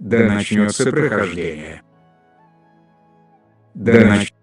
Да начнется прохождение. Да нач...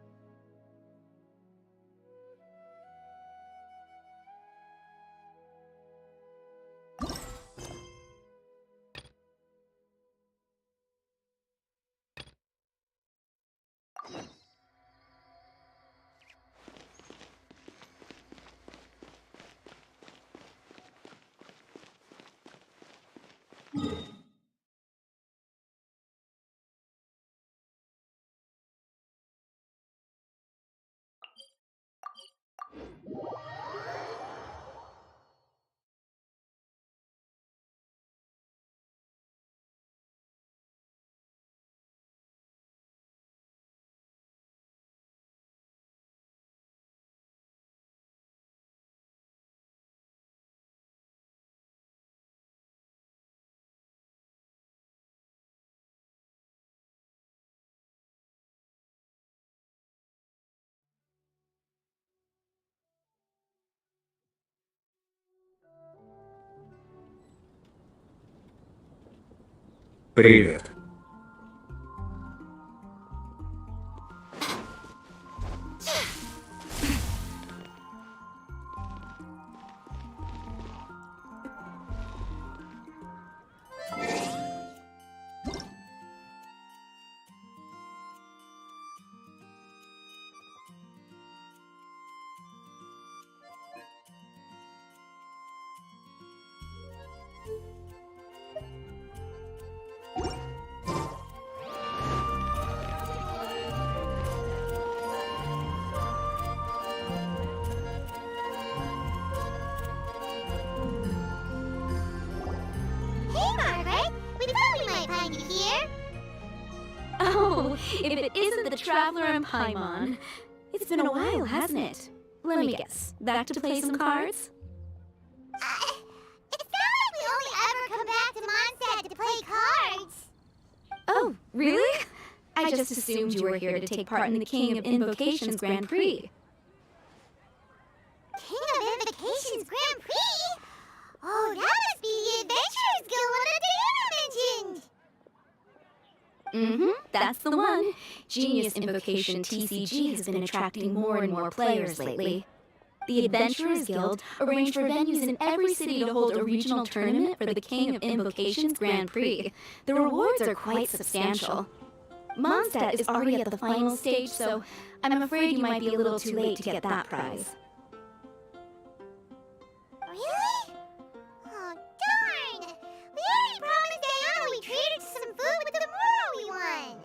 Привет. Oh, if it isn't the Traveler and Paimon. It's been a while, hasn't it? Let me guess. Back to play some cards? It sounds like we only ever come back to Mondstadt to play cards. Oh, really? I just assumed you were here to take part in the King of Invocations Grand Prix. King of Invocations Grand Prix? Oh, that must be the Adventurers Guild one that Diana mentioned. That's the one. Genius Invocation TCG has been attracting more and more players lately. The Adventurers Guild arranged for venues in every city to hold a regional tournament for the King of Invocations Grand Prix. The rewards are quite substantial. Mondstadt is already at the final stage, so I'm afraid you might be a little too late to get that prize. Really? Oh, darn! We already promised Diana we'd treat her to some food with the Moro we won.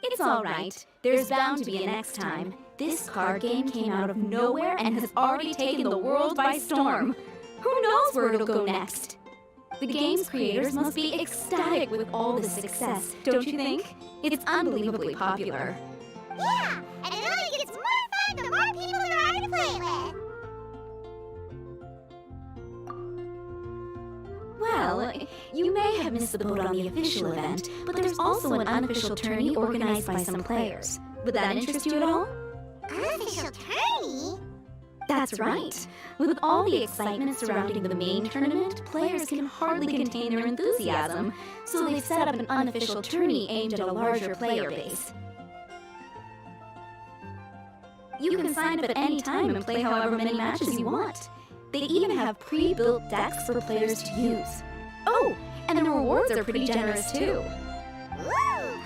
It's alright. There's bound to be a next time. This card game came out of nowhere and has already taken the world by storm. Who knows where it'll go next? The game's creators must be ecstatic with all the success, don't you think? It's unbelievably popular. Yeah, and it only gets more fun the more people there are to play with. Well, you may have missed the boat on the official event, but there's also an unofficial tourney organized by some players. Would that interest you at all? Unofficial tourney? That's right. With all the excitement surrounding the main tournament, players can hardly contain their enthusiasm, so they've set up an unofficial tourney aimed at a larger player base. You can sign up at any time and play however many matches you want. They even have pre-built decks for players to use. Oh, and the rewards are pretty generous too. Ooh,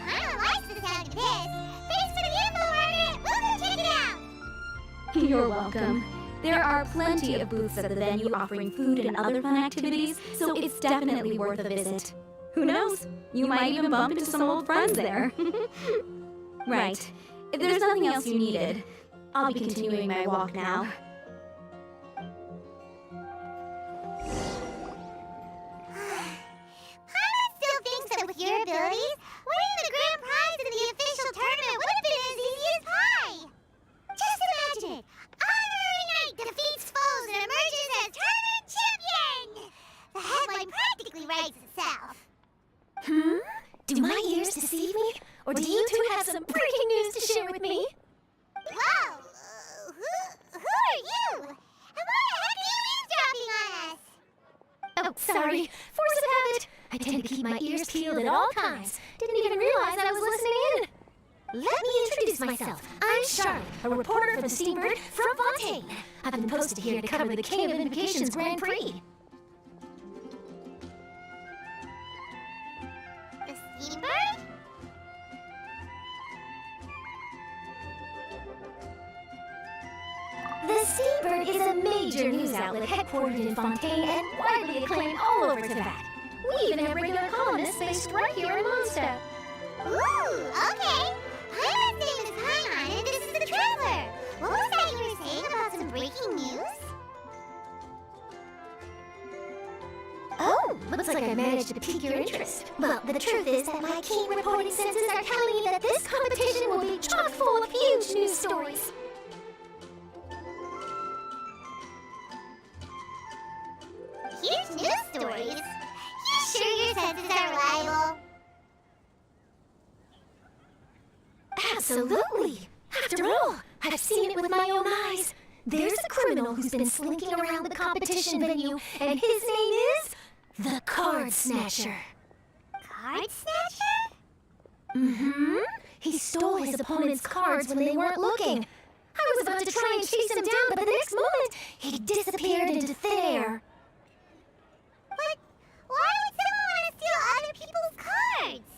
Paimon likes the sound of this. Thanks for the info, Margaret. We'll go check it out. You're welcome. There are plenty of booths at the venue offering food and other fun activities, so it's definitely worth a visit. Who knows? You might even bump into some old friends there. Right. If there's nothing else you needed, I'll be continuing my walk now. Paimon still thinks that with your abilities, winning the grand prize in the official tournament would have been as easy as pie. Just imagine it. Honorary Knight defeats foes and emerges as tournament champion. The headline practically writes itself. Do my ears deceive me? Or do you two have some breaking news to share with me? Whoa! Who are you? And why the heck are you eavesdropping on us? Oh, sorry. Force of habit. I tend to keep my ears keeled at all times. Didn't even realize I was listening in. Let me introduce myself. I'm Charlotte, a reporter for the Steambird from Fontaine. I've been posted here to cover the King of Invocations Grand Prix. The Steambird? The Steambird is a major news outlet headquartered in Fontaine and widely acclaimed all over Tibet. We even have regular columnists based right here in Mondstadt. Ooh, okay. Paimon's name is Paimon, and this is the Traveler. What was that you were saying about some breaking news? Oh, looks like I managed to pique your interest. Well, the truth is that my keen reporting senses are telling me that this competition will be chock full of huge news stories. Huge news stories? You sure your senses are reliable? Absolutely. After all, I've seen it with my own eyes. There's a criminal who's been slinking around the competition venue, and his name is the Card Snatcher. Card Snatcher? Mm-hmm. He stole his opponent's cards when they weren't looking. I was about to try and chase him down, but the next moment, he disappeared into thin air. But why would someone want to steal other people's cards?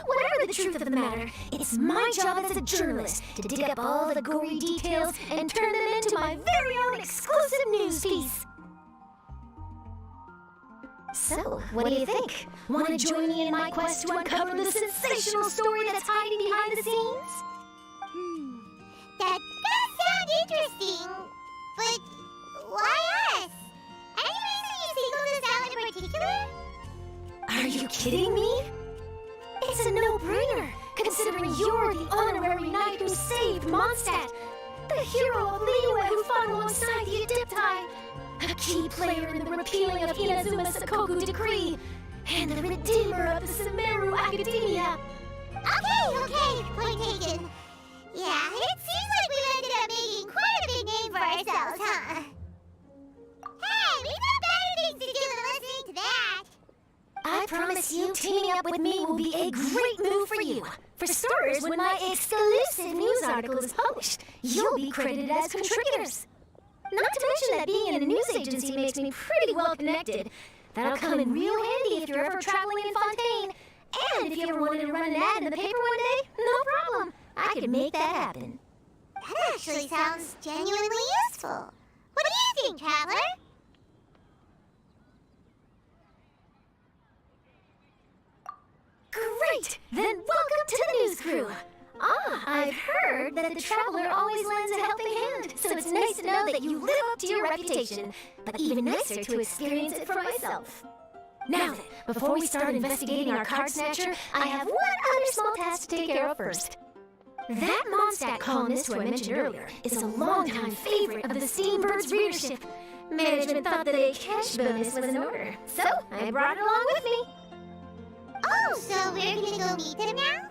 Whatever the truth of the matter, it's my job as a journalist to dig up all the gory details and turn them into my very own exclusive news piece. So, what do you think? Want to join me in my quest to uncover the sensational story that's hiding behind the scenes? That does sound interesting, but why us? Any reason you singled us out in particular? Are you kidding me? It's a no-brainer, considering you're the honorary knight who saved Mondstadt, the hero of Liyue who fought alongside the Adepti, a key player in the repealing of Inazuma's Sakoku decree, and the redeemer of the Sumeru Academia. Okay, point taken. Yeah, it seems like we've ended up making quite a big name for ourselves, huh? Hey, we've got better things to do than listening to that. I promise you, teaming up with me will be a great move for you. For starters, when my exclusive news article is published, you'll be credited as contributors. Not to mention that being in a news agency makes me pretty well connected. That'll come in real handy if you're ever traveling in Fontaine. And if you ever wanted to run an ad in the paper one day, no problem. I could make that happen. That actually sounds genuinely useful. What do you think, Traveler? Great! Then welcome to the news crew. I've heard that the Traveler always lends a helping hand, so it's nice to know that you live up to your reputation, but even nicer to experience it for myself. Now then, before we start investigating our Card Snatcher, I have one other small task to take care of first. That Mondstadt columnist who I mentioned earlier is a longtime favorite of the Steambird's readership. Management thought that a cash bonus was in order, so I brought it along with me. Oh, so we're gonna go meet them now?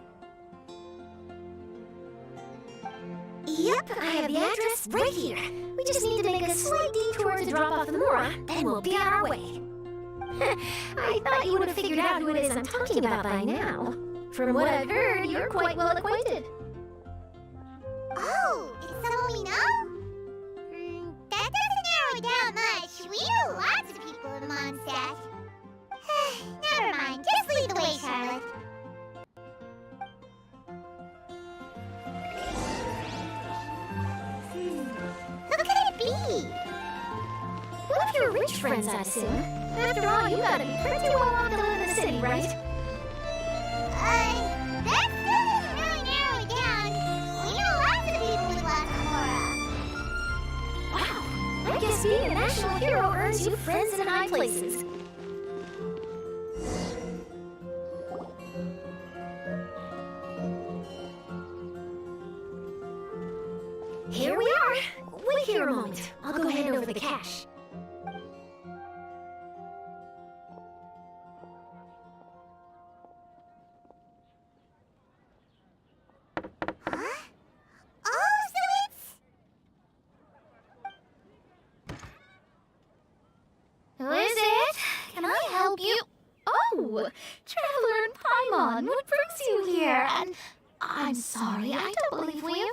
Yep, I have the address right here. We just need to make a slight detour to drop off the Mora, then we'll be on our way. I thought you would have figured out who it is I'm talking about by now. From what I've heard, you're quite well acquainted. Oh, it's someone we know? That doesn't narrow it down much. We know lots of people in Mondstadt. Never mind, just lead the way, Charlotte. Who could it be? One of your rich friends, I assume. After all, you gotta be pretty well off to live in the city, right? That still doesn't really narrow it down. We know lots of people with lots of aura. Wow, I guess being a national hero earns you friends in high places. Here we are. Wait here a moment. I'll go hand over the cash. Huh? Oh, so it's... Who is it? Can I help you? Traveler in Paimon, what brings you here? And I'm sorry, I don't believe we've...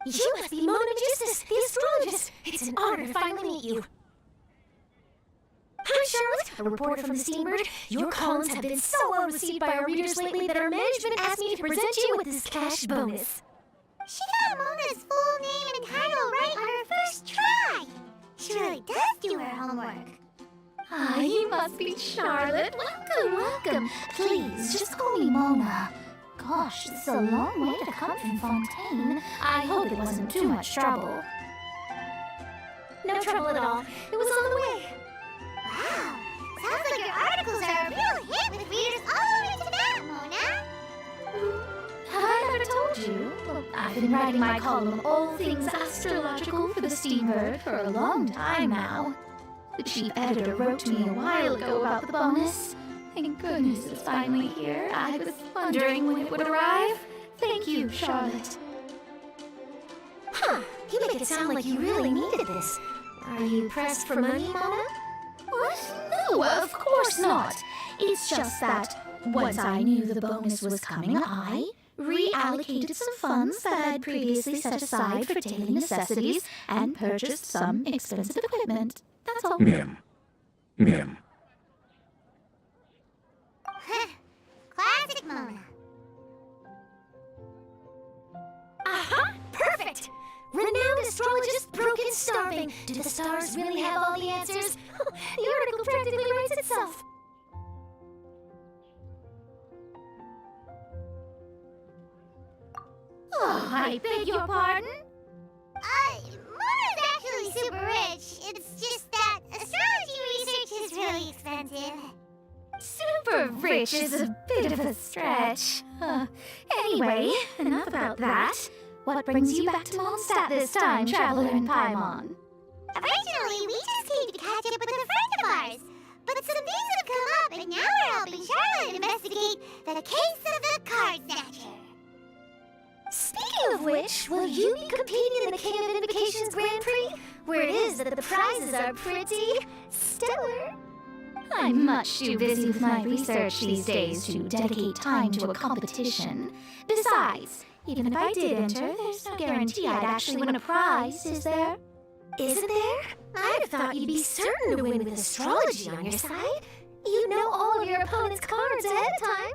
You must be Mona Justus, the astrologist. It's an honor to finally meet you. Hi, Charlotte, a reporter from the Steambird. Your columns have been so well received by our readers lately that our management asked me to present you with this cash bonus. She got Mona's full name and title right on her first try. She really does do her homework. Ah, you must be Charlotte. Welcome, welcome. Please, just call me Mona. Gosh, it's a long way to come from Fontaine. I hope it wasn't too much trouble. No trouble at all. It was on the way. Wow, sounds like your articles are a real hit with readers all over Tibet, Mona. Have I ever told you? Well, I've been writing my column, All Things Astrological, for the Steambird for a long time now. The chief editor wrote to me a while ago about the bonus. Thank goodness it's finally here. I was wondering when it would arrive. Thank you, Charlotte. Huh, you make it sound like you really needed this. Are you pressed for money, Mona? What? No, of course not. It's just that once I knew the bonus was coming, I reallocated some funds that I'd previously set aside for daily necessities and purchased some expensive equipment. That's all. Мем. Мем. Classic Mona. Aha! Perfect! Renowned astrologist, broken, starving. Do the stars really have all the answers? The article practically writes itself. Oh, I beg your pardon? Mona's actually super rich. It's just that astrology research is really expensive. Super rich is a bit of a stretch. Anyway, enough about that. What brings you back to Mondstadt this time, Traveler in Paimon? Originally, we just came to catch up with a friend of ours. But some things have come up, and now we're helping Charlotte investigate the case of the card snatcher. Speaking of which, will you be competing in the King of Invocations Grand Prix? Where it is that the prizes are pretty stellar. I'm much too busy with my research these days to dedicate time to a competition. Besides, even if I did enter, there's no guarantee I'd actually win a prize, is there? Isn't there? I'd have thought you'd be certain to win with astrology on your side. You know all of your opponent's cards ahead of time.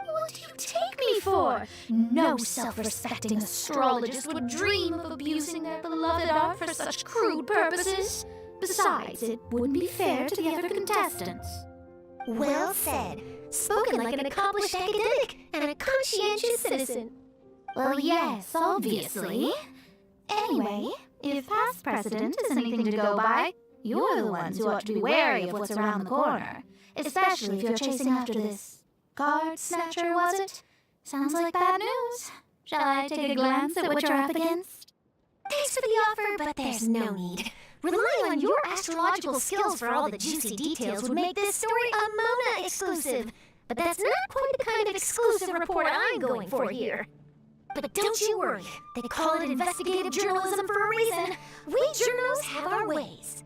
What do you take me for? No self-respecting astrologist would dream of abusing their beloved art for such crude purposes. Besides, it wouldn't be fair to the other contestants. Well said. Spoken like an accomplished academic and a conscientious citizen. Well, yes, obviously. Anyway, if past precedent is anything to go by, you're the ones who ought to be wary of what's around the corner. Especially if you're chasing after this card snatcher, was it? Sounds like bad news. Shall I take a glance at what you're up against? Thanks for the offer, but there's no need. Relying on your astrological skills for all the juicy details would make this story a Mona exclusive. But that's not quite the kind of exclusive report I'm going for here. But don't you worry. They call it investigative journalism for a reason. We journos have our ways.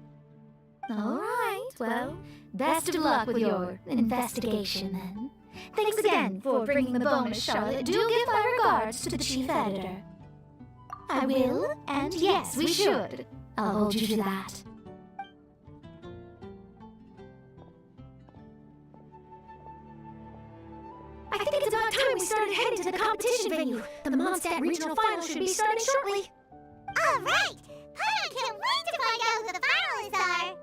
All right, well, best of luck with your investigation then. Thanks again for bringing the bonus, Charlotte. Do give my regards to the chief editor. I will, and yes, we should. I'll hold you to that. I think it's about time we started heading to the competition venue. The Mondstadt Regional Final should be starting shortly. All right! I can't wait to find out who the finalists are!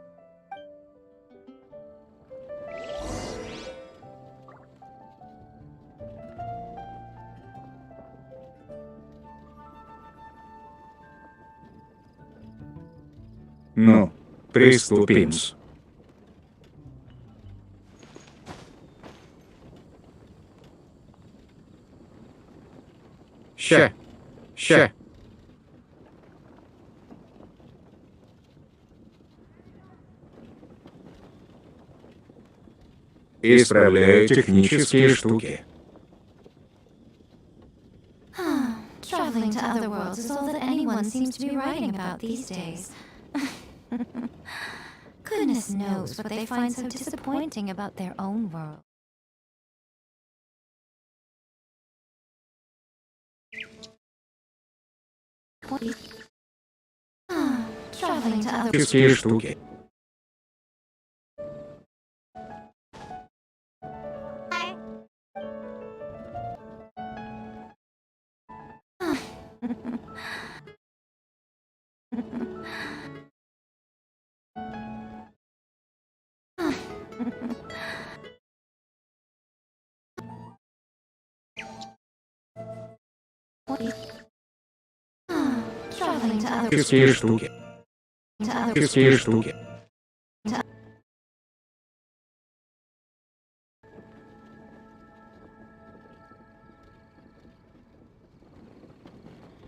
Ну, приступим-с. Ща. Исправляю технические штуки. Traveling to other worlds is all that anyone seems to be writing about these days. Goodness knows what they find so disappointing about their own world. Traveling to other Магические штуки. traveling to other Магические штуки. to other Магические штуки.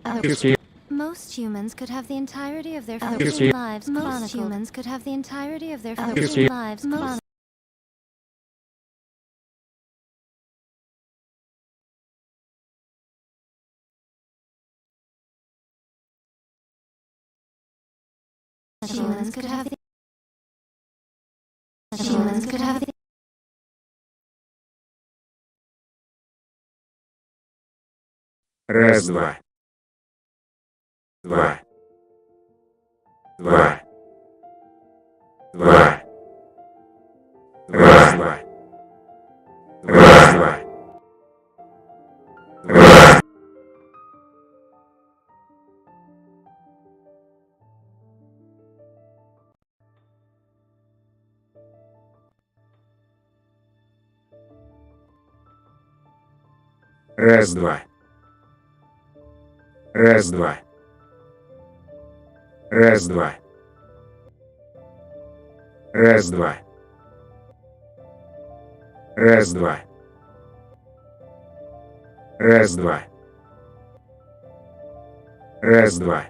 Магические. Most humans could have the entirety of their Magician. lives chronicled. Most humans could have the entirety of their Magician. lives chronicled. Humans could have the humans could have the Раз, два. Два. Два. Два. Раз, два. Раз, два. Раз. Раз, два. Раз, два. Раз, два. Раз, два. Раз, два. Раз, два. Раз, два.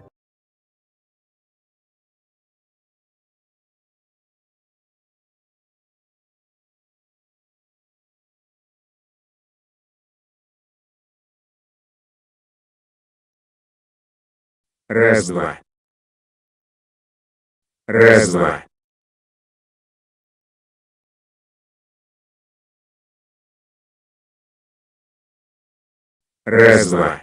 Раз, два. Раз, два. Раз, два.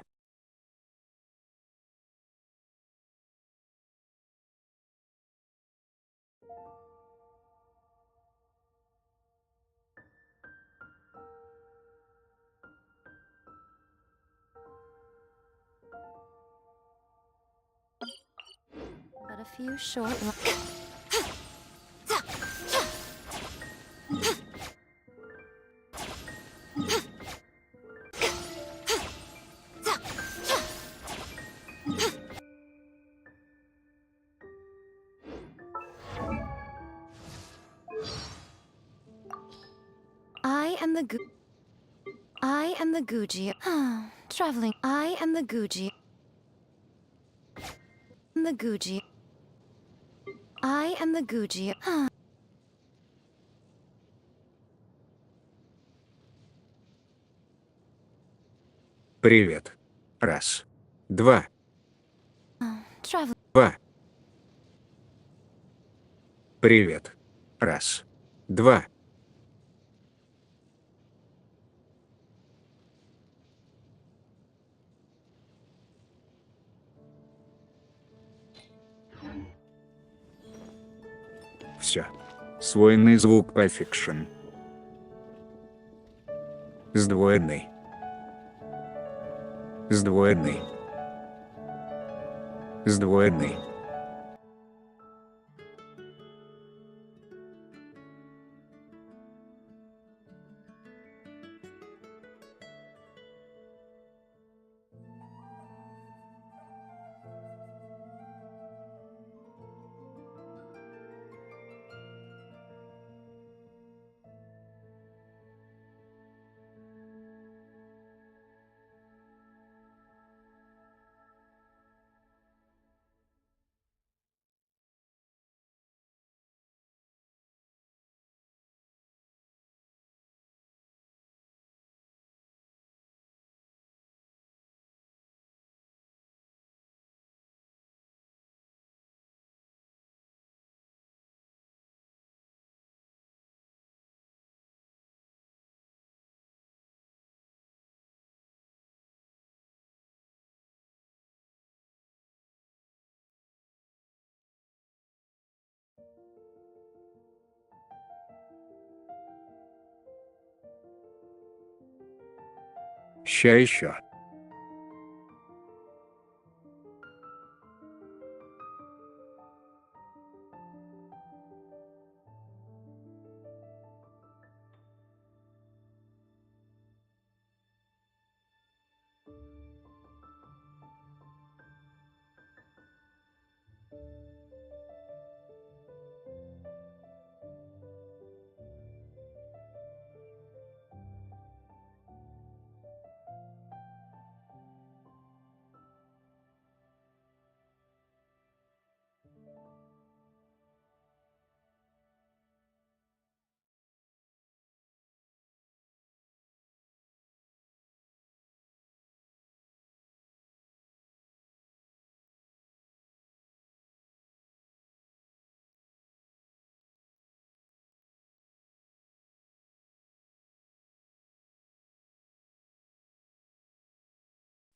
but a few short I am the Guji. Traveling. I am the Guji. The Guji. I am the Guji. Привет. Раз. Два. Travel. Два. Привет. Раз. Два. Все. Свойный звук пофикшн. Сдвоенный. Сдвоенный. Сдвоенный. Ща еще.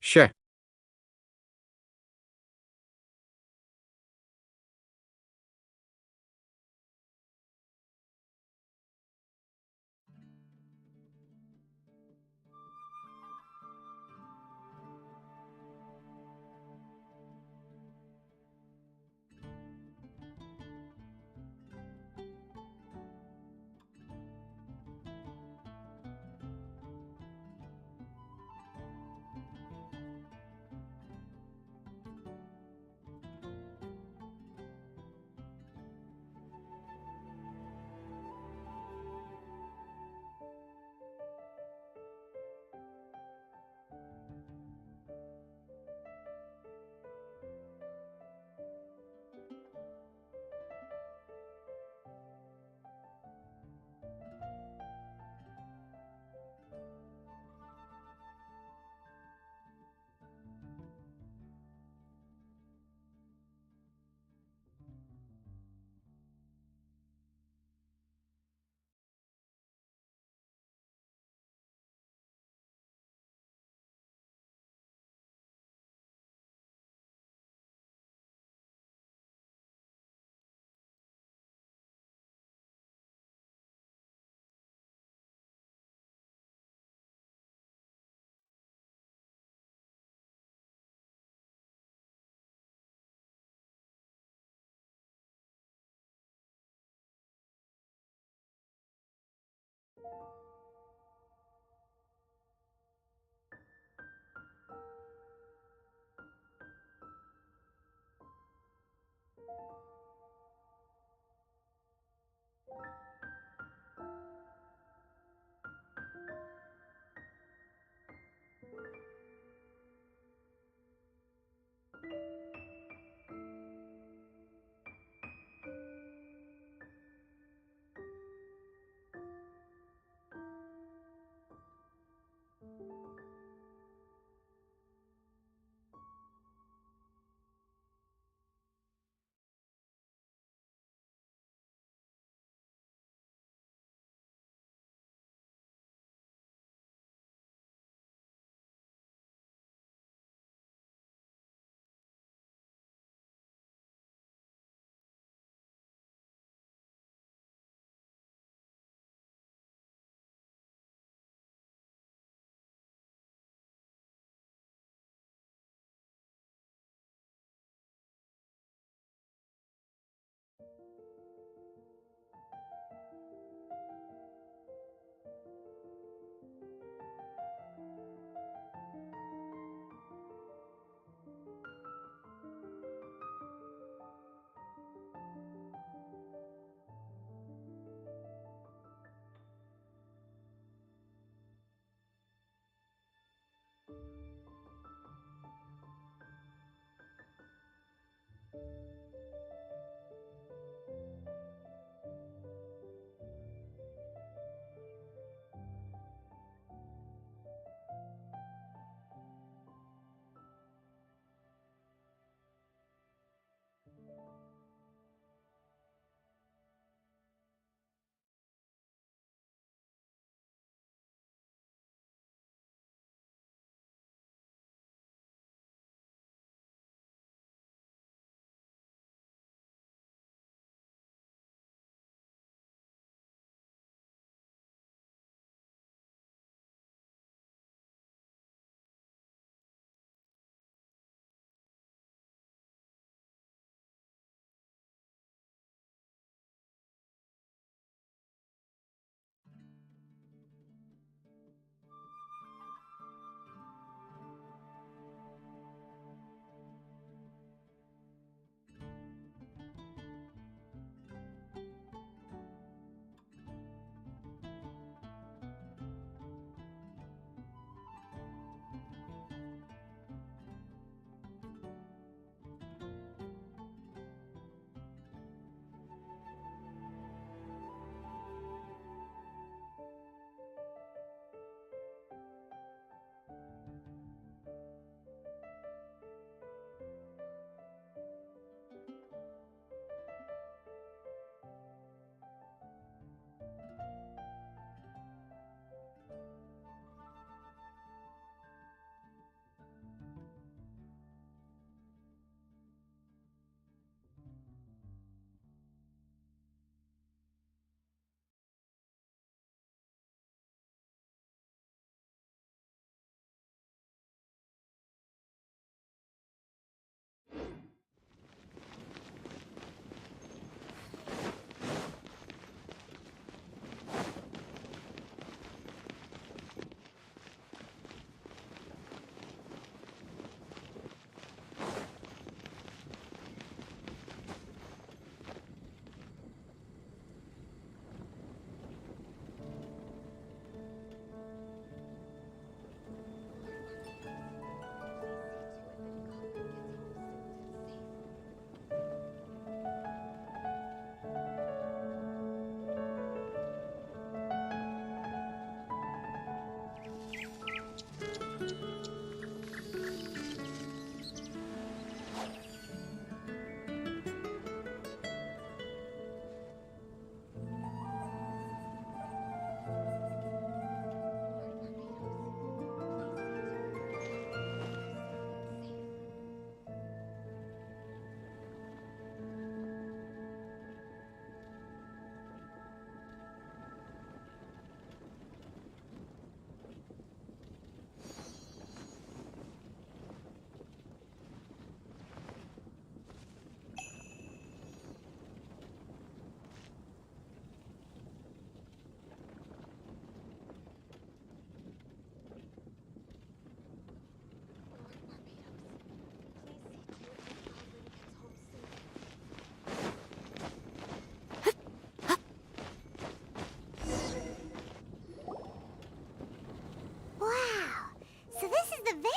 Ща.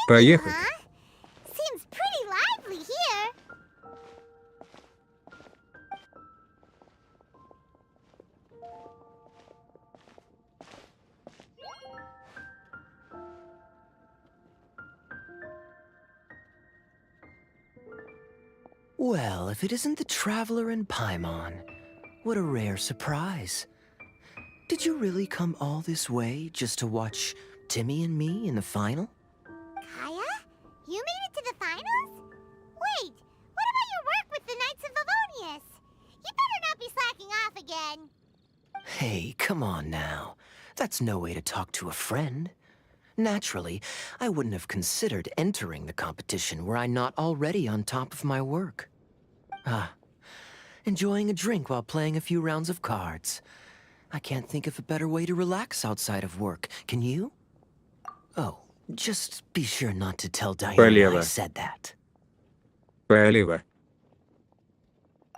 venue, Поехали. huh? Seems pretty lively here. Well, if it isn't the Traveler and Paimon, what a rare surprise. Did you really come all this way just to watch Timmy and me in the final? Kaya? You made it to the finals? Wait, what about your work with the Knights of Favonius? You better not be slacking off again. Hey, come on now. That's no way to talk to a friend. Naturally, I wouldn't have considered entering the competition were I not already on top of my work. Enjoying a drink while playing a few rounds of cards. I can't think of a better way to relax outside of work, can you? Oh, just be sure not to tell Diana I Полево. said that. Полево.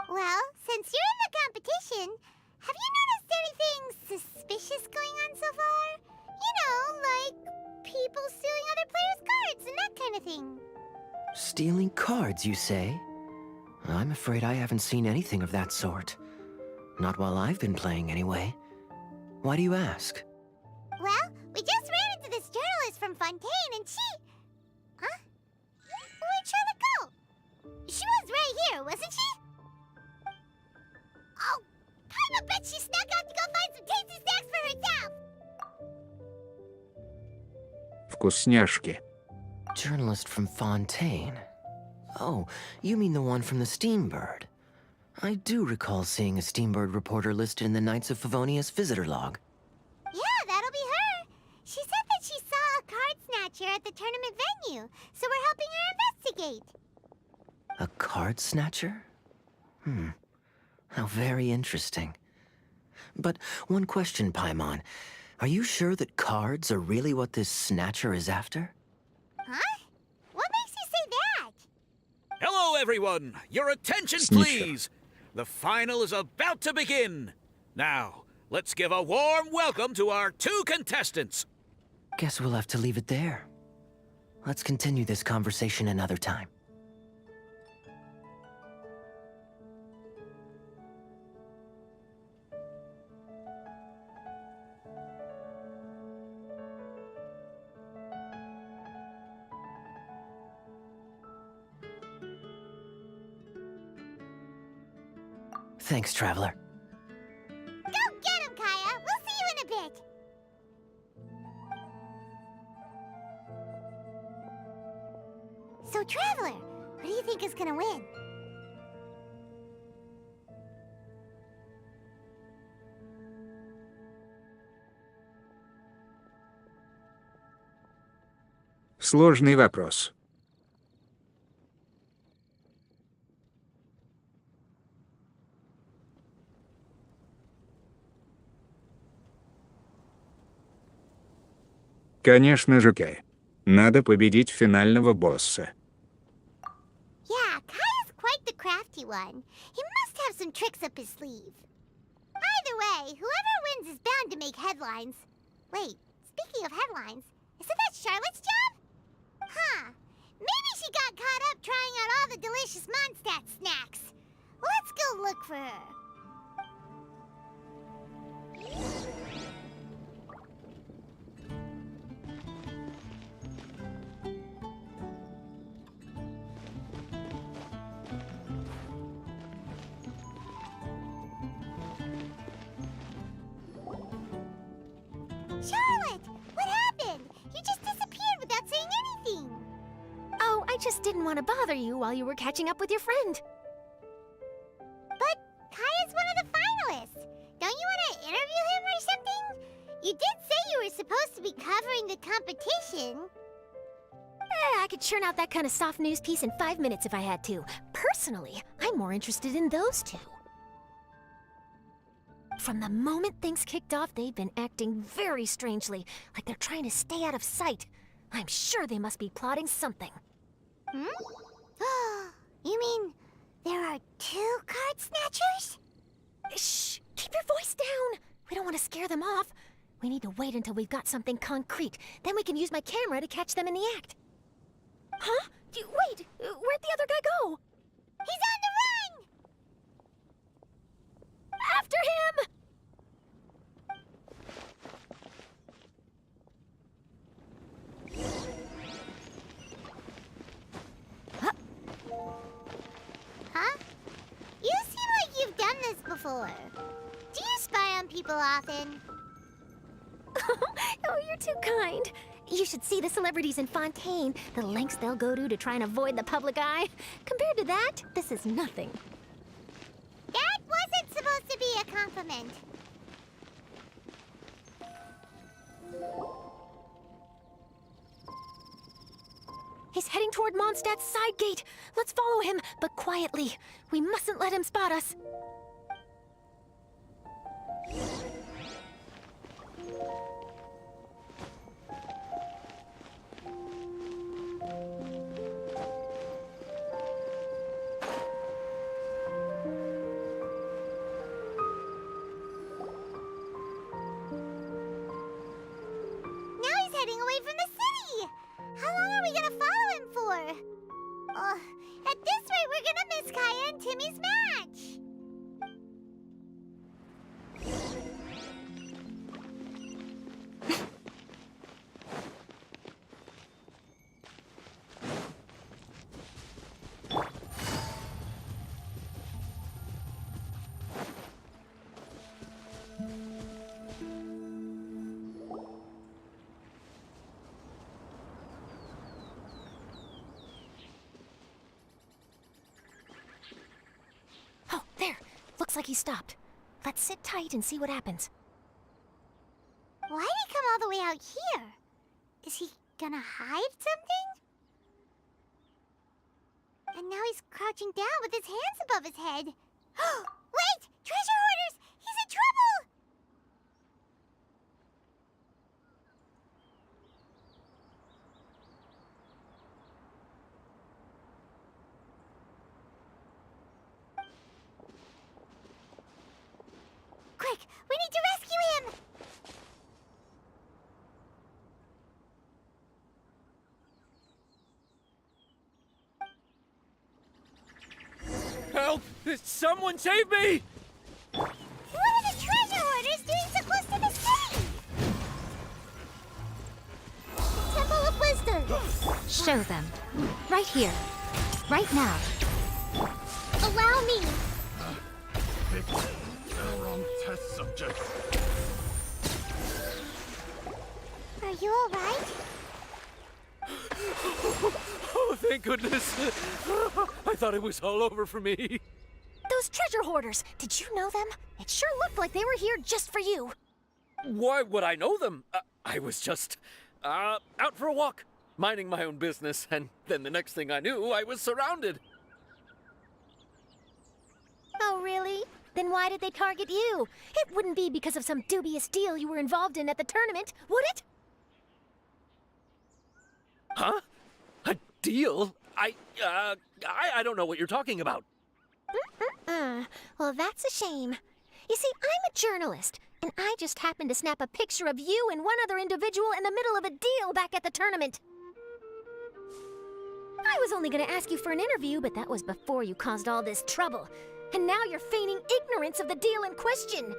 Well, since you're in the competition, have you noticed anything suspicious going on so far? You know, like people stealing other players' cards and that kind of thing. Stealing cards, you say? I'm afraid I haven't seen anything of that sort. Not while I've been playing, anyway. Why do you ask? Well, we just ran into this journalist from Fontaine and she... Huh? Where'd Charlotte go? She was right here, wasn't she? Oh, I bet she snuck out to go find some tasty snacks for herself. Вкусняшки. Journalist from Fontaine? Oh, you mean the one from the Steambird. I do recall seeing a Steambird reporter listed in the Knights of Favonius visitor log. Yeah, that'll be her. She said that she saw a card snatcher at the tournament venue, so we're helping her investigate. A card snatcher? How very interesting. But one question, Paimon. Are you sure that cards are really what this snatcher is after? Huh? What makes you say that? Hello, everyone! Your attention, Snitcher. please! The final is about to begin. Now, let's give a warm welcome to our two contestants. Guess we'll have to leave it there. Let's continue this conversation another time. Thanks, Traveler. Go get him, Kaya. We'll see you in a bit. So, Traveler, what do you think is gonna win? Сложный вопрос. Конечно же, Кай. Надо победить финального босса. Yeah, Kaya's quite the crafty one. He must have some tricks up his sleeve. Either way, whoever wins is bound to make headlines. Wait, speaking of headlines, isn't that Charlotte's job? Huh. Maybe she got caught up trying out all the delicious Mondstadt snacks. Let's go look for her. Charlotte, what happened? You just disappeared without saying anything. Oh, I just didn't want to bother you while you were catching up with your friend. But Kaya's one of the finalists. Don't you want to interview him or something? You did say you were supposed to be covering the competition. I could churn out that kind of soft news piece in 5 minutes if I had to. Personally, I'm more interested in those two. From the moment things kicked off, they've been acting very strangely, like they're trying to stay out of sight. I'm sure they must be plotting something. You mean there are two card snatchers? Shh! Keep your voice down! We don't want to scare them off. We need to wait until we've got something concrete. Then we can use my camera to catch them in the act. for? Do you spy on people often? Oh, you're too kind. You should see the celebrities in Fontaine, the lengths they'll go to try and avoid the public eye. Compared to that, this is nothing. That wasn't supposed to be a compliment. He's heading toward Mondstadt's side gate. Let's follow him, but quietly. We mustn't let him spot us. Now he's heading away from the city! How long are we gonna follow him for? At this rate, we're gonna miss Kaya and Timmy's match! Oh, there. Looks like he stopped. Let's sit tight and see what happens. Why'd he come all the way out here? Is he gonna hide something? And now he's crouching down with his hands above his head. Wait! Treasure hoarders! He's in trouble! Quick! We need to rescue him! Help! Someone save me! What are the treasure hoarders doing so close to the city? Temple of Wisdom! Show them. Right here. Right now. Allow me! Wrong test subject. Are you alright? Oh, thank goodness. I thought it was all over for me. Those treasure hoarders, did you know them? It sure looked like they were here just for you. Why would I know them? I was just out for a walk, minding my own business, and then the next thing I knew, I was surrounded. Oh, really? Then why did they target you? It wouldn't be because of some dubious deal you were involved in at the tournament, would it? Huh? A deal? I don't know what you're talking about. Well, that's a shame. You see, I'm a journalist, and I just happened to snap a picture of you and one other individual in the middle of a deal back at the tournament. I was only going to ask you for an interview, but that was before you caused all this trouble. And now you're feigning ignorance of the deal in question.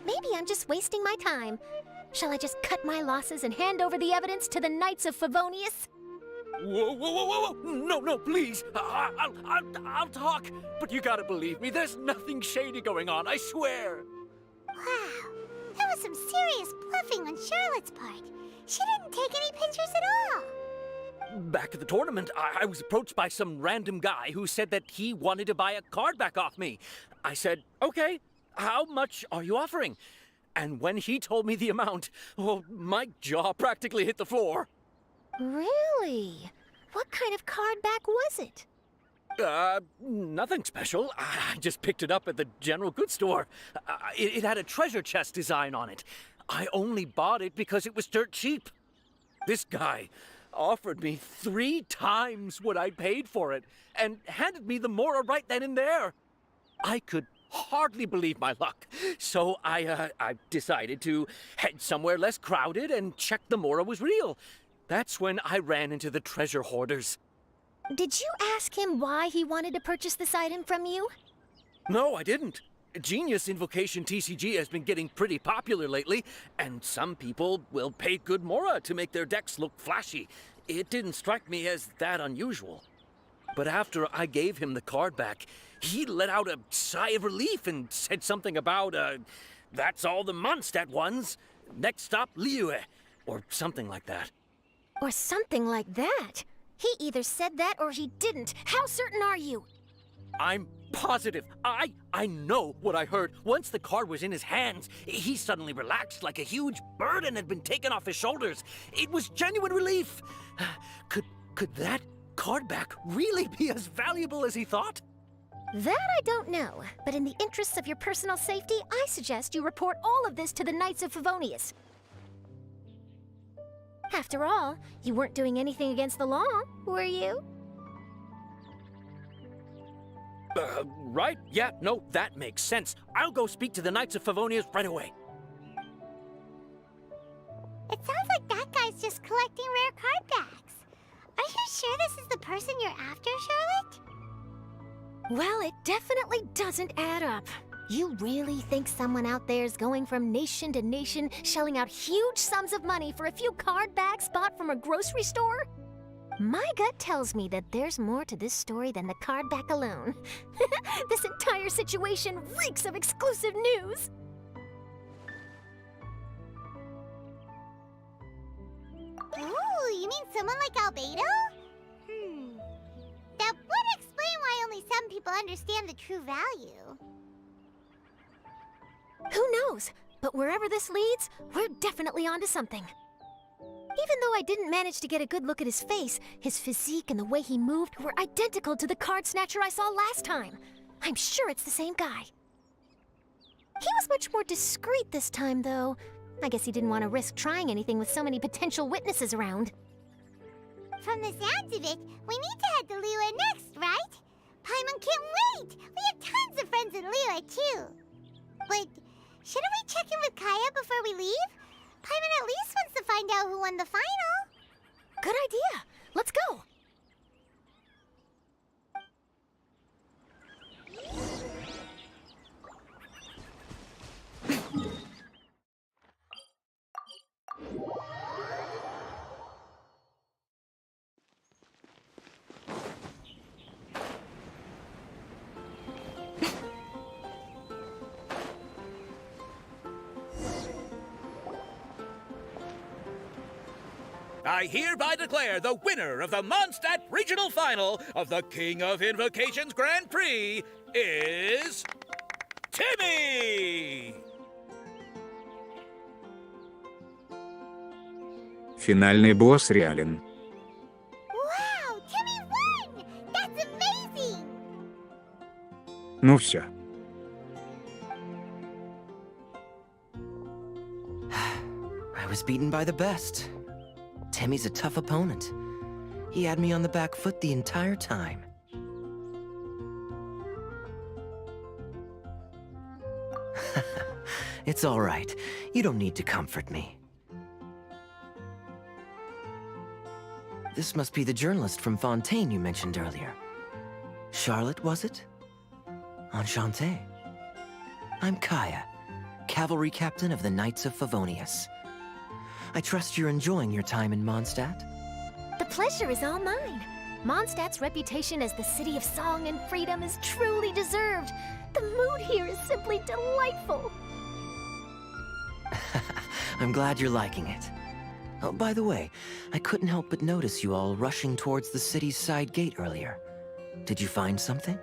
Maybe I'm just wasting my time. Shall I just cut my losses and hand over the evidence to the Knights of Favonius? Whoa, whoa, whoa, whoa, whoa! No, please. I'll talk. But you gotta believe me, there's nothing shady going on, I swear. Wow, that was some serious bluffing on Charlotte's part. She didn't take any pictures at all. Back at the tournament, I was approached by some random guy who said that he wanted to buy a card back off me. I said, okay, how much are you offering? And when he told me the amount, oh, my jaw practically hit the floor. Really? What kind of card back was it? Nothing special. I just picked it up at the general goods store. It had a treasure chest design on it. I only bought it because it was dirt cheap. This guy offered me 3 times what I paid for it and handed me the Mora right then and there. I could hardly believe my luck, so I decided to head somewhere less crowded and check the Mora was real. That's when I ran into the treasure hoarders. Did you ask him why he wanted to purchase this item from you? No, I didn't. Genius Invocation TCG has been getting pretty popular lately, and some people will pay good Mora to make their decks look flashy. It didn't strike me as that unusual. But after I gave him the card back, he let out a sigh of relief and said something about, that's all the Mondstadt ones. Next stop, Liyue, or something like that. Or something like that. He either said that or he didn't. How certain are you? I'm positive. I know what I heard. Once the card was in his hands, he suddenly relaxed like a huge burden had been taken off his shoulders. It was genuine relief. Could that card back really be as valuable as he thought? That I don't know, but in the interests of your personal safety, I suggest you report all of this to the Knights of Favonius. After all, you weren't doing anything against the law, were you? Right? Yeah, no, that makes sense. I'll go speak to the Knights of Favonius right away. It sounds like that guy's just collecting rare card backs. Are you sure this is the person you're after, Charlotte? Well, it definitely doesn't add up. You really think someone out there's going from nation to nation, shelling out huge sums of money for a few card backs bought from a grocery store? My gut tells me that there's more to this story than the card back alone. This entire situation reeks of exclusive news! Ooh, you mean someone like Albedo? That would explain why only some people understand the true value. Who knows? But wherever this leads, we're definitely onto something. Even though I didn't manage to get a good look at his face, his physique and the way he moved were identical to the card snatcher I saw last time. I'm sure it's the same guy. He was much more discreet this time, though. I guess he didn't want to risk trying anything with so many potential witnesses around. From the sounds of it, we need to head to Liyue next, right? Paimon can't wait! We have tons of friends in Liyue, too. But shouldn't we check in with Kaya before we leave? Paimon at least wants to find out who won the final. Good idea. Let's go. I hereby declare the winner of the Mondstadt Regional Final of the King of Invocations Grand Prix is... Timmy! Финальный босс реален. Wow, Timmy won! That's amazing! Ну все. I was beaten by the best. Timmy's a tough opponent. He had me on the back foot the entire time. It's all right. You don't need to comfort me. This must be the journalist from Fontaine you mentioned earlier. Charlotte, was it? Enchanté. I'm Kaya, cavalry captain of the Knights of Favonius. I trust you're enjoying your time in Mondstadt? The pleasure is all mine. Mondstadt's reputation as the city of song and freedom is truly deserved. The mood here is simply delightful. I'm glad you're liking it. Oh, by the way, I couldn't help but notice you all rushing towards the city's side gate earlier. Did you find something?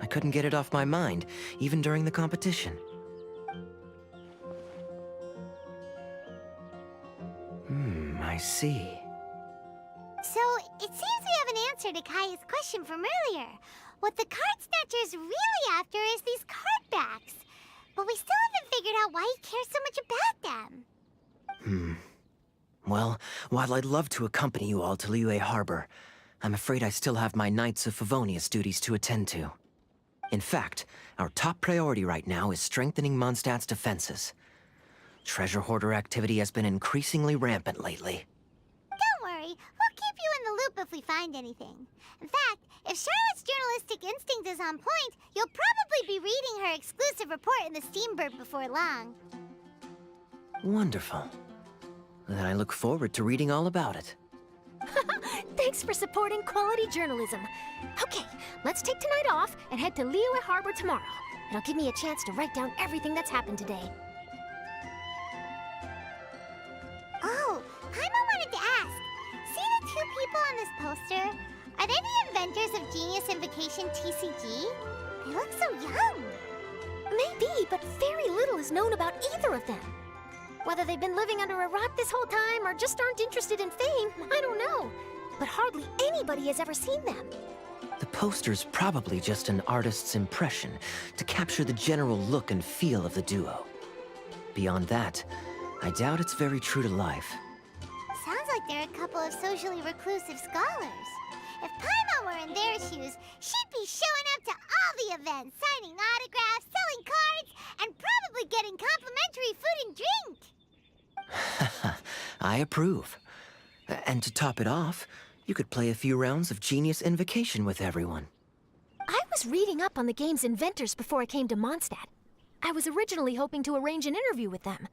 I couldn't get it off my mind, even during the competition. I see. So, it seems we have an answer to Kaya's question from earlier. What the card snatcher's really after is these card backs. But we still haven't figured out why he cares so much about them. Well, while I'd love to accompany you all to Liyue Harbor, I'm afraid I still have my Knights of Favonius duties to attend to. In fact, our top priority right now is strengthening Mondstadt's defenses. Treasure hoarder activity has been increasingly rampant lately. Don't worry, we'll keep you in the loop if we find anything. In fact, if Charlotte's journalistic instinct is on point, you'll probably be reading her exclusive report in the Steambird before long. Wonderful. Then I look forward to reading all about it. Thanks for supporting quality journalism. Okay, let's take tonight off and head to Liyue Harbor tomorrow. It'll give me a chance to write down everything that's happened today. Oh, Paimon wanted to ask. See the two people on this poster? Are they the inventors of Genius Invocation TCG? They look so young. Maybe, but very little is known about either of them. Whether they've been living under a rock this whole time or just aren't interested in fame, I don't know. But hardly anybody has ever seen them. The poster's probably just an artist's impression to capture the general look and feel of the duo. Beyond that, I doubt it's very true to life. Sounds like they're a couple of socially reclusive scholars. If Paimon were in their shoes, she'd be showing up to all the events, signing autographs, selling cards, and probably getting complimentary food and drink. I approve. And to top it off, you could play a few rounds of Genius Invocation with everyone. I was reading up on the game's inventors before I came to Mondstadt. I was originally hoping to arrange an interview with them.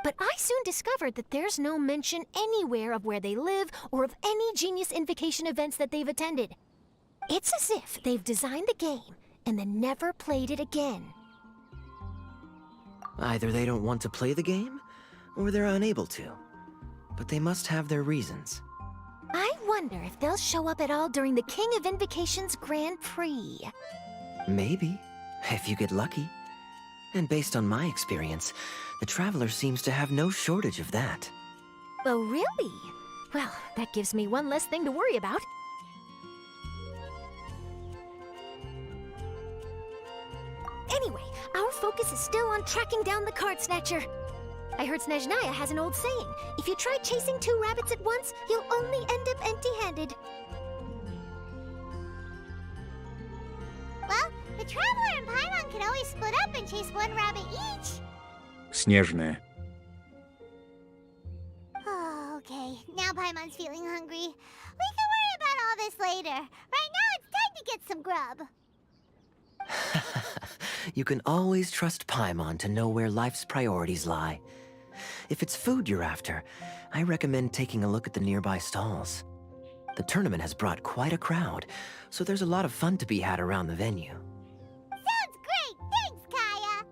But I soon discovered that there's no mention anywhere of where they live or of any Genius Invocation events that they've attended. It's as if they've designed the game and then never played it again. Either they don't want to play the game, or they're unable to. But they must have their reasons. I wonder if they'll show up at all during the King of Invocation's Grand Prix. Maybe, if you get lucky. And based on my experience, the Traveler seems to have no shortage of that. Oh, really? Well, that gives me one less thing to worry about. Anyway, our focus is still on tracking down the card snatcher. I heard Snezhnaya has an old saying, if you try chasing two rabbits at once, you'll only end up empty-handed. Well, the Traveler and Paimon can always split up and chase one rabbit each. Снежная. Oh, okay. Now Paimon's feeling hungry. We can worry about all this later. Right now, it's time to get some grub. You can always trust Paimon to know where life's priorities lie. If it's food you're after, I recommend taking a look at the nearby stalls. The tournament has brought quite a crowd, so there's a lot of fun to be had around the venue. Sounds great! Thanks, Kaya!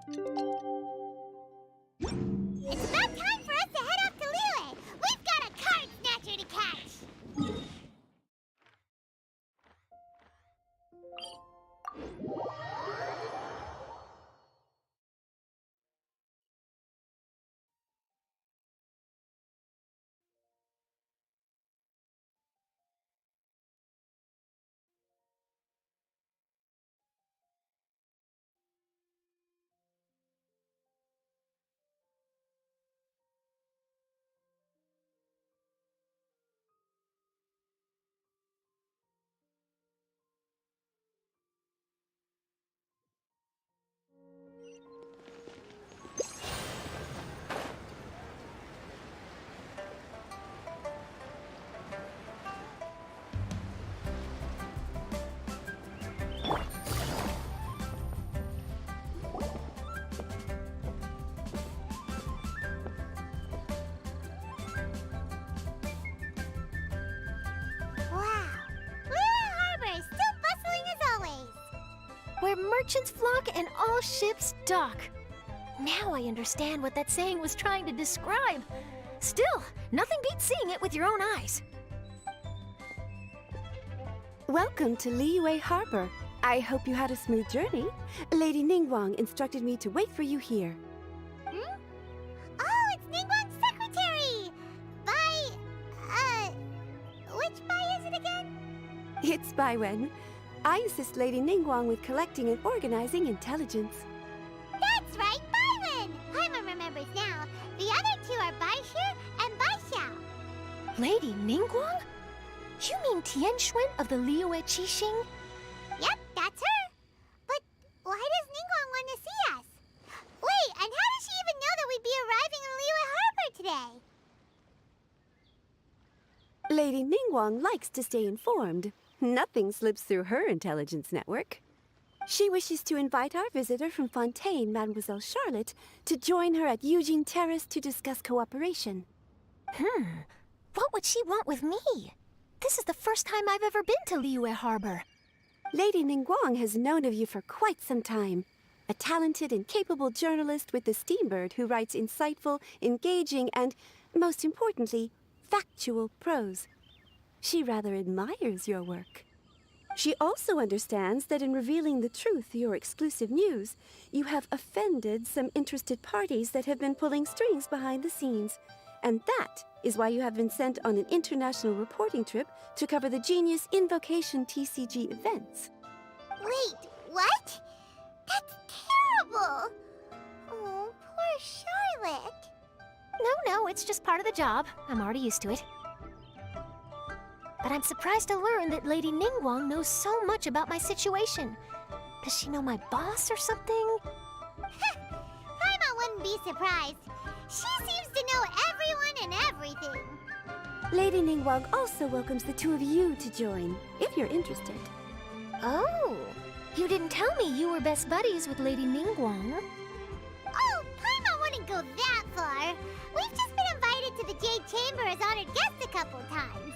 It's about time for us to head off to Liyue. We've got a card snatcher to catch. Wow. Liyue Harbor is still bustling as always. Where merchants flock and all ships dock. Now I understand what that saying was trying to describe. Still, nothing beats seeing it with your own eyes. Welcome to Liyue Harbor. I hope you had a smooth journey. Lady Ningguang instructed me to wait for you here. Oh, it's Ningguang's secretary! Which Bai is it again? It's Bai Wen. I assist Lady Ningguang with collecting and organizing intelligence. That's right, Bai Wen! Paimon remembers now. The other two are Bai Shu and Bai Xiao. Lady Ningguang? You mean Tian Xuan of the Liyue Qixing? Yep, that's her. But why does Ningguang want to see us? Wait, and how does she even know that we'd be arriving in Liyue Harbor today? Lady Ningguang likes to stay informed. Nothing slips through her intelligence network. She wishes to invite our visitor from Fontaine, Mademoiselle Charlotte, to join her at Eugene Terrace to discuss cooperation. What would she want with me? This is the first time I've ever been to Liyue Harbor. Lady Ningguang has known of you for quite some time. A talented and capable journalist with the Steambird who writes insightful, engaging, and, most importantly, factual prose. She rather admires your work. She also understands that in revealing the truth, your exclusive news, you have offended some interested parties that have been pulling strings behind the scenes. And that is why you have been sent on an international reporting trip to cover the Genius Invocation TCG events. Wait, what? That's terrible! Oh, poor Charlotte. No, it's just part of the job. I'm already used to it. But I'm surprised to learn that Lady Ningguang knows so much about my situation. Does she know my boss or something? Paimon wouldn't be surprised. She seems to know everyone and everything. Lady Ningguang also welcomes the two of you to join, if you're interested. Oh, you didn't tell me you were best buddies with Lady Ningguang. Oh, Paimon wouldn't go that far. We've just been invited to the Jade Chamber as honored guests a couple times.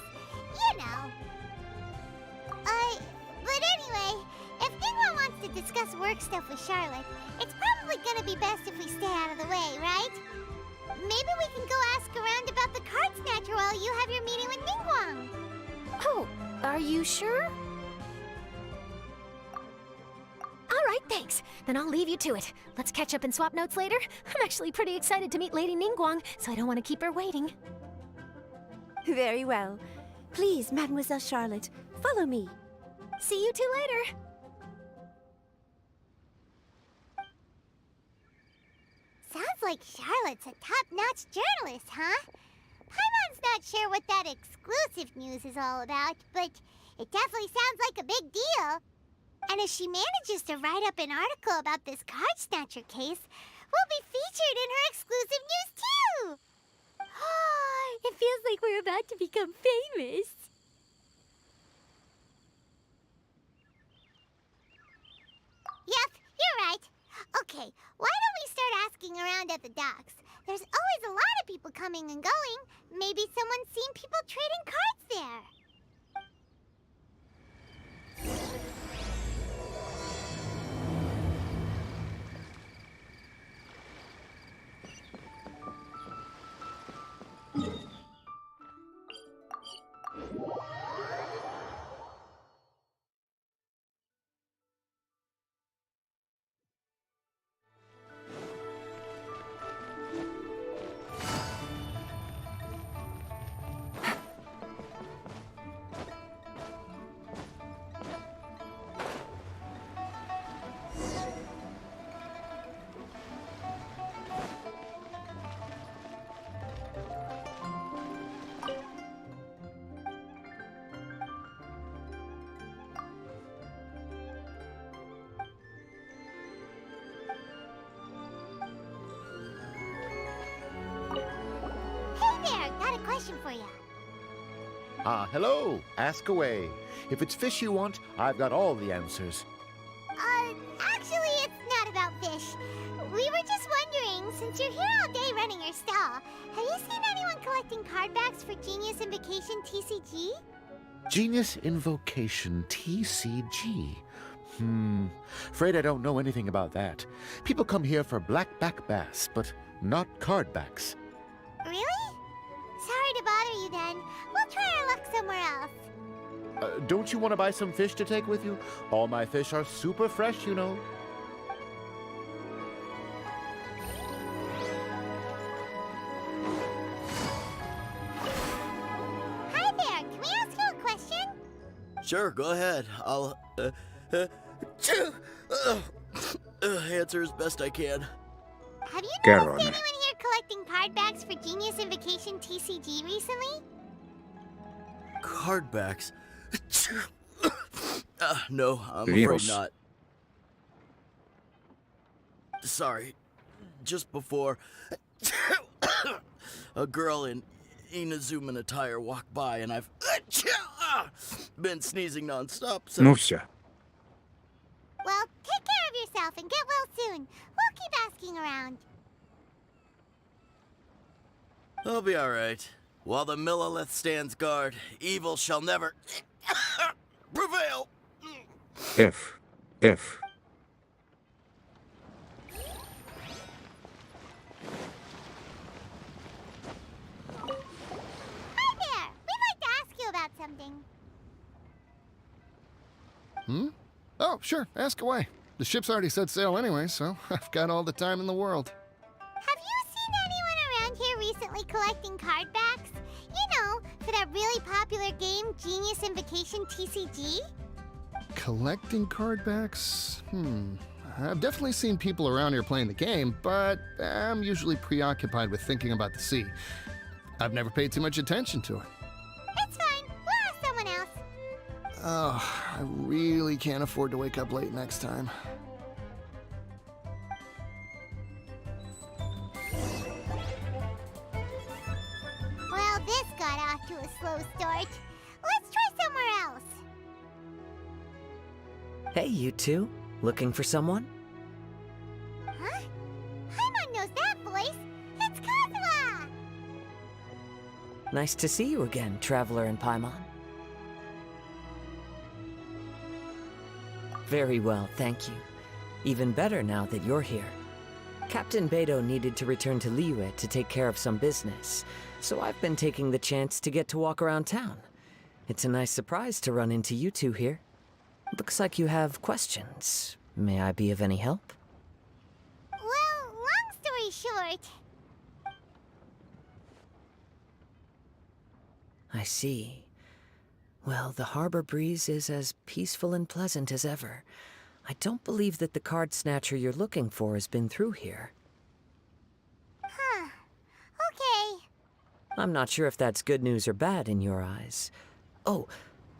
You know. But anyway, if Ningguang wants to discuss work stuff with Charlotte, it's probably gonna be best if we stay out of the way, right? Maybe we can go ask around about the card snatcher while you have your meeting with Ningguang. Oh, are you sure? All right, thanks. Then I'll leave you to it. Let's catch up and swap notes later. I'm actually pretty excited to meet Lady Ningguang, so I don't want to keep her waiting. Very well. Please, Mademoiselle Charlotte, follow me. See you two later. Sounds like Charlotte's a top-notch journalist, huh? Paimon's not sure what that exclusive news is all about, but it definitely sounds like a big deal. And if she manages to write up an article about this card snatcher case, we'll be featured in her exclusive news too! It feels like we're about to become famous. Yep, you're right. Okay, why don't we start asking around at the docks? There's always a lot of people coming and going. Maybe someone's seen people trading cards there. Question for you. Hello. Ask away. If it's fish you want, I've got all the answers. Actually, it's not about fish. We were just wondering, since you're here all day running your stall, have you seen anyone collecting card backs for Genius Invocation TCG? Genius Invocation TCG. Afraid I don't know anything about that. People come here for blackback bass, but not card backs. Really? Sorry to bother you then. We'll try our luck somewhere else. Don't you want to buy some fish to take with you? All my fish are super fresh, you know. Hi there. Can we ask you a question? Sure, go ahead. I'll answer as best I can. Have you Caron. noticed anyone here collecting card backs for Genius Invocation TCG recently? Card backs? No, I'm Virus. afraid not. Sorry. Just before, a girl in Inazuman attire walked by, and I've been sneezing nonstop. So Ну все. Well, take care of yourself and get well soon. We'll keep asking around. I'll be all right. While the Millilith stands guard, evil shall never prevail. F. F. Hi there. We'd like to ask you about something. Oh, sure. Ask away. The ship's already set sail anyway, so I've got all the time in the world. Have you seen anyone around here recently collecting card backs? You know, for that really popular game, Genius Invocation TCG? Collecting card backs? I've definitely seen people around here playing the game, but I'm usually preoccupied with thinking about the sea. I've never paid too much attention to it. It's fine. We'll ask someone else. Oh, I really can't afford to wake up late next time. Well, this got off to a slow start. Let's try somewhere else. Hey, you two. Looking for someone? Huh? Paimon knows that voice. It's Kazuha! Nice to see you again, Traveler and Paimon. Very well, thank you. Even better now that you're here. Captain Beidou needed to return to Liyue to take care of some business, so I've been taking the chance to get to walk around town. It's a nice surprise to run into you two here. Looks like you have questions. May I be of any help? Well, long story short, I see. Well, the harbor breeze is as peaceful and pleasant as ever. I don't believe that the card snatcher you're looking for has been through here. huh. Okay. I'm not sure if that's good news or bad in your eyes. Oh,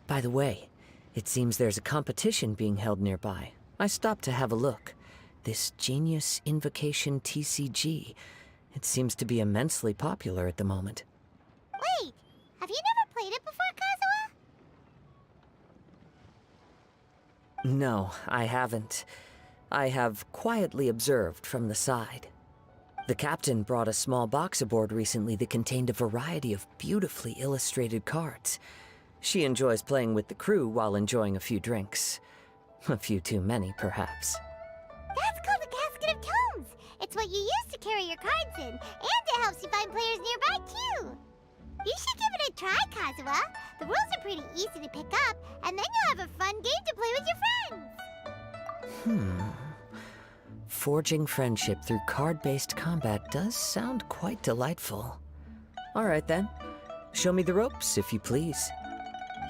by the way, it seems there's a competition being held nearby. I stopped to have a look. This Genius Invocation TCG. It seems to be immensely popular at the moment. Wait, have you never played it before, Kazuha? No, I haven't. I have quietly observed from the side. The captain brought a small box aboard recently that contained a variety of beautifully illustrated cards. She enjoys playing with the crew while enjoying a few drinks. A few too many, perhaps. That's called the Casket of Tomes. It's what you use to carry your cards in, and it helps you find players nearby, too. You should give it a try, Kazuha. The rules are pretty easy to pick up, and then you'll have a fun game to play with your friends. Forging friendship through card-based combat does sound quite delightful. All right then. Show me the ropes, if you please.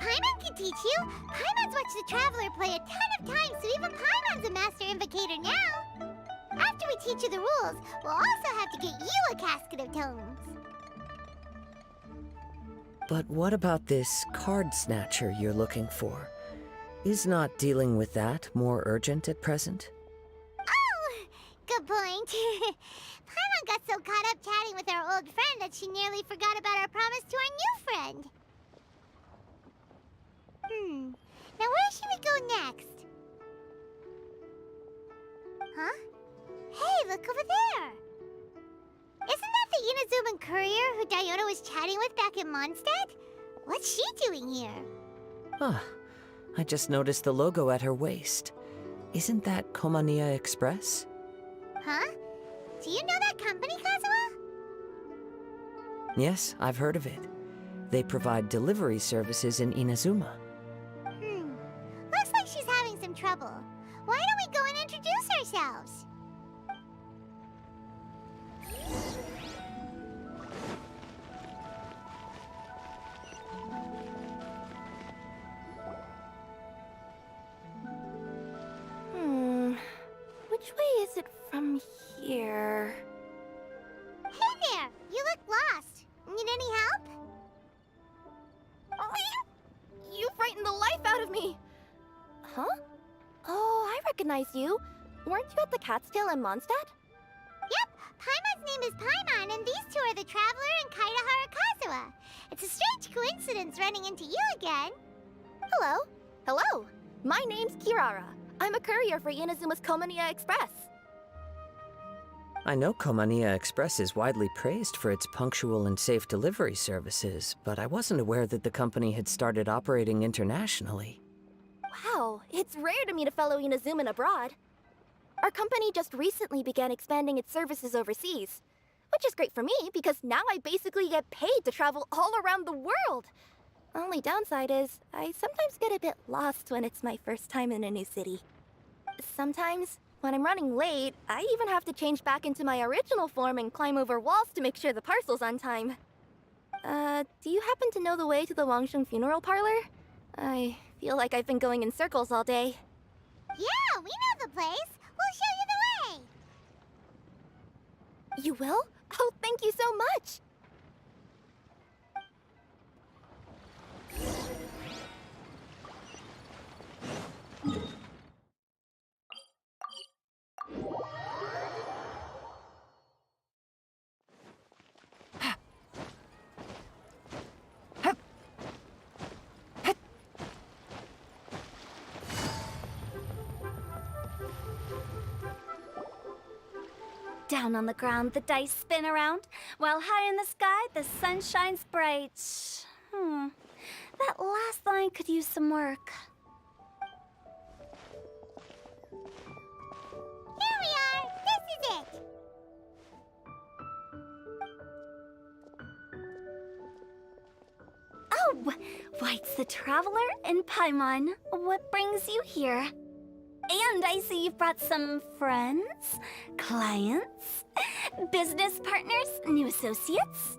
Paimon can teach you. Paimon's watched the Traveler play a ton of times, so even Paimon's a master invocator now. After we teach you the rules, we'll also have to get you a casket of tomes. But what about this card snatcher you're looking for? Is not dealing with that more urgent at present? Oh, good point. Paimon got so caught up chatting with our old friend that she nearly forgot about our promise to our new friend. Now where should we go next? Huh? Hey, look over there! Isn't that the Inazuman courier who Diona was chatting with back in Mondstadt? What's she doing here? I just noticed the logo at her waist. Isn't that Komania Express? Huh? Do you know that company, Kazuha? Yes, I've heard of it. They provide delivery services in Inazuma. Looks like she's having some trouble. Why don't we go and introduce ourselves? Which way is it from here? Hey there! You look lost. Need any help? Oh, you frightened the life out of me! Huh? Oh, I recognize you. Weren't you at the Cat's-Tail in Mondstadt? Yep, Paimon's name is Paimon, and these two are the Traveler and Kaitahara Kazuha. It's a strange coincidence running into you again. Hello. Hello. My name's Kirara. I'm a courier for Inazuma's Komania Express. I know Komania Express is widely praised for its punctual and safe delivery services, but I wasn't aware that the company had started operating internationally. Wow, it's rare to meet a fellow Inazuman abroad. Our company just recently began expanding its services overseas, which is great for me because now I basically get paid to travel all around the world. Only downside is, I sometimes get a bit lost when it's my first time in a new city. Sometimes, when I'm running late, I even have to change back into my original form and climb over walls to make sure the parcel's on time. Do you happen to know the way to the Wangsheng funeral parlor? I feel like I've been going in circles all day. Yeah, we know the place. We'll show you the way. You will? Oh, thank you so much! Down on the ground, the dice spin around, while high in the sky, the sun shines bright. That last line could use some work. Here we are. This is it. Oh, White's the Traveler and Paimon. What brings you here? And I see you've brought some friends, clients, business partners, new associates.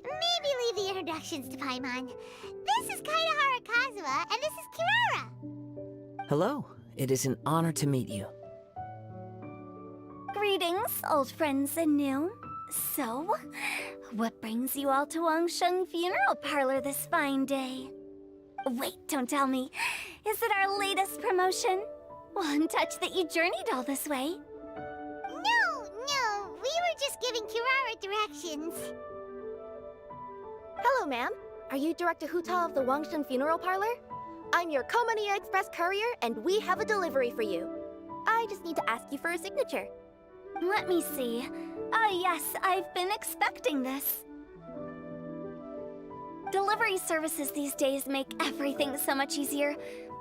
Maybe leave the introductions to Paimon. This is Kaitahara Kazuha, and this is Kirara. Hello. It is an honor to meet you. Greetings, old friends and new. So, what brings you all to Wangsheng Funeral Parlor this fine day? Wait, don't tell me. Is it our latest promotion? Well, I'm touched that you journeyed all this way. No, we were just giving Kirara directions. Hello, ma'am. Are you Director Huta of the Wangsheng Funeral Parlor? I'm your Komania Express courier, and we have a delivery for you. I just need to ask you for a signature. Let me see. Ah, yes, I've been expecting this. Delivery services these days make everything so much easier.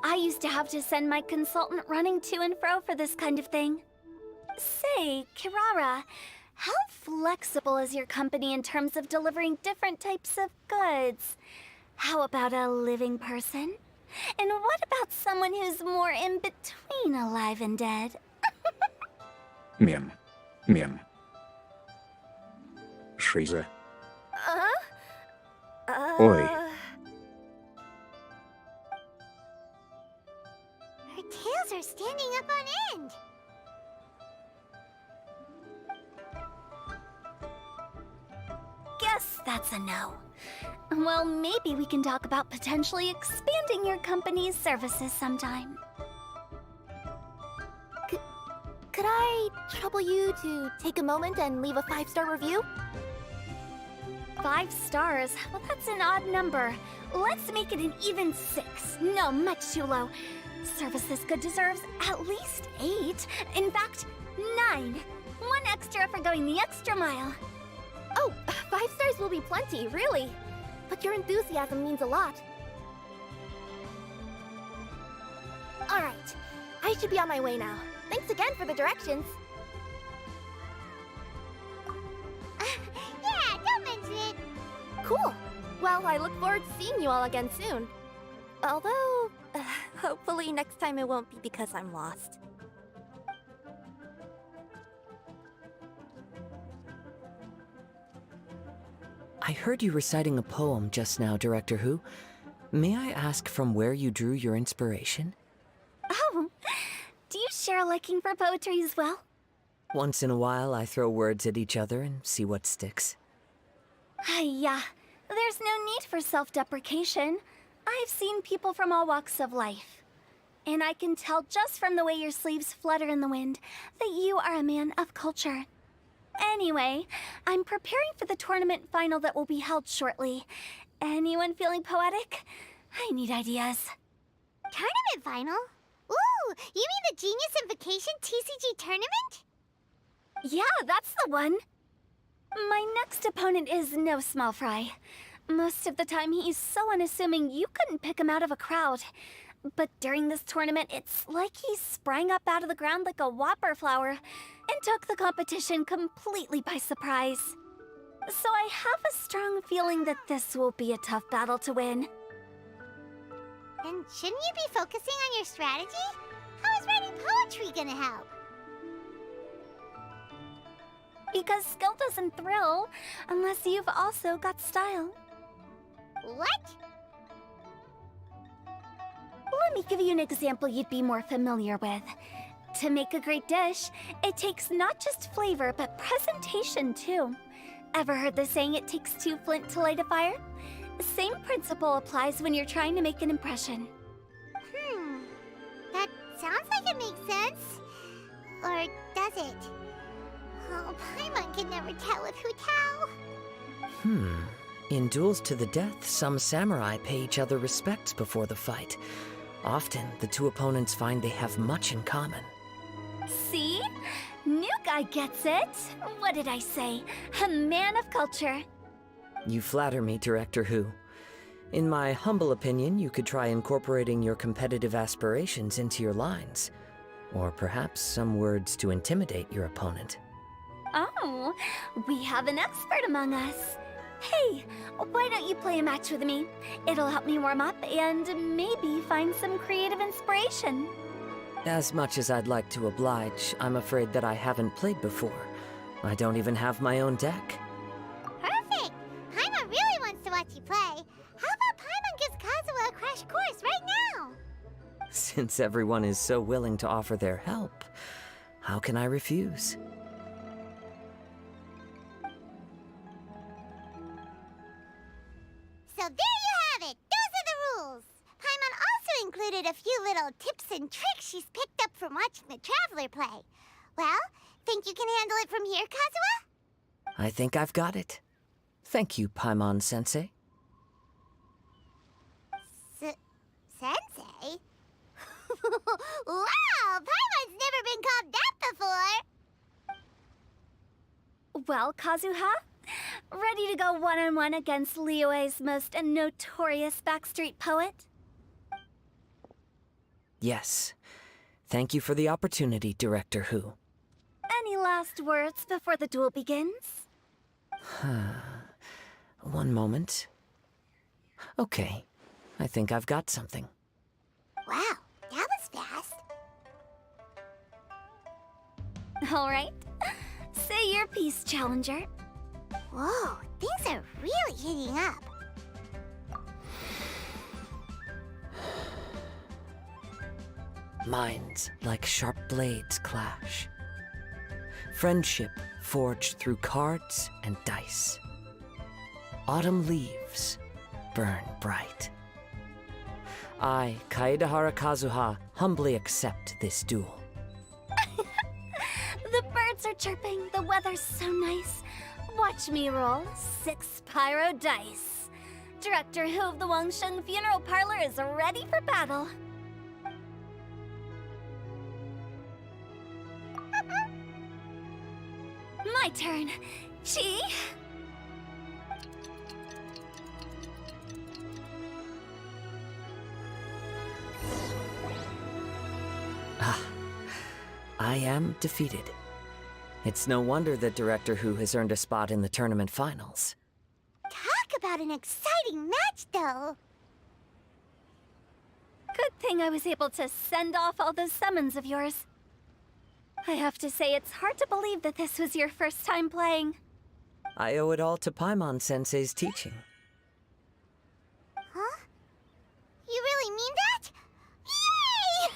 I used to have to send my consultant running to and fro for this kind of thing. Say, Kirara, How flexible is your company in terms of delivering different types of goods? How about a living person? And what about someone who's more in between alive and dead? Мем. Мем. Шиза. Ой. Her tails are standing up on end. Guess that's a no. Well, maybe we can talk about potentially expanding your company's services sometime. Could I trouble you to take a moment and leave a 5-star review? 5 stars? Well, that's an odd number. Let's make it an even 6. No, much too low. Service this good deserves at least 8. In fact, 9. 1 extra for going the extra mile. Oh, 5 stars will be plenty, really. But your enthusiasm means a lot. Alright, I should be on my way now. Thanks again for the directions. Yeah, don't mention it. Cool. Well, I look forward to seeing you all again soon. Although, hopefully next time it won't be because I'm lost. I heard you reciting a poem just now, Director Who. May I ask from where you drew your inspiration? Oh, do you share a liking for poetry as well? Once in a while, I throw words at each other and see what sticks. Yeah, there's no need for self-deprecation. I've seen people from all walks of life. And I can tell just from the way your sleeves flutter in the wind that you are a man of culture. Anyway, I'm preparing for the tournament final that will be held shortly. Anyone feeling poetic? I need ideas. Tournament final? Ooh, you mean the Genius Invocation TCG tournament? Yeah, that's the one. My next opponent is no small fry. Most of the time he's so unassuming you couldn't pick him out of a crowd. But during this tournament, it's like he sprang up out of the ground like a whopper flower and took the competition completely by surprise. So I have a strong feeling that this will be a tough battle to win. Then shouldn't you be focusing on your strategy? How is writing poetry gonna help? Because skill doesn't thrill unless you've also got style. What? Let me give you an example you'd be more familiar with. To make a great dish, it takes not just flavor, but presentation too. Ever heard the saying, it takes 2 flint to light a fire? The same principle applies when you're trying to make an impression. That sounds like it makes sense. Or does it? Oh, Paimon can never tell with Hu Tao. In duels to the death, some samurai pay each other respects before the fight. Often, the two opponents find they have much in common. See? New guy gets it. What did I say? A man of culture. You flatter me, Director Who. In my humble opinion, you could try incorporating your competitive aspirations into your lines. Or perhaps some words to intimidate your opponent. Oh, we have an expert among us. Hey, why don't you play a match with me? It'll help me warm up and maybe find some creative inspiration. As much as I'd like to oblige, I'm afraid that I haven't played before. I don't even have my own deck. Perfect! Paimon really wants to watch you play. How about Paimon gives Kazuha a crash course right now? Since everyone is so willing to offer their help, how can I refuse? So there you have it! Those are the rules! Paimon also included a few little tips and tricks she's picked up from watching the Traveler play. Well, think you can handle it from here, Kazuha? I think I've got it. Thank you, Paimon-sensei. Sensei? Wow! Paimon's never been called that before! Well, Kazuha, ready to go one-on-one against Liyue's most notorious backstreet poet? Yes. Thank you for the opportunity, Director Who. Any last words before the duel begins? One moment. Okay, I think I've got something. Wow, that was fast. All right. Say your piece, Challenger. Whoa, things are really heating up. Minds like sharp blades clash. Friendship forged through cards and dice. Autumn leaves burn bright. I, Kaedehara Kazuha, humbly accept this duel. The birds are chirping, the weather's so nice. Watch me roll 6 pyro dice. Director Hu of the Wangsheng Funeral Parlor is ready for battle. My turn. Chi? I am defeated. It's no wonder that Director Hu has earned a spot in the tournament finals. Talk about an exciting match, though. Good thing I was able to send off all those summons of yours. I have to say, it's hard to believe that this was your first time playing. I owe it all to Paimon-sensei's teaching. Huh? You really mean that? Yay!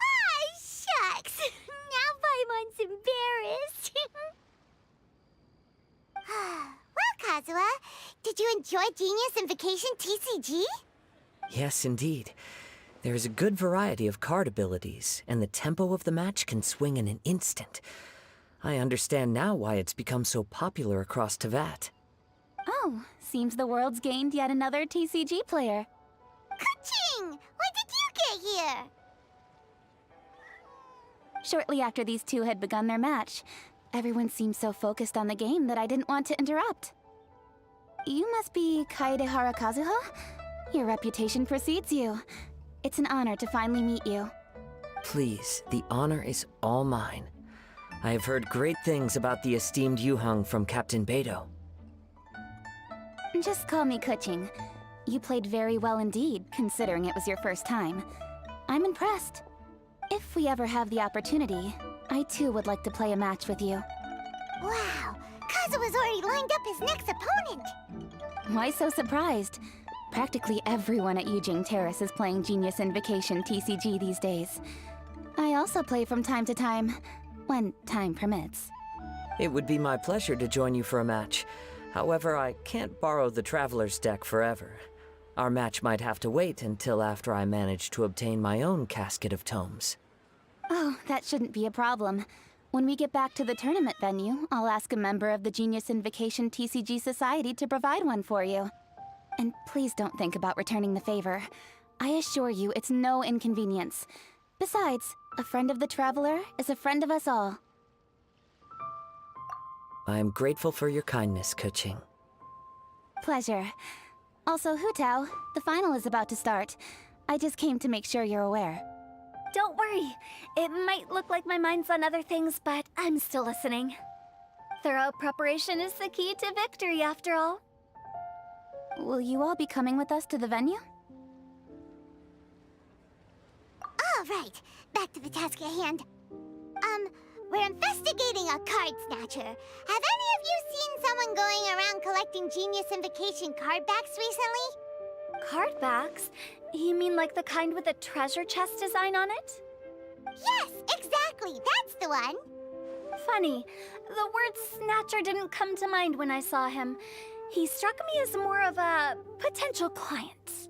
Ah, shucks! Now Paimon's embarrassed. Well, Kazuha, did you enjoy Genius Invocation TCG? Yes, indeed. There is a good variety of card abilities, and the tempo of the match can swing in an instant. I understand now why it's become so popular across Teyvat. Oh, seems the world's gained yet another TCG player. Ka-ching! When did you get here? Shortly after these two had begun their match, everyone seemed so focused on the game that I didn't want to interrupt. You must be Kaedehara Kazuha? Your reputation precedes you. It's an honor to finally meet you. Please, the honor is all mine. I have heard great things about the esteemed Yuheng from Captain Beidou. Just call me Kuching. You played very well indeed, considering it was your first time. I'm impressed. If we ever have the opportunity, I too would like to play a match with you. Wow, Kazuha's already lined up his next opponent. Why so surprised? Practically everyone at Yujing Terrace is playing Genius Invocation TCG these days. I also play from time to time, when time permits. It would be my pleasure to join you for a match. However, I can't borrow the Traveler's deck forever. Our match might have to wait until after I manage to obtain my own casket of tomes. Oh, that shouldn't be a problem. When we get back to the tournament venue, I'll ask a member of the Genius Invocation TCG Society to provide one for you. And please don't think about returning the favor. I assure you it's no inconvenience. Besides, a friend of the Traveler is a friend of us all. I am grateful for your kindness, Kuching. Pleasure. Also, Hu Tao, the final is about to start. I just came to make sure you're aware. Don't worry. It might look like my mind's on other things, but I'm still listening. Thorough preparation is the key to victory, after all. Will you all be coming with us to the venue? All right, back to the task at hand. We're investigating a card snatcher. Have any of you seen someone going around collecting Genius Invocation card backs recently? Card backs? You mean like the kind with a treasure chest design on it? Yes, exactly, that's the one. Funny, the word snatcher didn't come to mind when I saw him. He struck me as more of a potential client.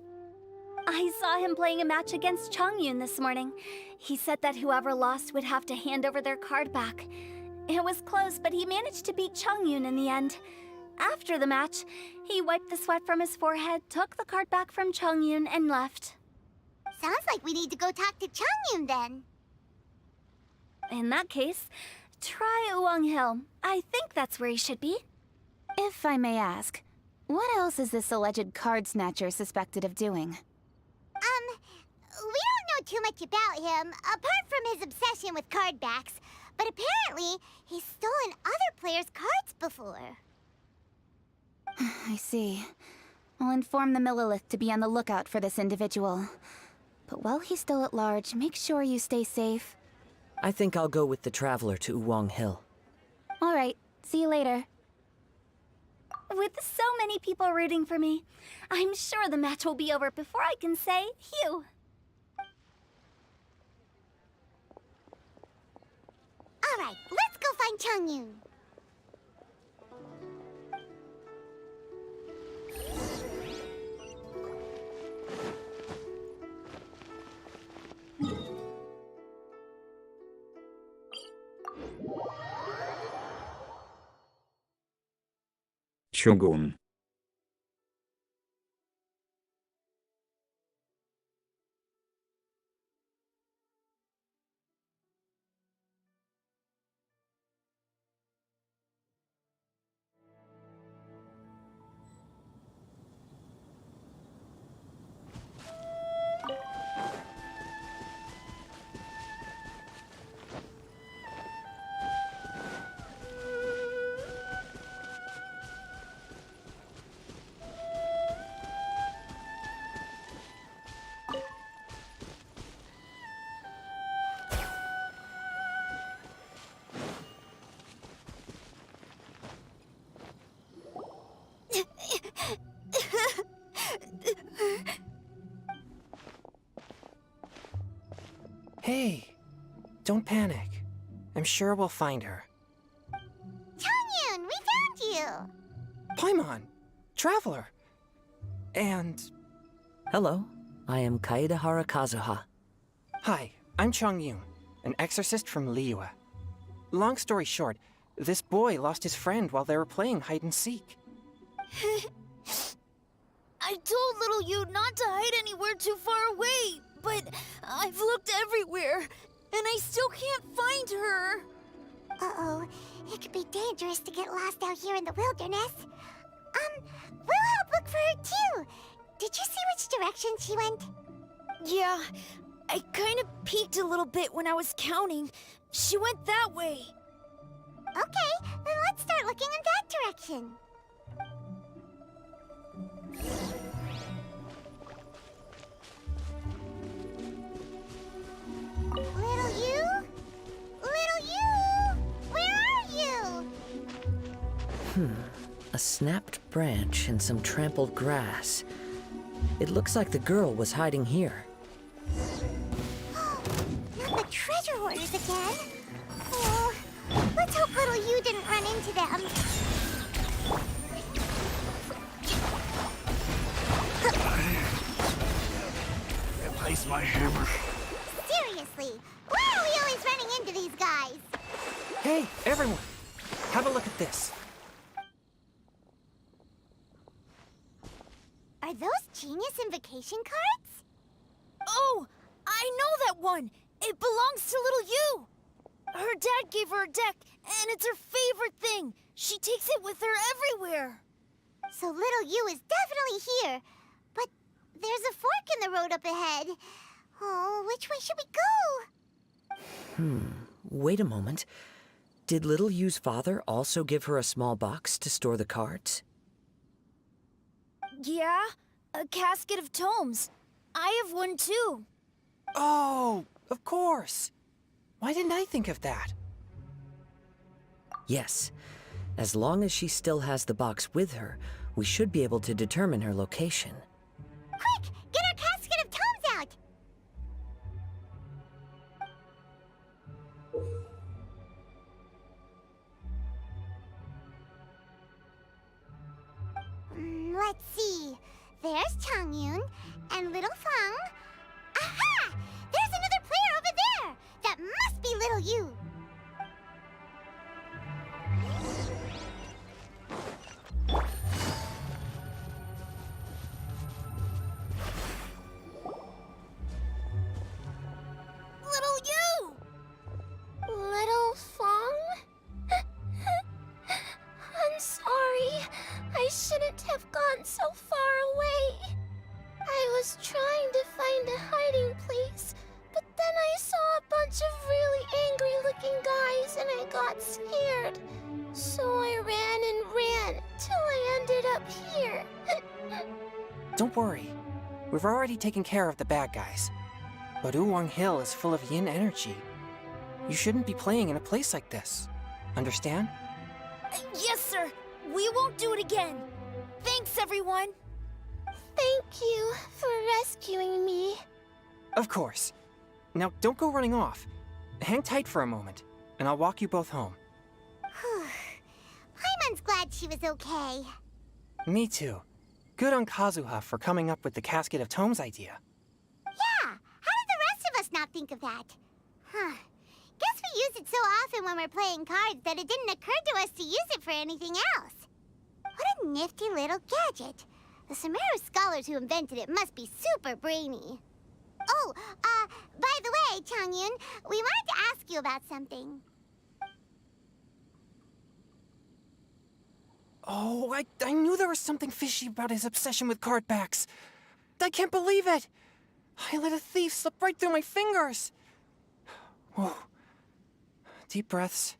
I saw him playing a match against Chongyun this morning. He said that whoever lost would have to hand over their card back. It was close, but he managed to beat Chongyun in the end. After the match, he wiped the sweat from his forehead, took the card back from Chongyun, and left. Sounds like we need to go talk to Chongyun then. In that case, try Uwang Hill. I think that's where he should be. If I may ask, what else is this alleged card snatcher suspected of doing? We don't know too much about him, apart from his obsession with card backs. But apparently, he's stolen other players' cards before. I see. I'll inform the Millilith to be on the lookout for this individual. But while he's still at large, make sure you stay safe. I think I'll go with the Traveler to Uwang Hill. All right, see you later. With so many people rooting for me, I'm sure the match will be over before I can say phew. All right, let's go find Changyun. Чугун. Hey, don't panic. I'm sure we'll find her. Changyun, we found you! Paimon, Traveler. And... Hello, I am Kaedehara Kazuha. Hi, I'm Changyun, an exorcist from Liyue. Long story short, this boy lost his friend while they were playing hide-and-seek. I told little you not to hide anywhere too far away, but I've looked everywhere, and I still can't find her. Uh-oh, it could be dangerous to get lost out here in the wilderness. We'll help look for her too. Did you see which direction she went? Yeah, I kind of peeked a little bit when I was counting. She went that way. Okay, then let's start looking in that direction. Little you? Little you? Where are you? A snapped branch and some trampled grass. It looks like the girl was hiding here. Not the treasure hoarders again. Oh, let's hope little you didn't run into them. Replace my hammer. Seriously, why are we always running into these guys? Hey, everyone! Have a look at this. Are those genius invocation cards? Oh, I know that one. It belongs to little you. Her dad gave her a deck, and it's her favorite thing. She takes it with her everywhere. So little you is definitely here. But there's a fork in the road up ahead. Oh, which way should we go? Wait a moment. Did Little Yu's father also give her a small box to store the cards? Yeah, a casket of tomes. I have one too. Oh, of course. Why didn't I think of that? Yes. As long as she still has the box with her, we should be able to determine her location. Quick, get our casket of tomes out! Let's see. There's Changyun and little Fang. Aha! There's another player over there! That must be little you! Little you! Little Fang? I'm sorry. I shouldn't have gone so far away. I was trying to find a hiding place, here. Don't worry. We've already taken care of the bad guys. But Uwang Hill is full of yin energy. You shouldn't be playing in a place like this. Understand? Yes, sir. We won't do it again. Thanks, everyone. Thank you for rescuing me. Of course. Now, don't go running off. Hang tight for a moment, and I'll walk you both home. Paimon's glad she was okay. Me too. Good on Kazuha for coming up with the Casket of Tomes idea. Yeah, how did the rest of us not think of that? Guess we use it so often when we're playing cards that it didn't occur to us to use it for anything else. What a nifty little gadget. The Sumeru scholars who invented it must be super brainy. Oh, by the way, Changyun, we wanted to ask you about something. Oh, I knew there was something fishy about his obsession with card backs. I can't believe it! I let a thief slip right through my fingers! Whoa. Deep breaths.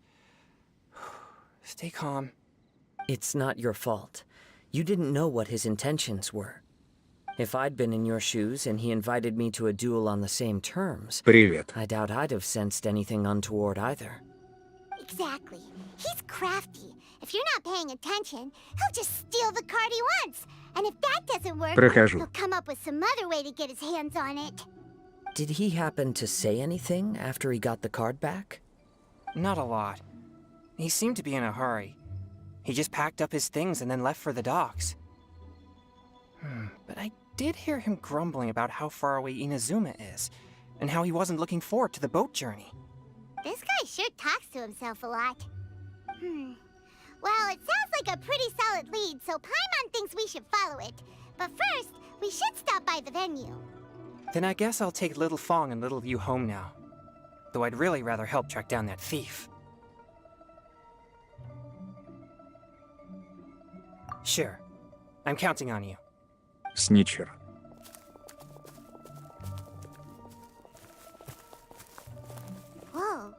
Stay calm. It's not your fault. You didn't know what his intentions were. If I'd been in your shoes and he invited me to a duel on the same terms, Привет. I doubt I'd have sensed anything untoward either. Exactly. He's crafty. If you're not paying attention, he'll just steal the card he wants. And if that doesn't work, Прохожу. he'll come up with some other way to get his hands on it. Did he happen to say anything after he got the card back? Not a lot. He seemed to be in a hurry. He just packed up his things and then left for the docks. But I did hear him grumbling about how far away Inazuma is, and how he wasn't looking forward to the boat journey. This guy sure talks to himself a lot. Well, it sounds like a pretty solid lead, so Paimon thinks we should follow it. But first, we should stop by the venue. Then I guess I'll take Little Fong and Little Yu home now. Though I'd really rather help track down that thief. Sure. I'm counting on you. Сничер. Whoa.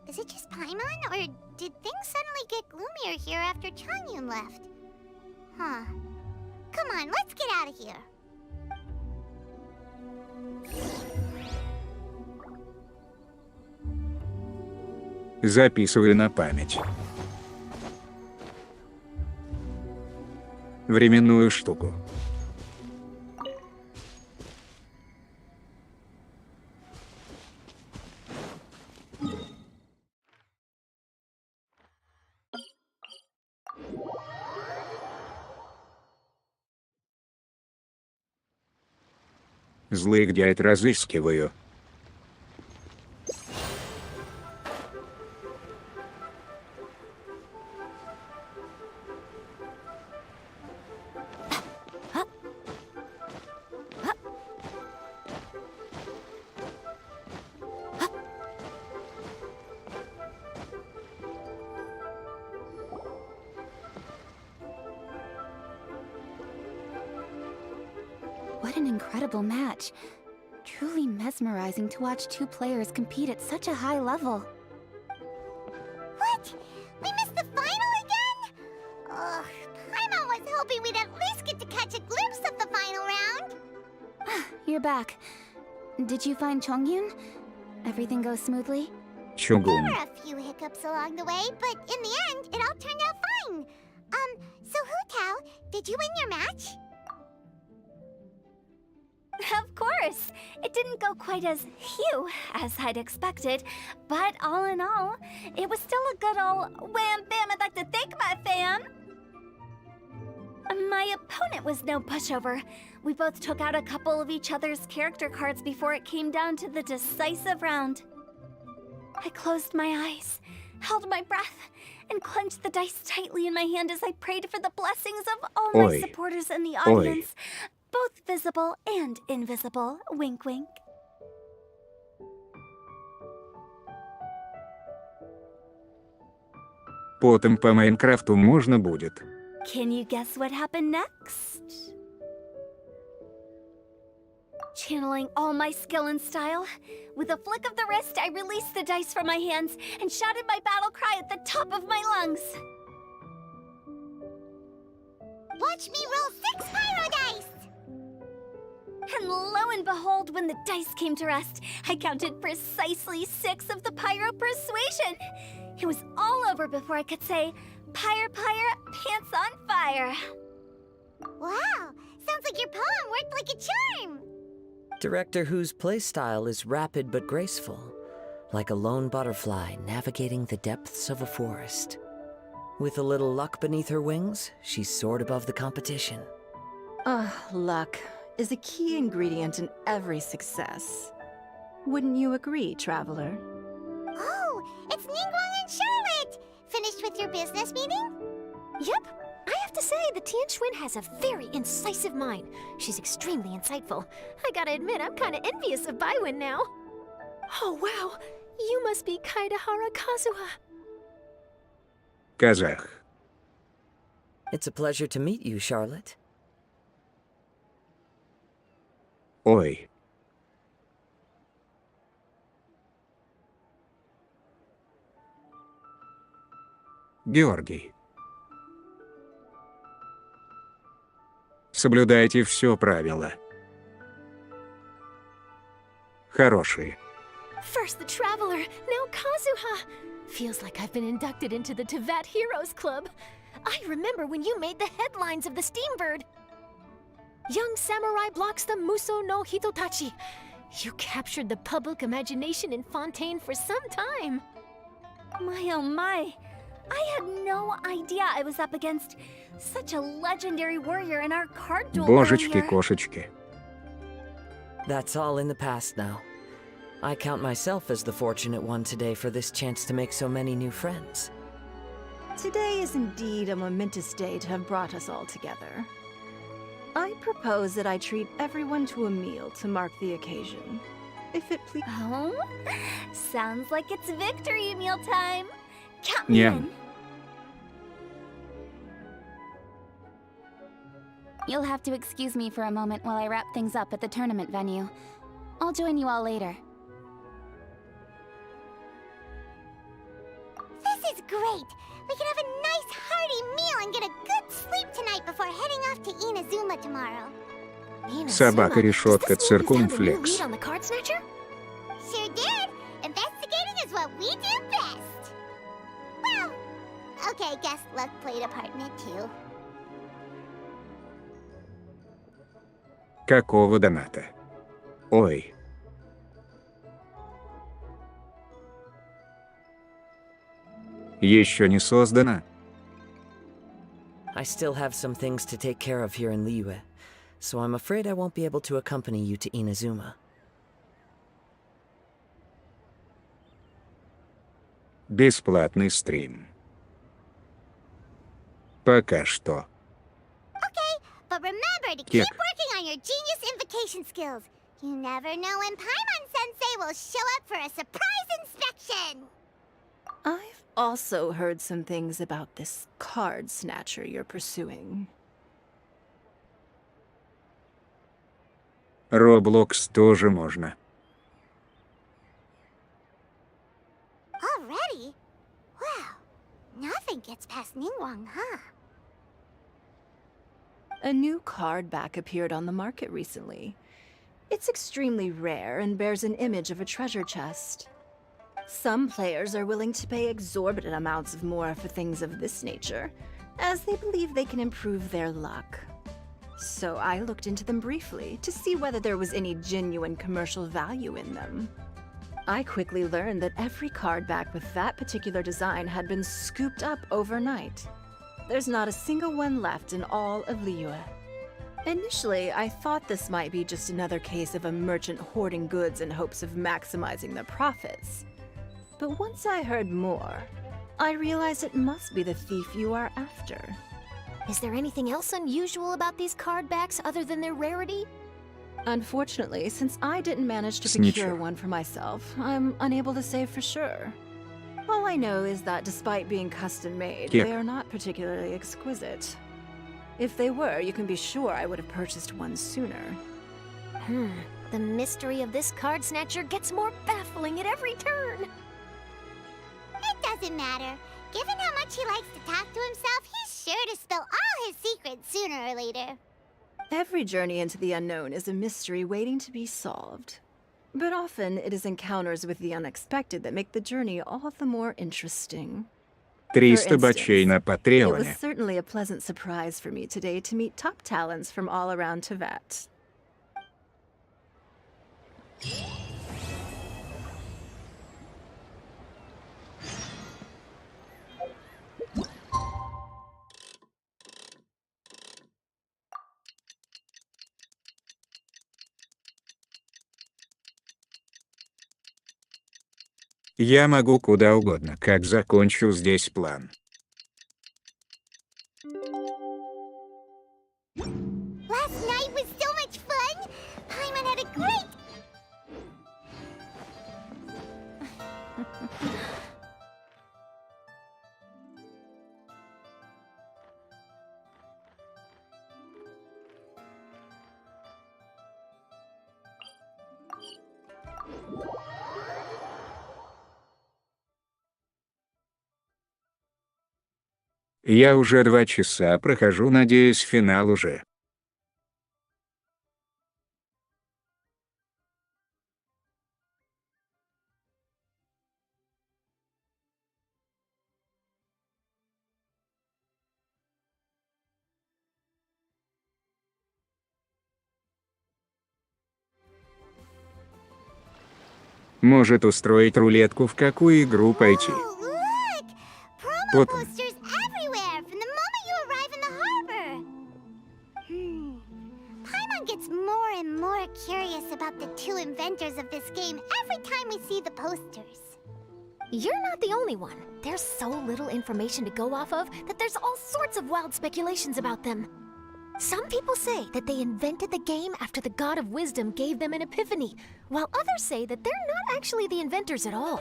Is it just Paimon, or did things suddenly get gloomier here after Changyun left? Come on, let's get out of here. Записываю на память. Временную штуку. Злых дядь разыскиваю. What an incredible match. Truly mesmerizing to watch two players compete at such a high level. What? We missed the final again? Ugh, Paimon was hoping we'd at least get to catch a glimpse of the final round. You're back. Did you find Chongyun? Everything goes smoothly? There Чугун. were a few hiccups along the way, but in the end, it all turned out fine. So Hu Tao, did you win your match? Of course! It didn't go quite as phew as I'd expected, but all in all, it was still a good old wham bam I'd like to thank my fam! My opponent was no pushover. We both took out a couple of each other's character cards before it came down to the decisive round. I closed my eyes, held my breath, and clenched the dice tightly in my hand as I prayed for the blessings of all my Oi. supporters in the Oi. audience. Both visible and invisible. Wink, wink. Потом по Майнкрафту можно будет. Can you guess what happened next? Channeling all my skill and style, with a flick of the wrist, I released the dice from my hands and shouted my battle cry at the top of my lungs. Watch me roll 6 pyro dice! And lo and behold, when the dice came to rest, I counted precisely 6 of the pyro persuasion. It was all over before I could say, pyre, pants on fire. Wow, sounds like your poem worked like a charm! Director Who's playstyle is rapid but graceful, like a lone butterfly navigating the depths of a forest. With a little luck beneath her wings, she soared above the competition. Luck is a key ingredient in every success. Wouldn't you agree, Traveler? Oh, it's Ningguang and Charlotte! Finished with your business meeting? Yep. I have to say, the Tianquan has a very incisive mind. She's extremely insightful. I gotta admit, I'm kinda envious of Baiwen now. Oh, wow. You must be Kaidahara Kazuha. Казах. It's a pleasure to meet you, Charlotte. Ой. Георгий. Соблюдайте все правила. Хорошие. First the Traveler, now Kazuha. Feels like I've been inducted into the Tevat Heroes Club. I remember when you made the headlines of the Steambird. Young samurai blocks the Muso no Hitotachi. You captured the public imagination in Fontaine for some time. My oh my. I had no idea I was up against such a legendary warrior in our card duel earlier. Божечки-кошечки. That's all in the past now. I count myself as the fortunate one today for this chance to make so many new friends. Today is indeed a momentous day to have brought us all together. I propose that I treat everyone to a meal to mark the occasion. If it please. Oh? Sounds like it's victory meal time. Count me Yeah. in. You'll have to excuse me for a moment while I wrap things up at the tournament venue. I'll join you all later. This is great! We can have a nice hearty meal and get a good sleep tonight before heading off to Inazuma tomorrow. Собака-решетка, Does this mean we found a new циркумфлекс. lead on the card snatcher? Sure did! Investigating is what we do best! Well, okay, guess luck played a part in it too. Какого доната? Ой. Еще не создано? I still have some things to take care of here in Liyue, so I'm afraid I won't be able to accompany you to Inazuma. Бесплатный стрим. Пока что. Okay, but remember to keep working on your genius invocation skills. You never know when Paimon-sensei will show up for a surprise inspection! I've also heard some things about this card snatcher you're pursuing. Roblox тоже можно. Already? Wow, nothing gets past Ningguang, huh? A new card back appeared on the market recently. It's extremely rare and bears an image of a treasure chest. Some players are willing to pay exorbitant amounts of more for things of this nature, as they believe they can improve their luck. So I looked into them briefly to see whether there was any genuine commercial value in them. I quickly learned that every card back with that particular design had been scooped up overnight. There's not a single one left in all of Liyue. Initially, I thought this might be just another case of a merchant hoarding goods in hopes of maximizing their profits. But once I heard more, I realized it must be the thief you are after. Is there anything else unusual about these card backs other than their rarity? Unfortunately, since I didn't manage to Snitcher. procure one for myself, I'm unable to say for sure. All I know is that despite being custom-made, Yep. they are not particularly exquisite. If they were, you can be sure I would have purchased one sooner. The mystery of this card snatcher gets more baffling at every turn. It doesn't matter. Given how much he likes to talk to himself, he's sure to spill all his secrets sooner or later. Every journey into the unknown is a mystery waiting to be solved. But often it is encounters with the unexpected that make the journey all the more interesting. 300 бачей на It was Патреоне. certainly a pleasant surprise for me today to meet top talents from all around Teyvat. Я могу куда угодно, как закончу здесь план. Last night was so much fun! Paimon had a great... Я уже 2 часа прохожу, надеюсь, финал уже. Может устроить рулетку, в какую игру пойти. Oh, look! Promo Вот. posters everywhere from the moment you arrive in the harbor. Paimon gets more and more curious about the two inventors of this game every time we see the posters. You're not the only one. There's so little information to go off of that there's all sorts of wild speculations about them. Some people say that they invented the game after the God of Wisdom gave them an epiphany, while others say that they're not actually the inventors at all.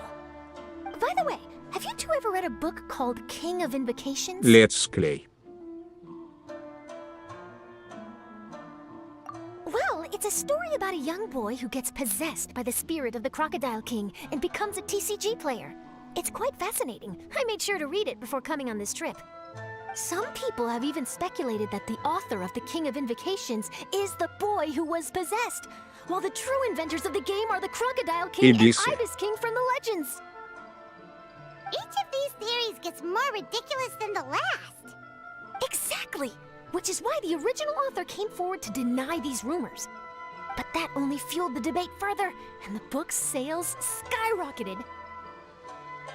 By the way, have you two ever read a book called King of Invocations? Let's play. Well, it's a story about a young boy who gets possessed by the spirit of the Crocodile King and becomes a TCG player. It's quite fascinating. I made sure to read it before coming on this trip. Some people have even speculated that the author of the King of Invocations is the boy who was possessed, while the true inventors of the game are the Crocodile King and Ibis. Ibis King from the legends. Each of these theories gets more ridiculous than the last. Exactly! Which is why the original author came forward to deny these rumors. But that only fueled the debate further, and the book's sales skyrocketed.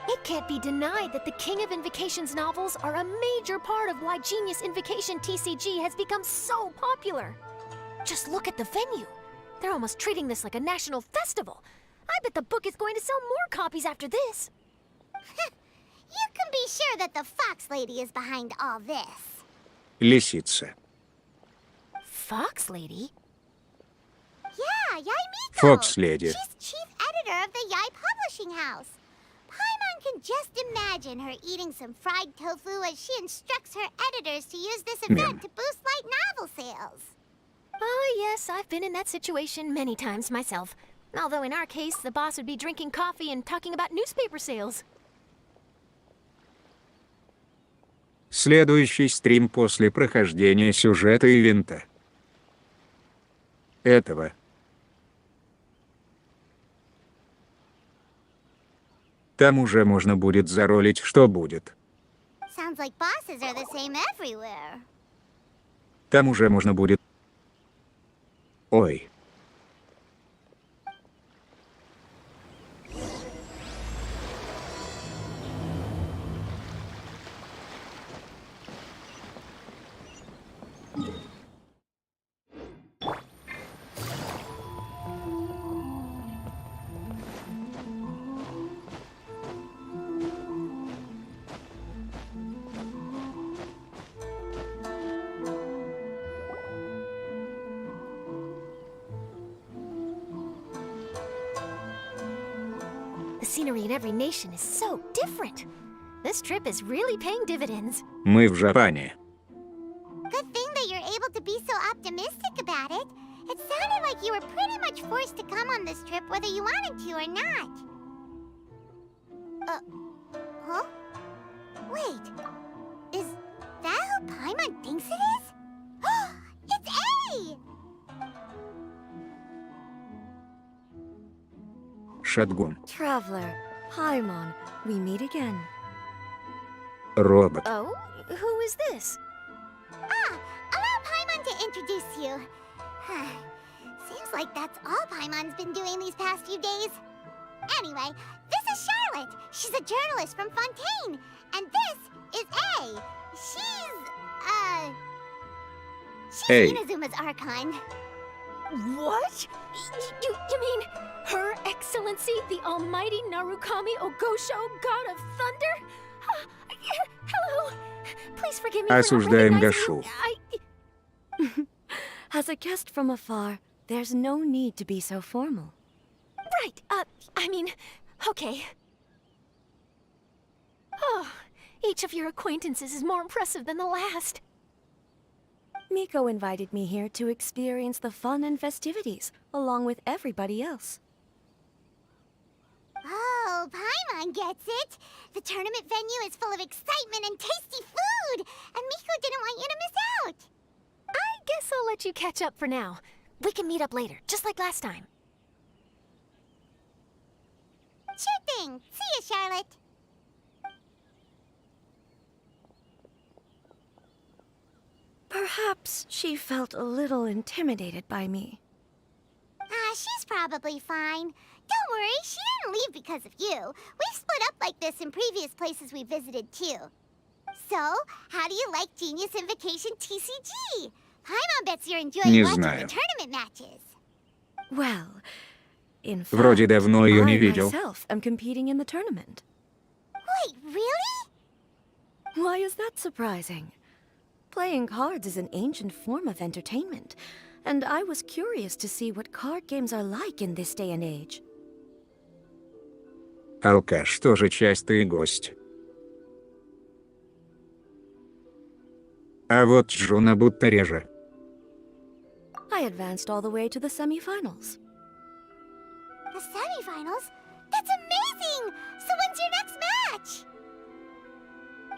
It can't be denied that the King of Invocations novels are a major part of why Genius Invocation TCG has become so popular. Just look at the venue. They're almost treating this like a national festival. I bet the book is going to sell more copies after this. You can be sure that the Fox Lady is behind all this. Лисица. Fox Lady? Yeah, Yai Miko. Fox Lady. She's chief editor of the Yai Publishing House. Paimon can just imagine her eating some fried tofu as she instructs her editors to use this event to boost light novel sales. Oh, yes, I've been in that situation many times myself. Although in our case, the boss would be drinking coffee and talking about newspaper sales. Следующий стрим после прохождения сюжета ивента. Этого. Там уже можно будет заролить, что будет. Sounds like bosses are the same everywhere. Там уже можно будет... Ой. The scenery in every nation is so different. This trip is really paying dividends. Мы в Жапане. Good thing that you're able to be so optimistic about it. It sounded like you were pretty much forced to come on this trip whether you wanted to or not. Huh? Wait. Is that who Paimon thinks it is? It's A! Шатгун. Traveler, Paimon, we meet again. Робот. Oh, who is this? Allow Paimon to introduce you. Seems like that's all Paimon's been doing these past few days. Anyway, this is Charlotte. She's a journalist from Fontaine. And this is A. She's A. Inazuma's Archon. What? You mean Her Excellency, the Almighty Narukami Ogosho, God of Thunder? Hello. Please forgive me for not Осуждаем recognizing Гашу. you. As a guest from afar, there's no need to be so formal. Right. Okay. Oh, each of your acquaintances is more impressive than the last. Miko invited me here to experience the fun and festivities, along with everybody else. Oh, Paimon gets it. The tournament venue is full of excitement and tasty food, and Miko didn't want you to miss out. I guess I'll let you catch up for now. We can meet up later, just like last time. Sure thing. See you, Charlotte. Perhaps she felt a little intimidated by me. She's probably fine. Don't worry, she didn't leave because of you. We've split up like this in previous places we visited, too. So, how do you like Genius Invocation TCG? Paimon bets you're enjoying Не watching знаю. the tournament matches. Well, in fact, Вроде давно ее не I видел. myself am competing in the tournament. Wait, really? Why is that surprising? Playing cards is an ancient form of entertainment, and I was curious to see what card games are like in this day and age. Алкаш тоже частый гость. А вот Джуна будто реже. I advanced all the way to the semifinals. The semifinals? That's amazing! So when's your next match?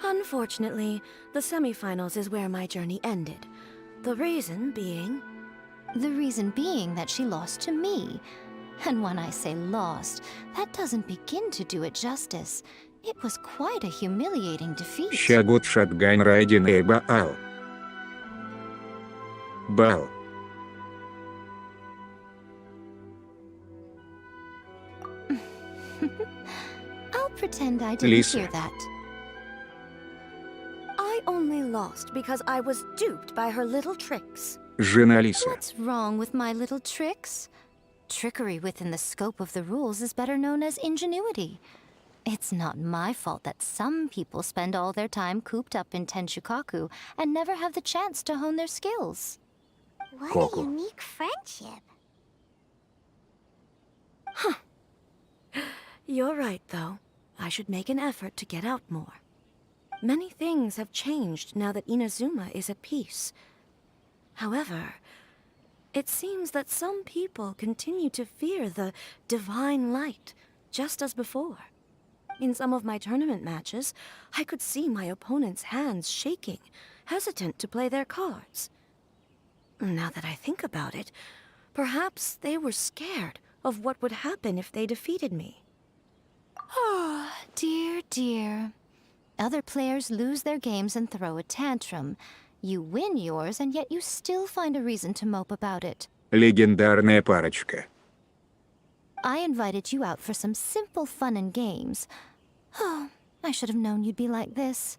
Unfortunately, the semifinals is where my journey ended. The reason being... The reason being that she lost to me. And when I say lost, that doesn't begin to do it justice. It was quite a humiliating defeat. Щагут Шатгайн Райдин и Баал. Баал. I'll pretend I didn't Lisa. hear that. I only lost because I was duped by her little tricks. Жена Лиса. What's wrong with my little tricks? Trickery within the scope of the rules is better known as ingenuity. It's not my fault that some people spend all their time cooped up in Tenshukaku and never have the chance to hone their skills. What Coco. a unique friendship. You're right, though. I should make an effort to get out more. Many things have changed now that Inazuma is at peace. However, it seems that some people continue to fear the divine light, just as before. In some of my tournament matches, I could see my opponent's hands shaking, hesitant to play their cards. Now that I think about it, perhaps they were scared of what would happen if they defeated me. Oh, dear, dear. Other players lose their games and throw a tantrum. You win yours, and yet you still find a reason to mope about it. Легендарная парочка. I invited you out for some simple fun and games. Oh, I should have known you'd be like this.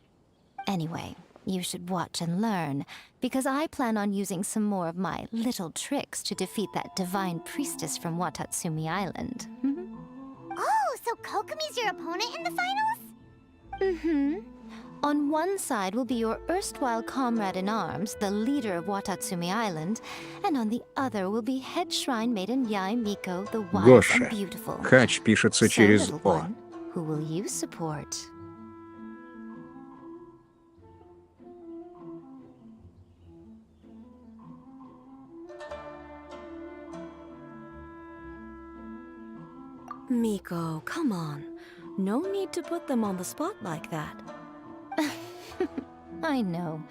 Anyway, you should watch and learn, because I plan on using some more of my little tricks to defeat that divine priestess from Watatsumi Island. Oh, so Kokomi's your opponent in the finals? Mm-hmm. On one side will be your erstwhile comrade-in-arms, the leader of Watatsumi Island, and on the other will be head shrine maiden Yai Miko, the wise Гоша. and beautiful. Хач пишется So, через little О. one, who will you support? Miko, come on. No need to put them on the spot like that. I know.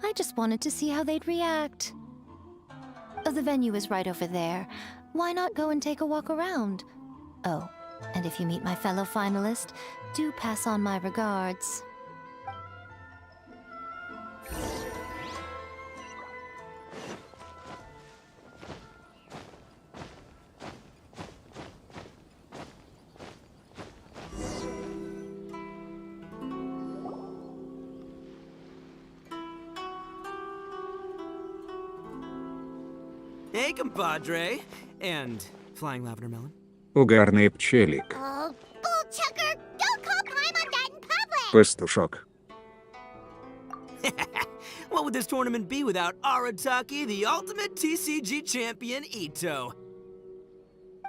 I just wanted to see how they'd react. The venue is right over there. Why not go and take a walk around? Oh, and if you meet my fellow finalist, do pass on my regards. Hey, compadre. And flying lavender melon. Угарный пчелик. Oh, bullchucker! Don't call Paimon that in public! Пастушок. What would this tournament be without Arataki, the ultimate TCG champion, Ito?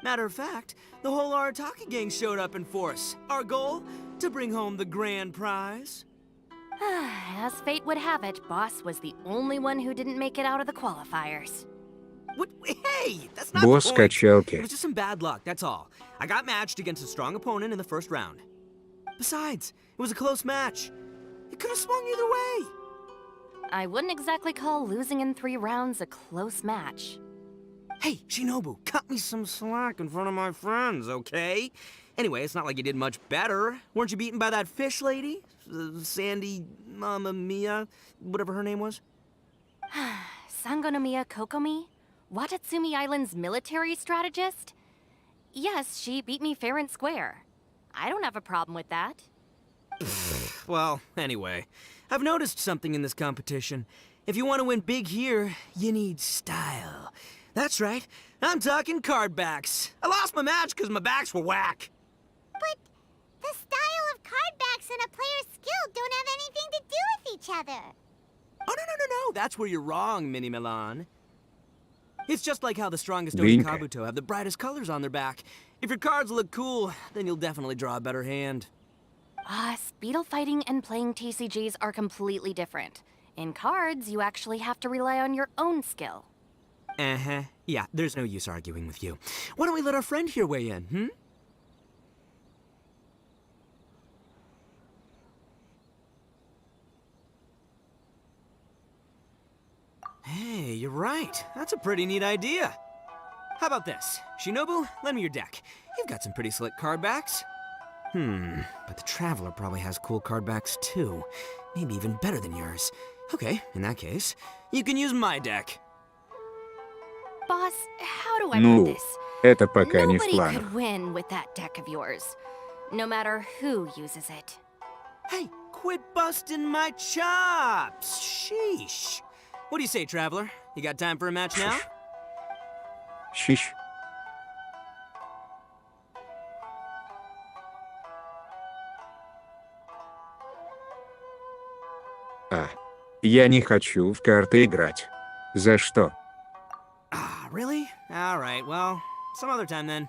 Matter of fact, the whole Arataki gang showed up in force. Our goal? To bring home the grand prize. As fate would have it, Boss was the only one who didn't make it out of the qualifiers. What? Hey, that's not Босс the point. качалки. It was just some bad luck, that's all. I got matched against a strong opponent in the first round. Besides, it was a close match. It could have swung either way. I wouldn't exactly call losing in 3 rounds a close match. Hey, Shinobu, cut me some slack in front of my friends, okay? Anyway, it's not like you did much better. Weren't you beaten by that fish lady? Sandy Mamma Mia, whatever her name was? Sangonomiya Kokomi? Watatsumi Island's military strategist? Yes, she beat me fair and square. I don't have a problem with that. Well, anyway, I've noticed something in this competition. If you want to win big here, you need style. That's right, I'm talking card backs. I lost my match because my backs were whack. But the style of card backs and a player's skill don't have anything to do with each other. Oh, no, that's where you're wrong, Mini Milan. It's just like how the strongest Binka. Kabuto have the brightest colors on their back. If your cards look cool, then you'll definitely draw a better hand. Speedle fighting and playing TCGs are completely different. In cards, you actually have to rely on your own skill. Uh-huh. Yeah, there's no use arguing with you. Why don't we let our friend here weigh in, hmm? Hey, you're right. That's a pretty neat idea. How about this? Shinobu, lend me your deck. You've got some pretty slick card backs. But the Traveler probably has cool card backs too. Maybe even better than yours. Okay, in that case, you can use my deck. Boss, how do I Ну, put this? это пока не в Nobody планах. could win with that deck of yours, no matter who uses it. Hey, quit busting my chops! Sheesh. What do you say, Traveler? You got time for a match now? Щищ. Я не хочу в карты играть. За что? Really? Alright, well, some other time then.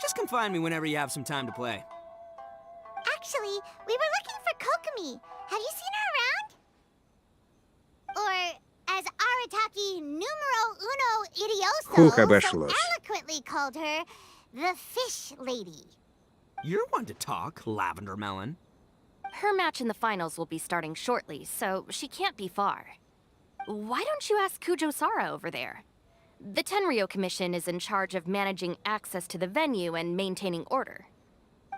Just come find me whenever you have some time to play. Actually, we were looking for Kokomi. Have you seen her around? Or, as Arataki numero uno idioso Хух so обошлось. eloquently called her, the Fish Lady. You're one to talk, Lavender Melon. Her match in the finals will be starting shortly, so she can't be far. Why don't you ask Kujo Sara over there? The Tenryo Commission is in charge of managing access to the venue and maintaining order.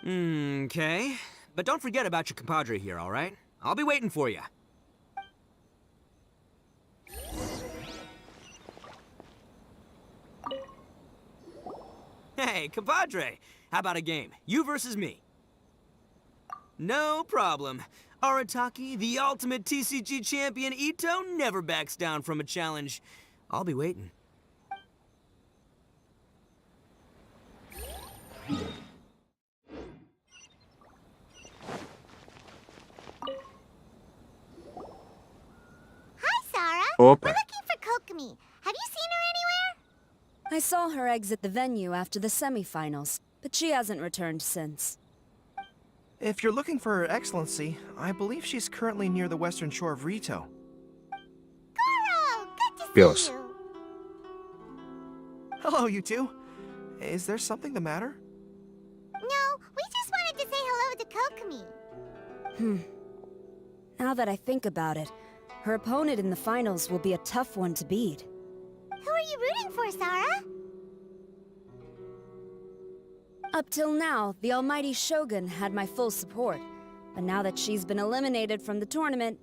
Okay. But don't forget about your compadre here, alright? I'll be waiting for you. Hey, compadre! How about a game? You versus me. No problem. Arataki, the ultimate TCG champion Ito, never backs down from a challenge. I'll be waiting. Hi, Sara. Опа. We're looking for Kokomi. Have you seen her anywhere? I saw her exit the venue after the semifinals, but she hasn't returned since. If you're looking for Her Excellency, I believe she's currently near the western shore of Rito. Goro, good to Пёс. see you. Hello, you two. Is there something the matter? No, we just wanted to say hello to Kokomi. Now that I think about it, her opponent in the finals will be a tough one to beat. Who are you rooting for, Sarah? Up till now, the almighty Shogun had my full support. But now that she's been eliminated from the tournament,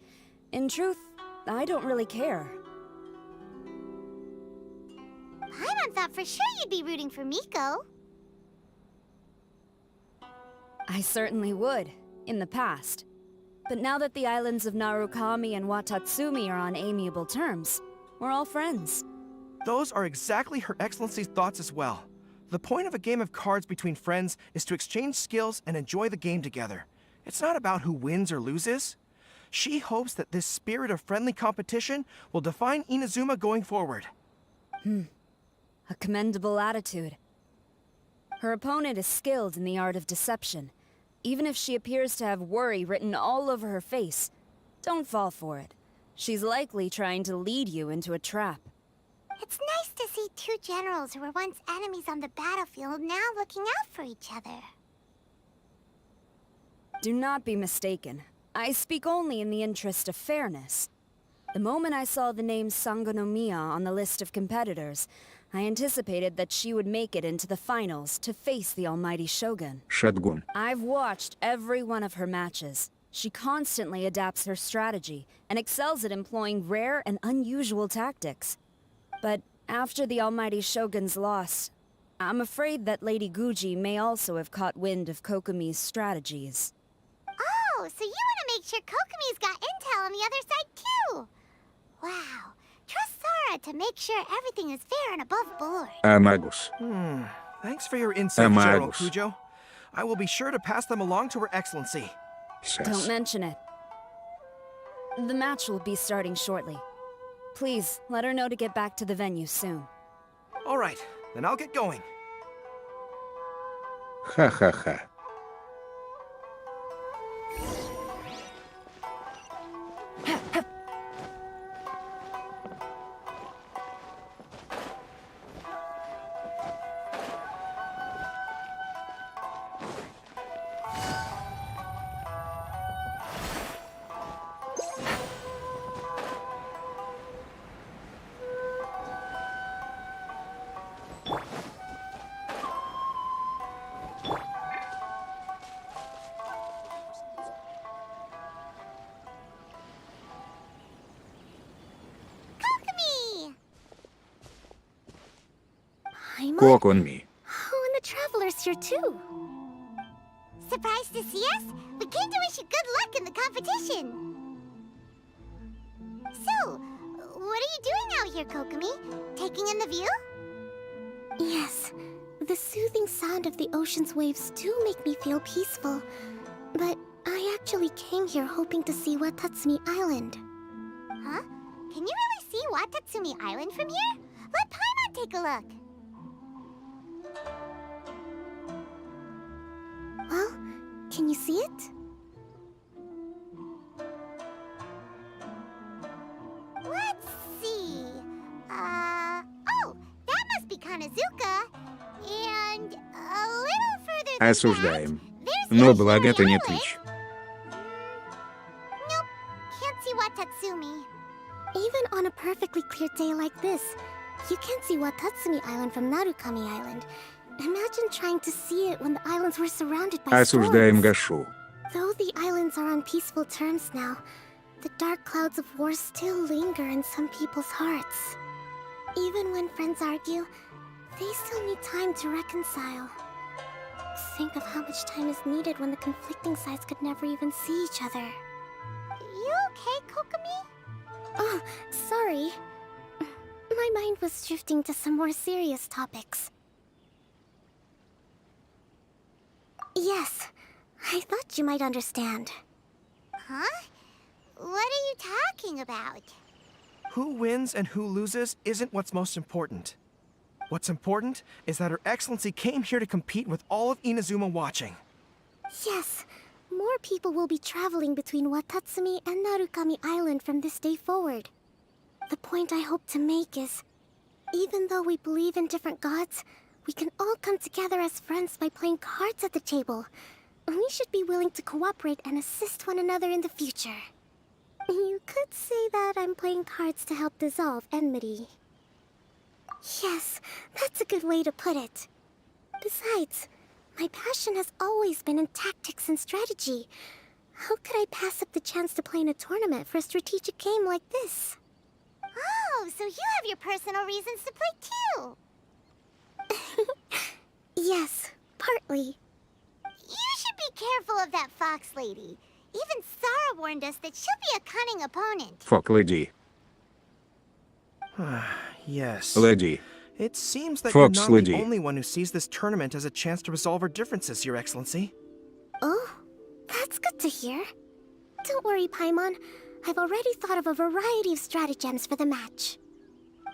in truth, I don't really care. Paimon thought for sure you'd be rooting for Miko. I certainly would, in the past. But now that the islands of Narukami and Watatsumi are on amiable terms, we're all friends. Those are exactly Her Excellency's thoughts as well. The point of a game of cards between friends is to exchange skills and enjoy the game together. It's not about who wins or loses. She hopes that this spirit of friendly competition will define Inazuma going forward. A commendable attitude. Her opponent is skilled in the art of deception. Even if she appears to have worry written all over her face, don't fall for it. She's likely trying to lead you into a trap. It's nice to see two generals who were once enemies on the battlefield now looking out for each other. Do not be mistaken. I speak only in the interest of fairness. The moment I saw the name Sangonomiya on the list of competitors, I anticipated that she would make it into the finals to face the almighty Shogun. Shotgun. I've watched every one of her matches. She constantly adapts her strategy and excels at employing rare and unusual tactics. But after the almighty Shogun's loss, I'm afraid that Lady Guji may also have caught wind of Kokomi's strategies. Oh, so you want to make sure Kokomi's got intel on the other side too? Wow. Trust Sora to make sure everything is fair and above board. Amagus. Thanks for your insight, General Amagus. Kujo. I will be sure to pass them along to Her Excellency. Don't mention it. The match will be starting shortly. Please, let her know to get back to the venue soon. All right, then I'll get going. Ha ha ha. Kokomi. Oh, and the Traveler's here too. Surprised to see us? We came to wish you good luck in the competition. So, what are you doing out here, Kokomi? Taking in the view? Yes. The soothing sound of the ocean's waves do make me feel peaceful. But I actually came here hoping to see Watatsumi Island. Huh? Can you really see Watatsumi Island from here? Let Paimon take a look. Well, can you see it? Let's see. Oh, that must be Kanazuka. And a little further than Осуждаем. that, Но there's благо это не Island. Twitch. Nope, can't see Watatsumi. Even on a perfectly clear day like this, you can't see Watatsumi Island from Narukami Island. Imagine trying to see it when the islands were surrounded by Осуждаем storms. Гашу. Though the islands are on peaceful terms now, the dark clouds of war still linger in some people's hearts. Even when friends argue, they still need time to reconcile. Think of how much time is needed when the conflicting sides could never even see each other. You okay, Kokomi? Oh, sorry. My mind was drifting to some more serious topics. Yes, I thought you might understand. Huh? What are you talking about? Who wins and who loses isn't what's most important. What's important is that Her Excellency came here to compete with all of Inazuma watching. Yes, more people will be traveling between Watatsumi and Narukami Island from this day forward. The point I hope to make is, even though we believe in different gods, we can all come together as friends by playing cards at the table. We should be willing to cooperate and assist one another in the future. You could say that I'm playing cards to help dissolve enmity. Yes, that's a good way to put it. Besides, my passion has always been in tactics and strategy. How could I pass up the chance to play in a tournament for a strategic game like this? Oh, so you have your personal reasons to play too. Yes, partly. You should be careful of that fox lady. Even Sarah warned us that she'll be a cunning opponent. Fuck lady. Yes. Lady. It seems that Fox you're not lady. the only one who sees this tournament as a chance to resolve our differences, Your Excellency. Oh, that's good to hear. Don't worry, Paimon. I've already thought of a variety of stratagems for the match.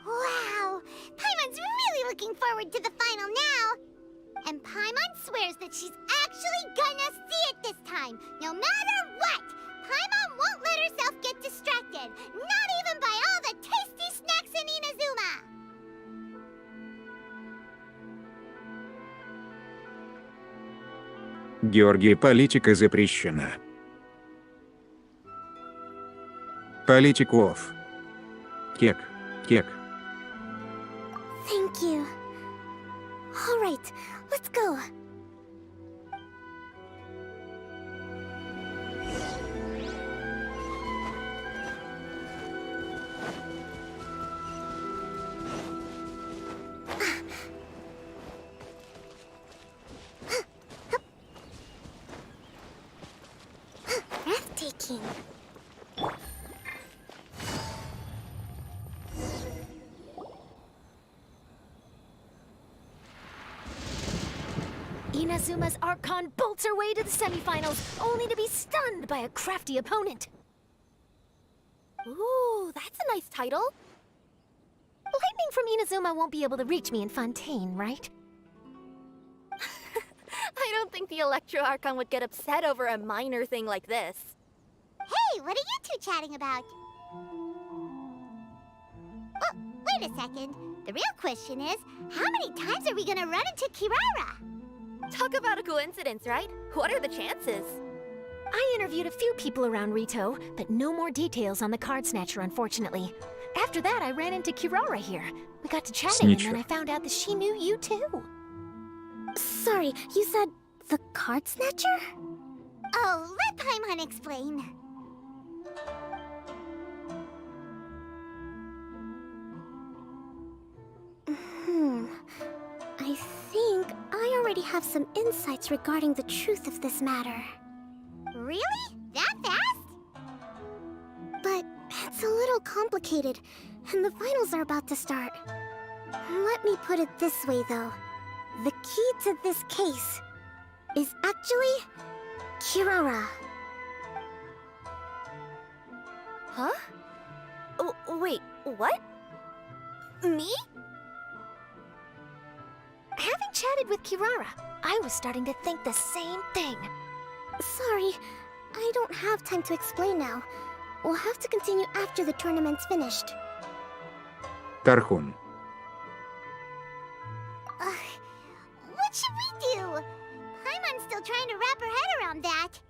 Wow! Paimon's really looking forward to the final now! And Paimon swears that she's actually gonna see it this time, no matter what! Paimon won't let herself get distracted, not even by all the tasty snacks in Inazuma! Георгий, политика запрещена. Политиков. Кек, кек. Thank you. All right, let's go. Breathtaking. Inazuma's Archon bolts her way to the semifinals, only to be stunned by a crafty opponent. Ooh, that's a nice title. Lightning from Inazuma won't be able to reach me in Fontaine, right? I don't think the Electro Archon would get upset over a minor thing like this. Hey, what are you two chatting about? Oh, wait a second. The real question is, how many times are we gonna run into Kirara? Talk about a coincidence, right? What are the chances? I interviewed a few people around Rito, but no more details on the card snatcher, unfortunately. After that, I ran into Kirara here. We got to chatting, and then I found out that she knew you too. Sorry, you said the card snatcher? Oh, let Paimon explain. I think I already have some insights regarding the truth of this matter. Really? That fast? But it's a little complicated, and the finals are about to start. Let me put it this way, though. The key to this case is actually Kirara. Huh? Oh, wait, what? Me? Having chatted with Kirara, I was starting to think the same thing. Sorry, I don't have time to explain now. We'll have to continue after the tournament's finished. Тархун. What should we do? Paimon's still trying to wrap her head around that.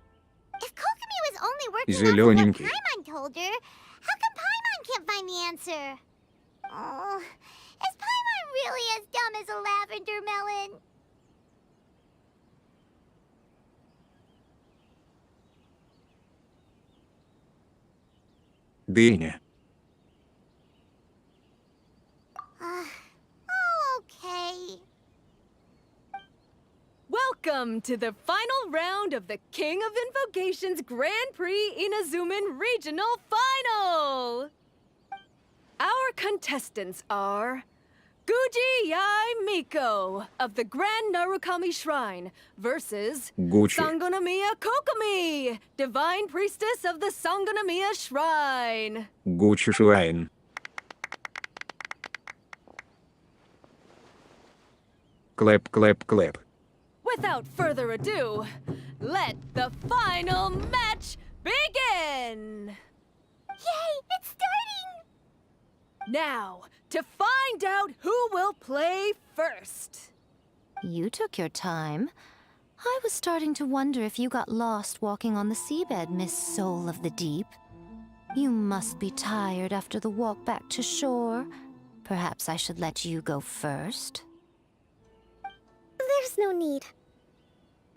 If Kokomi was only working off of what Зелёненький. Paimon told her, how come Paimon can't find the answer? Oh, is Paimon really as dumb as a lavender melon? Дыня. Okay. Welcome to the final round of the King of Invocations Grand Prix Inazuman Regional Final! Our contestants are Guji Yai Miko of the Grand Narukami Shrine versus Gucci. Sangonomiya Kokomi, Divine Priestess of the Sangonomiya Shrine. Гуччи Шуайн. Клэп, клэп, клэп. Without further ado, let the final match begin! Yay, it's starting! Now, to find out who will play first. You took your time. I was starting to wonder if you got lost walking on the seabed, Miss Soul of the Deep. You must be tired after the walk back to shore. Perhaps I should let you go first. There's no need.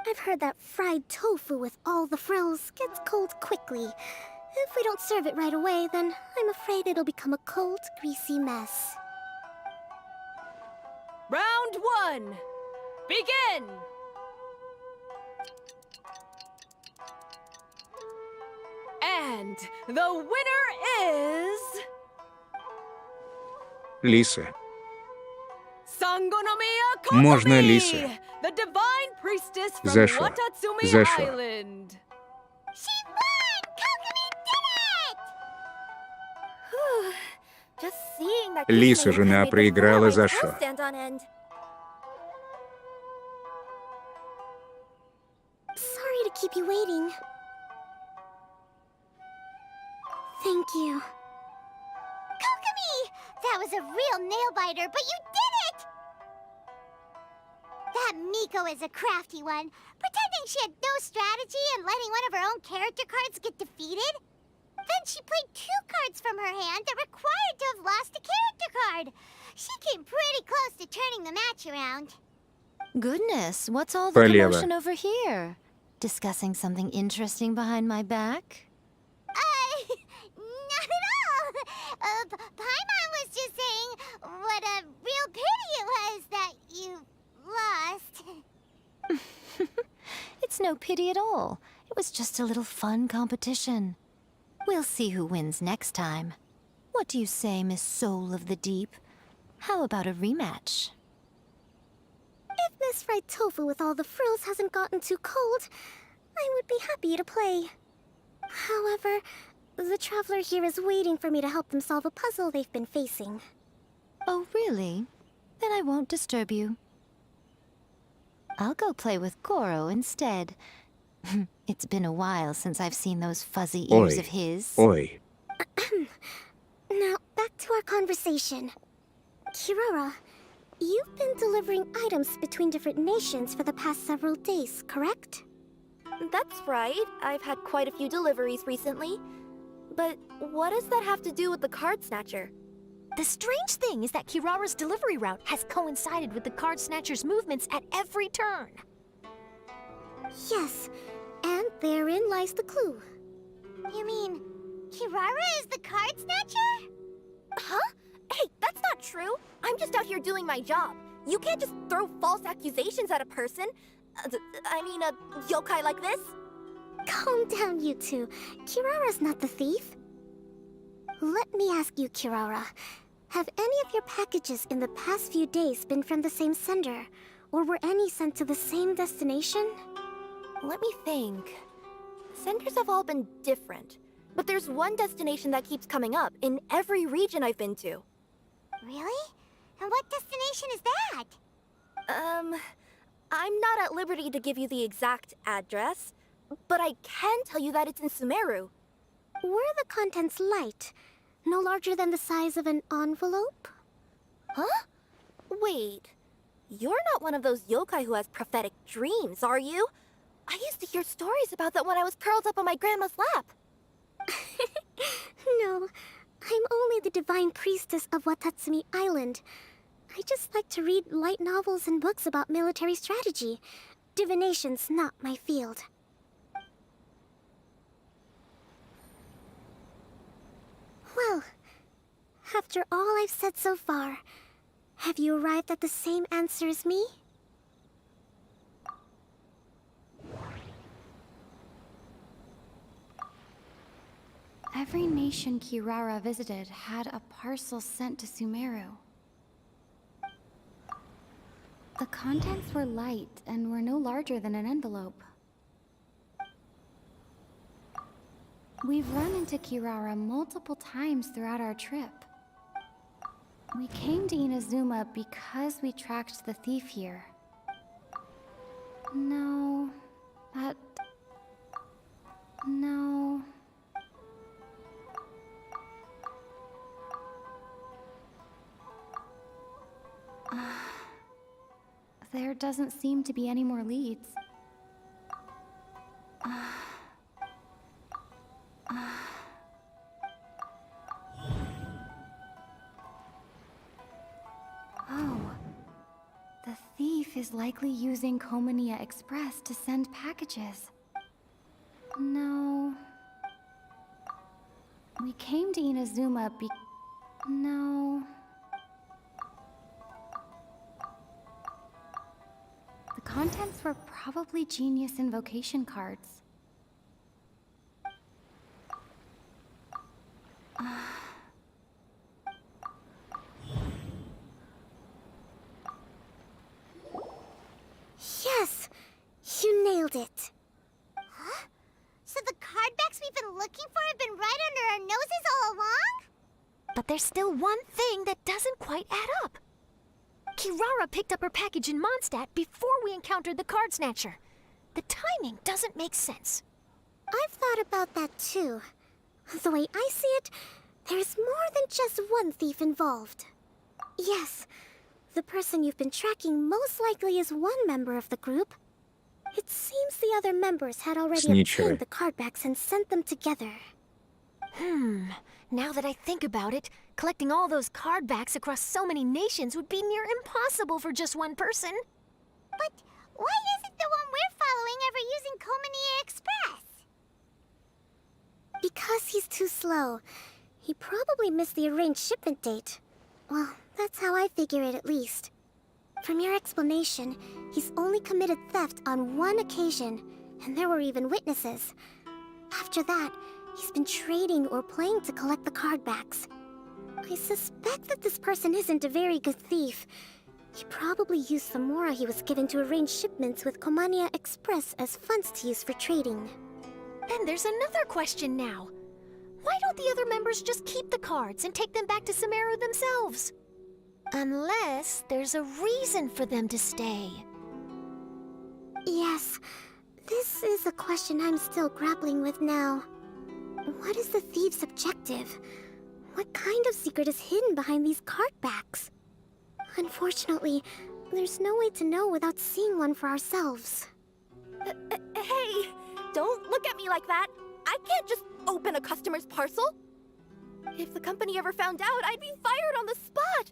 I've heard that fried tofu with all the frills gets cold quickly. If we don't serve it right away, then I'm afraid it'll become a cold, greasy mess. Round 1. Begin! And the winner is... Лиса. Sangonomiya Kokomi, Можно Лиса. the divine priestess from За что? Watatsumi За что? Island. She won! Kokomi did it! Just seeing that Лиса, жена, made the проиграла floor за my что? toes stand on end. Sorry to keep you waiting. Thank you. Kokomi! That was a real nail-biter, but you did it! That Miko is a crafty one, pretending she had no strategy and letting one of her own character cards get defeated. Then she played 2 cards from her hand that required to have lost a character card. She came pretty close to turning the match around. Goodness, what's all the Полево. commotion over here? Discussing something interesting behind my back? Not at all. Paimon was just saying what a real pity it was that you lost. It's no pity at all. It was just a little fun competition. We'll see who wins next time. What do you say, Miss Soul of the Deep? How about a rematch? If Miss Fried Tofu with all the frills hasn't gotten too cold, I would be happy to play. However, the traveler here is waiting for me to help them solve a puzzle they've been facing. Oh, really? Then I won't disturb you. I'll go play with Goro instead. It's been a while since I've seen those fuzzy ears Oi. of his. Oi. Now, back to our conversation. Kirara, you've been delivering items between different nations for the past several days, correct? That's right. I've had quite a few deliveries recently. But what does that have to do with the card snatcher? The strange thing is that Kirara's delivery route has coincided with the card snatcher's movements at every turn. Yes, and therein lies the clue. You mean Kirara is the card snatcher? Huh? Hey, that's not true. I'm just out here doing my job. You can't just throw false accusations at a person. I mean, a yokai like this. Calm down, you two. Kirara's not the thief. Let me ask you, Kirara. Have any of your packages in the past few days been from the same sender? Or were any sent to the same destination? Let me think. Senders have all been different. But there's one destination that keeps coming up in every region I've been to. Really? And what destination is that? I'm not at liberty to give you the exact address, but I can tell you that it's in Sumeru. Were the contents light? No larger than the size of an envelope? Huh? Wait. You're not one of those yokai who has prophetic dreams, are you? I used to hear stories about that when I was curled up on my grandma's lap. No, I'm only the divine priestess of Watatsumi Island. I just like to read light novels and books about military strategy. Divination's not my field. Well, after all I've said so far, have you arrived at the same answer as me? Every nation Kirara visited had a parcel sent to Sumeru. The contents were light and were no larger than an envelope. We've run into Kirara multiple times throughout our trip. We came to Inazuma because we tracked the thief here. No, no. There doesn't seem to be any more leads. The thief is likely using Komania Express to send packages. No. We came to Inazuma No. The contents were probably Genius Invocation cards. Yes! You nailed it. Huh? So the cardbacks we've been looking for have been right under our noses all along? But there's still one thing that doesn't quite add up. Kirara picked up her package in Mondstadt before we encountered the card snatcher. The timing doesn't make sense. I've thought about that too. The way I see it, there's more than just one thief involved. Yes, the person you've been tracking most likely is one member of the group. It seems the other members had already obtained the cardbacks and sent them together. Now that I think about it, collecting all those cardbacks across so many nations would be near impossible for just one person. But why isn't the one we're following ever using Komania Express? Because he's too slow. He probably missed the arranged shipment date. Well, that's how I figure it at least. From your explanation, he's only committed theft on one occasion, and there were even witnesses. After that, he's been trading or playing to collect the cardbacks. I suspect that this person isn't a very good thief. He probably used the mora he was given to arrange shipments with Komania Express as funds to use for trading. And there's another question now. Why don't the other members just keep the cards and take them back to Sumeru themselves? Unless there's a reason for them to stay. Yes, this is a question I'm still grappling with now. What is the thief's objective? What kind of secret is hidden behind these cardbacks? Unfortunately, there's no way to know without seeing one for ourselves. Hey, don't look at me like that. I can't just open a customer's parcel. If the company ever found out, I'd be fired on the spot.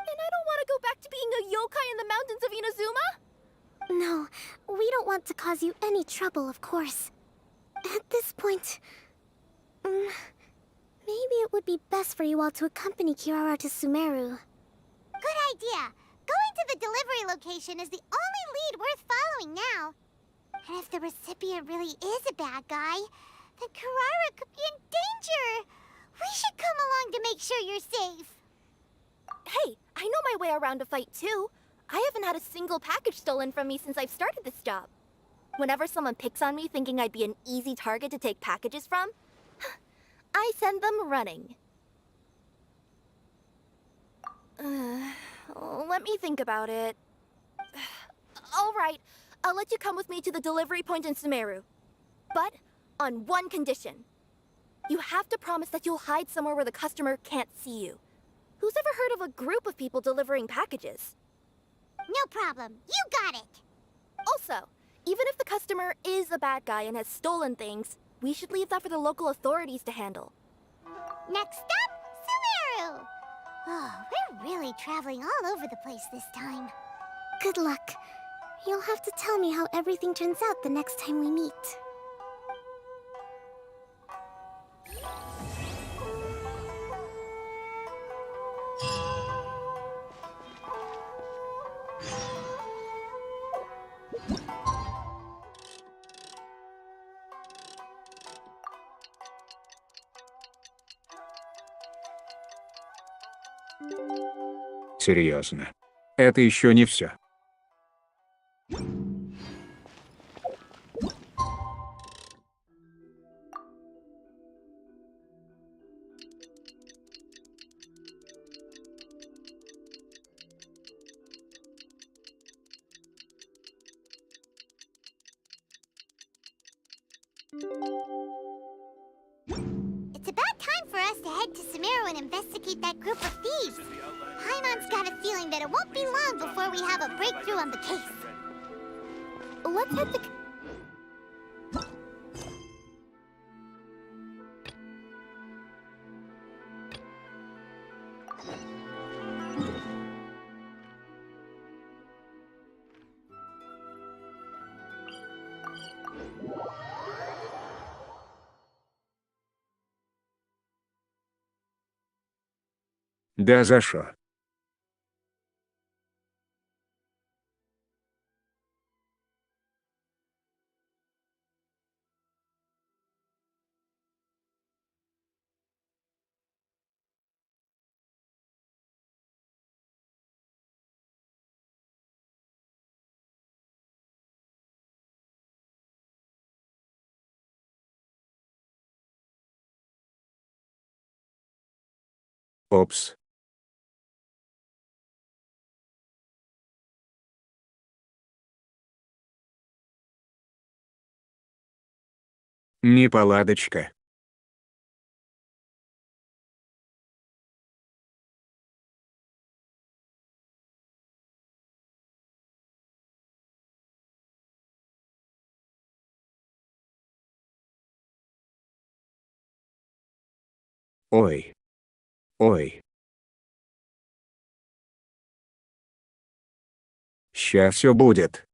And I don't want to go back to being a yokai in the mountains of Inazuma. No, we don't want to cause you any trouble, of course. At this point, maybe it would be best for you all to accompany Kirara to Sumeru. Good idea. Going to the delivery location is the only lead worth following now. And if the recipient really is a bad guy, then Kirara could be in danger. We should come along to make sure you're safe. Hey, I know my way around a fight too. I haven't had a single package stolen from me since I've started this job. Whenever someone picks on me thinking I'd be an easy target to take packages from, I send them running. Let me think about it. All right, I'll let you come with me to the delivery point in Sumeru. But on one condition. You have to promise that you'll hide somewhere where the customer can't see you. Who's ever heard of a group of people delivering packages? No problem. You got it. Also, even if the customer is a bad guy and has stolen things, we should leave that for the local authorities to handle. Next up, Sumeru! Oh, we're really traveling all over the place this time. Good luck. You'll have to tell me how everything turns out the next time we meet. Серьезно. Это еще не все. It's about time for us to head to Sumeru and investigate that group of thieves. Paimon's got a feeling that it won't be long before we have a breakthrough on the case. Let's head to... Да за шо? Опс. Неполадочка. Ой. Ой. Ща все будет.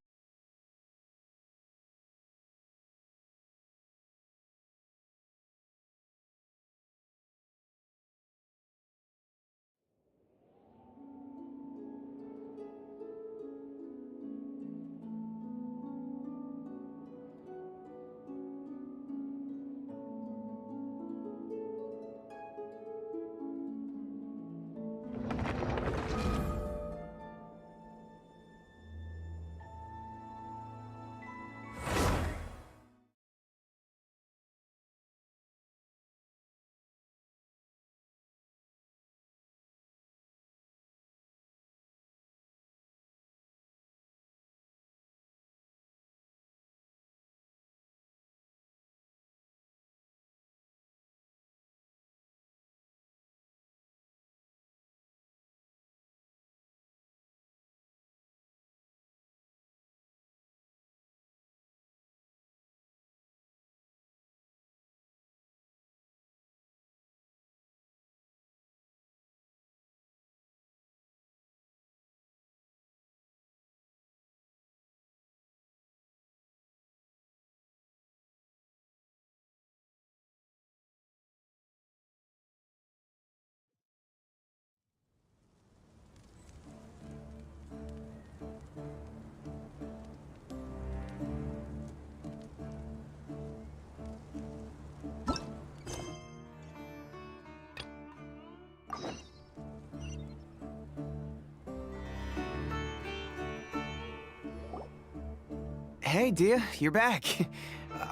Hey, Dia, you're back.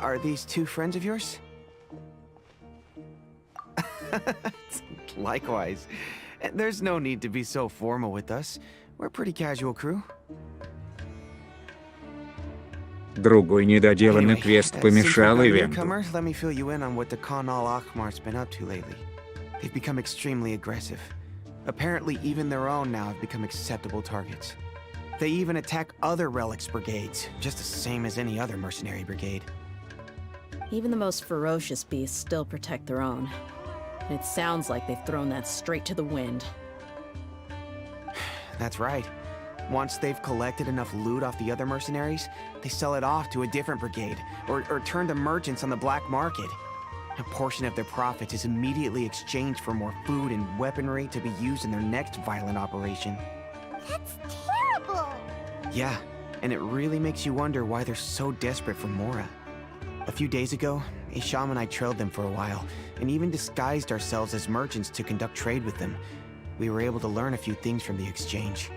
Are these two friends of yours? Likewise. There's no need to be so formal with us. We're a pretty casual crew. Другой недоделанный Anyway, квест since we've помешал got a ивенту. newcomer, let me fill you in on what the Khan al-Akhmar's been up to lately. They've become extremely aggressive. Apparently, even their own now have become acceptable targets. They even attack other relics brigades, just the same as any other mercenary brigade. Even the most ferocious beasts still protect their own. And it sounds like they've thrown that straight to the wind. That's right. Once they've collected enough loot off the other mercenaries, they sell it off to a different brigade, or turn to merchants on the black market. A portion of their profits is immediately exchanged for more food and weaponry to be used in their next violent operation. That's terrible! Yeah, and it really makes you wonder why they're so desperate for Mora. A few days ago, Isham and I trailed them for a while, and even disguised ourselves as merchants to conduct trade with them. We were able to learn a few things from the exchange.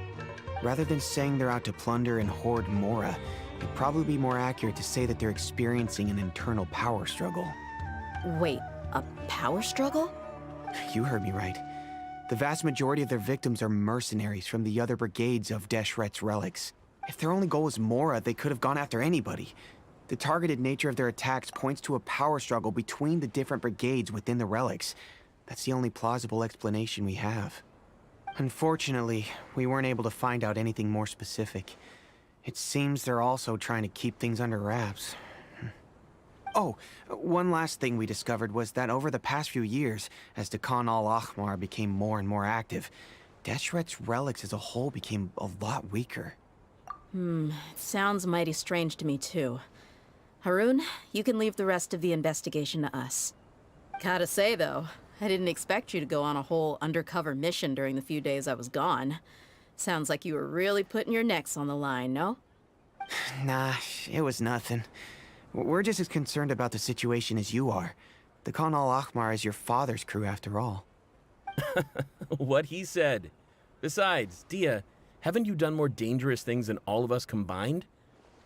Rather than saying they're out to plunder and hoard Mora, it'd probably be more accurate to say that they're experiencing an internal power struggle. Wait, a power struggle? You heard me right. The vast majority of their victims are mercenaries from the other brigades of Deshret's relics. If their only goal was Mora, they could have gone after anybody. The targeted nature of their attacks points to a power struggle between the different brigades within the relics. That's the only plausible explanation we have. Unfortunately, we weren't able to find out anything more specific. It seems they're also trying to keep things under wraps. Oh, one last thing we discovered was that over the past few years, as the Khan al-Akhmar became more and more active, Deshret's relics as a whole became a lot weaker. It sounds mighty strange to me too. Harun, you can leave the rest of the investigation to us. Gotta say though, I didn't expect you to go on a whole undercover mission during the few days I was gone. Sounds like you were really putting your necks on the line, no? Nah, it was nothing. We're just as concerned about the situation as you are. The Khan al-Ahmar is your father's crew after all. What he said. Besides, Dia, haven't you done more dangerous things than all of us combined?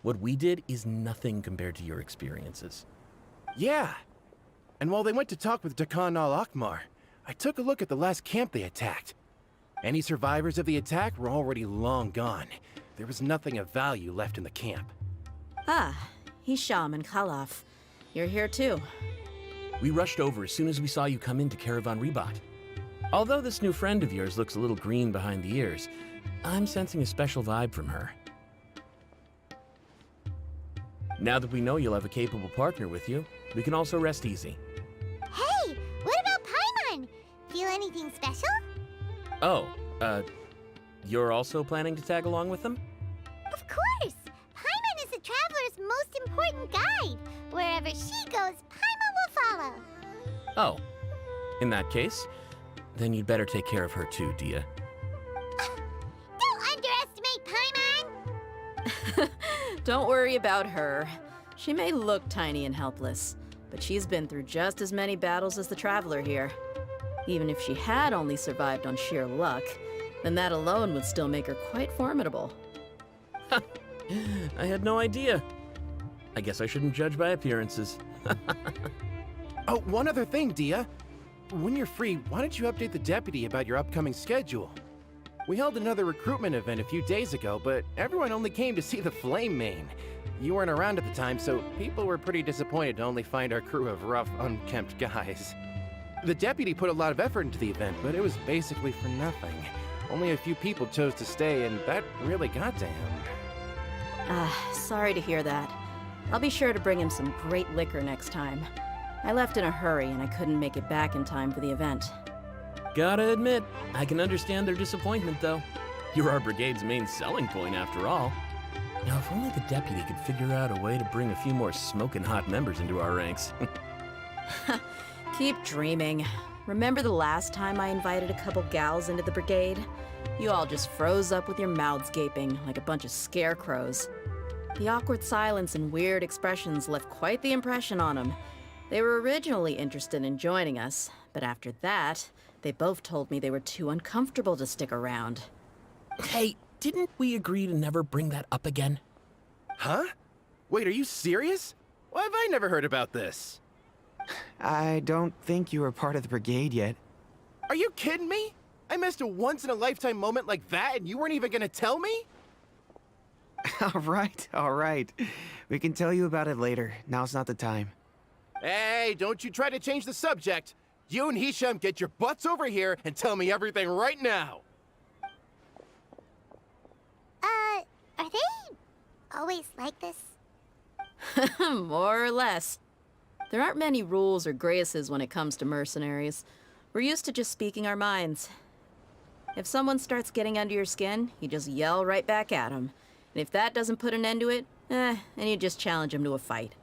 What we did is nothing compared to your experiences. Yeah. And while they went to talk with Khan al-Ahmar, I took a look at the last camp they attacked. Any survivors of the attack were already long gone. There was nothing of value left in the camp. Ah, Hisham and Khalaf. You're here too. We rushed over as soon as we saw you come into Caravan Ribat. Although this new friend of yours looks a little green behind the ears, I'm sensing a special vibe from her. Now that we know you'll have a capable partner with you, we can also rest easy. Hey, what about Paimon? Feel anything special? Oh, you're also planning to tag along with them? Of course! Paimon is the traveler's most important guide. Wherever she goes, Paimon will follow. Oh, in that case, then you'd better take care of her too, Dia. Don't underestimate Paimon! Don't worry about her. She may look tiny and helpless, but she's been through just as many battles as the traveler here. Even if she had only survived on sheer luck, then that alone would still make her quite formidable. I had no idea. I guess I shouldn't judge by appearances. Oh, one other thing, Dia. When you're free, why don't you update the deputy about your upcoming schedule? We held another recruitment event a few days ago, but everyone only came to see the Flame Main. You weren't around at the time, so people were pretty disappointed to only find our crew of rough, unkempt guys. The deputy put a lot of effort into the event, but it was basically for nothing. Only a few people chose to stay, and that really got to him. Sorry to hear that. I'll be sure to bring him some great liquor next time. I left in a hurry and I couldn't make it back in time for the event. Gotta admit, I can understand their disappointment, though. You're our brigade's main selling point, after all. Now, if only the deputy could figure out a way to bring a few more smoking hot members into our ranks. Keep dreaming. Remember the last time I invited a couple gals into the brigade? You all just froze up with your mouths gaping like a bunch of scarecrows. The awkward silence and weird expressions left quite the impression on them. They were originally interested in joining us, but after that, they both told me they were too uncomfortable to stick around. Hey, didn't we agree to never bring that up again? Huh? Wait, are you serious? Why have I never heard about this? I don't think you were part of the brigade yet. Are you kidding me? I missed a once-in-a-lifetime moment like that and you weren't even gonna tell me? All right. We can tell you about it later. Now's not the time. Hey, don't you try to change the subject. You and Hisham get your butts over here and tell me everything right now. Are they always like this? More or less. There aren't many rules or graces when it comes to mercenaries. We're used to just speaking our minds. If someone starts getting under your skin, you just yell right back at them. And if that doesn't put an end to it, then you just challenge them to a fight.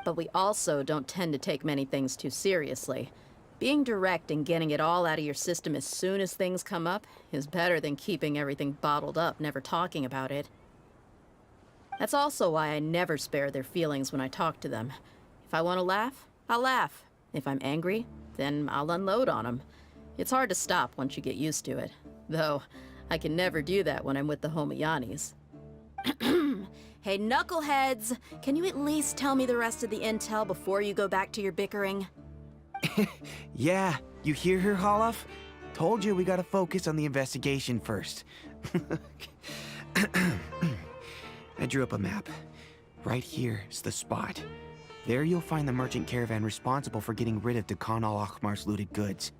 But we also don't tend to take many things too seriously. Being direct and getting it all out of your system as soon as things come up is better than keeping everything bottled up, never talking about it. That's also why I never spare their feelings when I talk to them. If I want to laugh, I'll laugh. If I'm angry, then I'll unload on them. It's hard to stop once you get used to it. Though, I can never do that when I'm with the Homayanis. Hey, knuckleheads! Can you at least tell me the rest of the intel before you go back to your bickering? Yeah, you hear her, Khalaf? Told you we gotta focus on the investigation first. I drew up a map. Right here is the spot. There you'll find the merchant caravan responsible for getting rid of the Khan al-Ahmar's looted goods.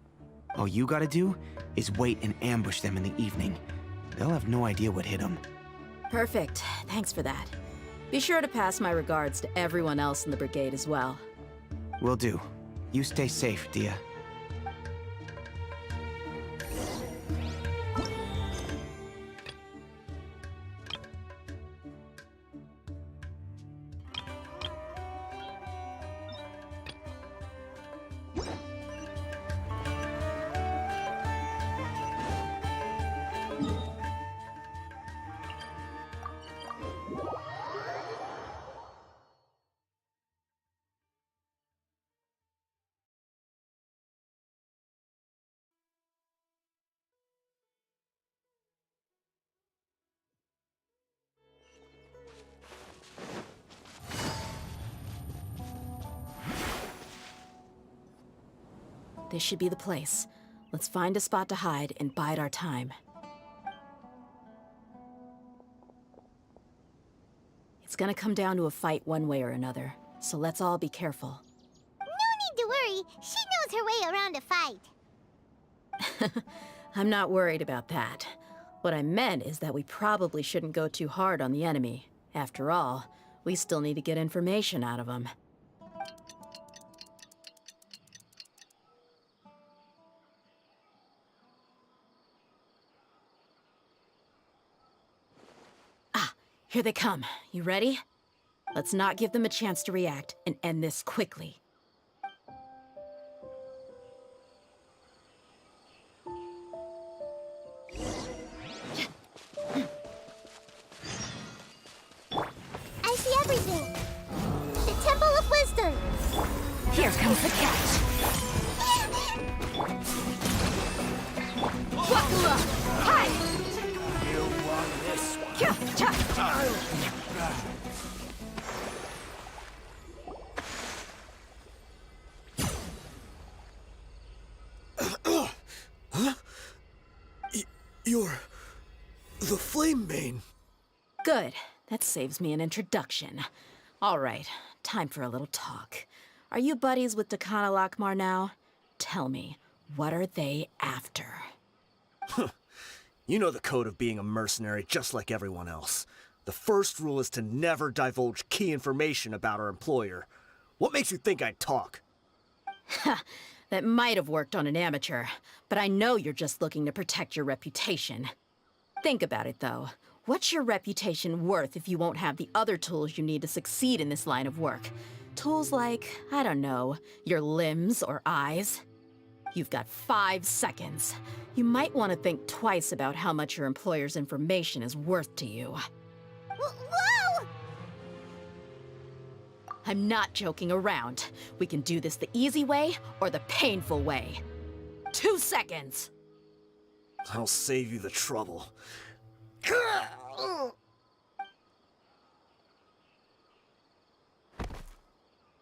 All you gotta do is wait and ambush them in the evening. They'll have no idea what hit them. Perfect. Thanks for that. Be sure to pass my regards to everyone else in the brigade as well. Will do. You stay safe, Dia. This should be the place. Let's find a spot to hide and bide our time. It's gonna come down to a fight one way or another, so let's all be careful. No need to worry. She knows her way around a fight. I'm not worried about that. What I meant is that we probably shouldn't go too hard on the enemy. After all, we still need to get information out of them. Ah, here they come. You ready? Let's not give them a chance to react and end this quickly. I see everything. The Temple of Wisdom. Here comes the catch. Buckle up. Hi. You want this one? Huh? You're the Flame Mane. Good. That saves me an introduction. All right, time for a little talk. Are you buddies with Dakana Lakmar now? Tell me, what are they after? You know the code of being a mercenary just like everyone else. The first rule is to never divulge key information about our employer. What makes you think I'd talk? That might have worked on an amateur, but I know you're just looking to protect your reputation. Think about it, though. What's your reputation worth if you won't have the other tools you need to succeed in this line of work? Tools like, I don't know, your limbs or eyes? You've got 5 seconds. You might want to think twice about how much your employer's information is worth to you. Whoa! I'm not joking around. We can do this the easy way or the painful way. 2 seconds! I'll save you the trouble.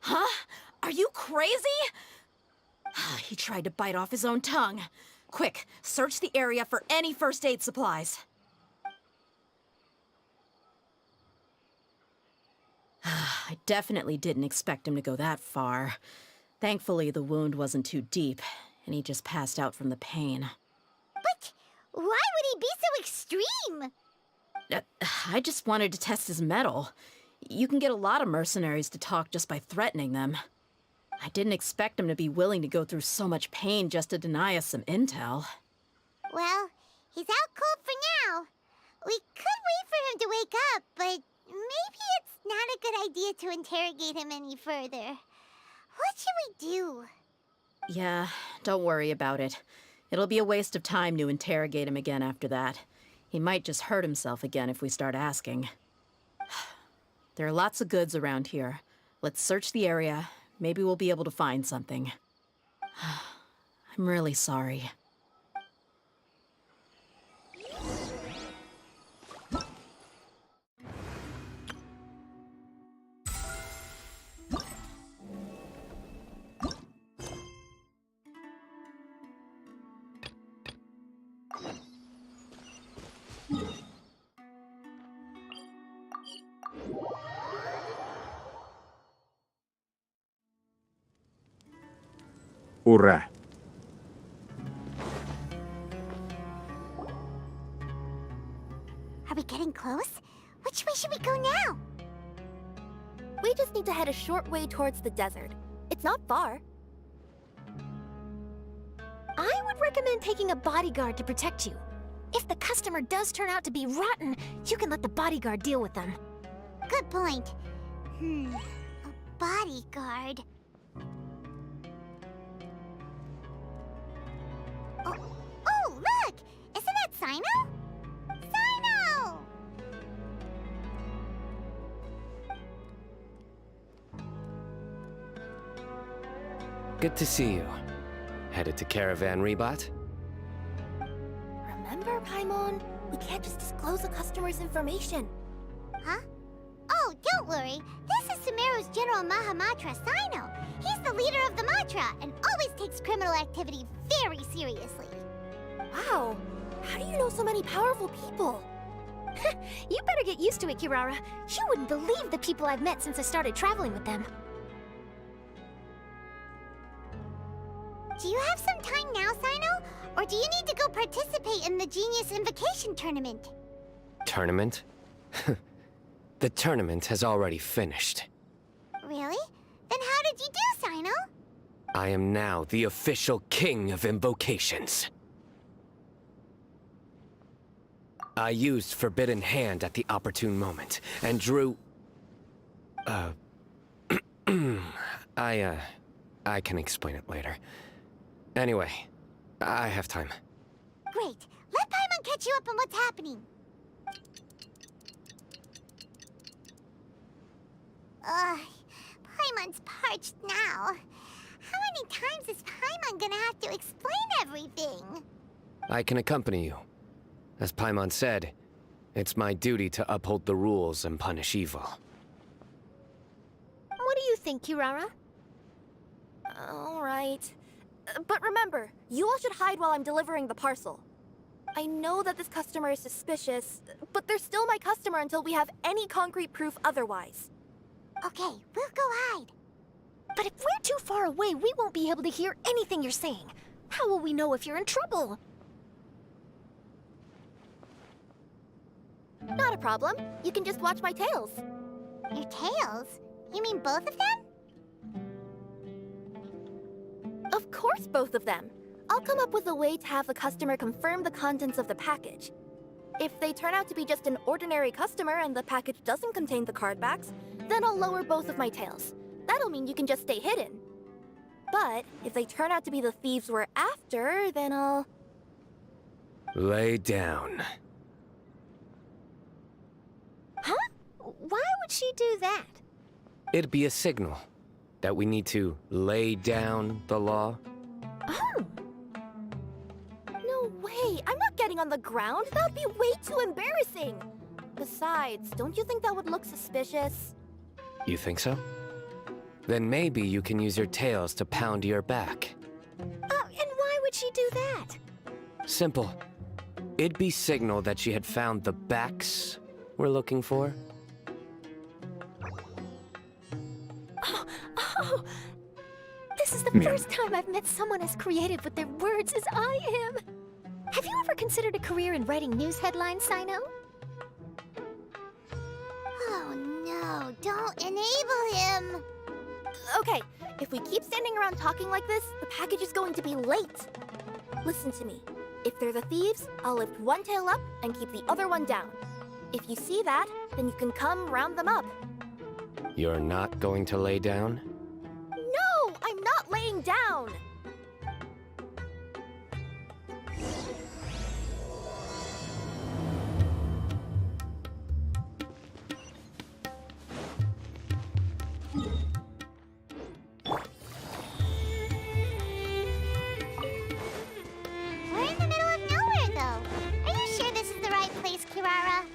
Huh? Are you crazy? He tried to bite off his own tongue. Quick, search the area for any first aid supplies. I definitely didn't expect him to go that far. Thankfully, the wound wasn't too deep, and he just passed out from the pain. But why would he be so extreme? I just wanted to test his mettle. You can get a lot of mercenaries to talk just by threatening them. I didn't expect him to be willing to go through so much pain just to deny us some intel. Well, he's out cold for now. We could wait for him to wake up, but maybe it's not a good idea to interrogate him any further. What should we do? Yeah, don't worry about it. It'll be a waste of time to interrogate him again after that. He might just hurt himself again if we start asking. There are lots of goods around here. Let's search the area. Maybe we'll be able to find something. I'm really sorry. Ура! Are we getting close? Which way should we go now? We just need to head a short way towards the desert. It's not far. I would recommend taking a bodyguard to protect you. If the customer does turn out to be rotten, you can let the bodyguard deal with them. Good point. A bodyguard. Oh, look! Isn't that Sino? Sino! Good to see you. Headed to Caravan Rebot? Remember, Paimon? We can't just disclose a customer's information. Huh? Oh, don't worry. This is Sumeru's General Mahamatra Sino. He's the leader of the Matra and always takes criminal activity very seriously. Wow, how do you know so many powerful people? You better get used to it, Kirara. You wouldn't believe the people I've met since I started traveling with them. Do you have some time now, Sino? Or do you need to go participate in the Genius Invocation Tournament? Tournament? The tournament has already finished. Really? Then how did you do, Sino? I am now the official king of invocations. I used Forbidden Hand at the opportune moment, and drew... I can explain it later. Anyway, I have time. Great. Let Paimon catch you up on what's happening. Paimon's parched now. How many times is Paimon gonna have to explain everything? I can accompany you. As Paimon said, it's my duty to uphold the rules and punish evil. What do you think, Kirara? All right. But remember, you all should hide while I'm delivering the parcel. I know that this customer is suspicious, but they're still my customer until we have any concrete proof otherwise. Okay, we'll go hide. But if we're too far away, we won't be able to hear anything you're saying. How will we know if you're in trouble? Not a problem. You can just watch my tails. Your tails? You mean both of them? Of course, both of them. I'll come up with a way to have the customer confirm the contents of the package. If they turn out to be just an ordinary customer and the package doesn't contain the card backs, then I'll lower both of my tails. That'll mean you can just stay hidden. But if they turn out to be the thieves we're after, then I'll... Lay down. Huh? Why would she do that? It'd be a signal that we need to lay down the law. Oh. No way! I'm not getting on the ground! That'd be way too embarrassing! Besides, don't you think that would look suspicious? You think so? Then maybe you can use your tails to pound your back. And why would she do that? Simple. It'd be signal that she had found the backs we're looking for. Oh, this is the first time I've met someone as creative with their words as I am. Have you ever considered a career in writing news headlines, Sino? Oh no, don't enable him! Okay, if we keep standing around talking like this, the package is going to be late. Listen to me. If they're the thieves, I'll lift one tail up and keep the other one down. If you see that, then you can come round them up. You're not going to lay down? No, I'm not laying down! We're in the middle of nowhere, though. Are you sure this is the right place, Kirara?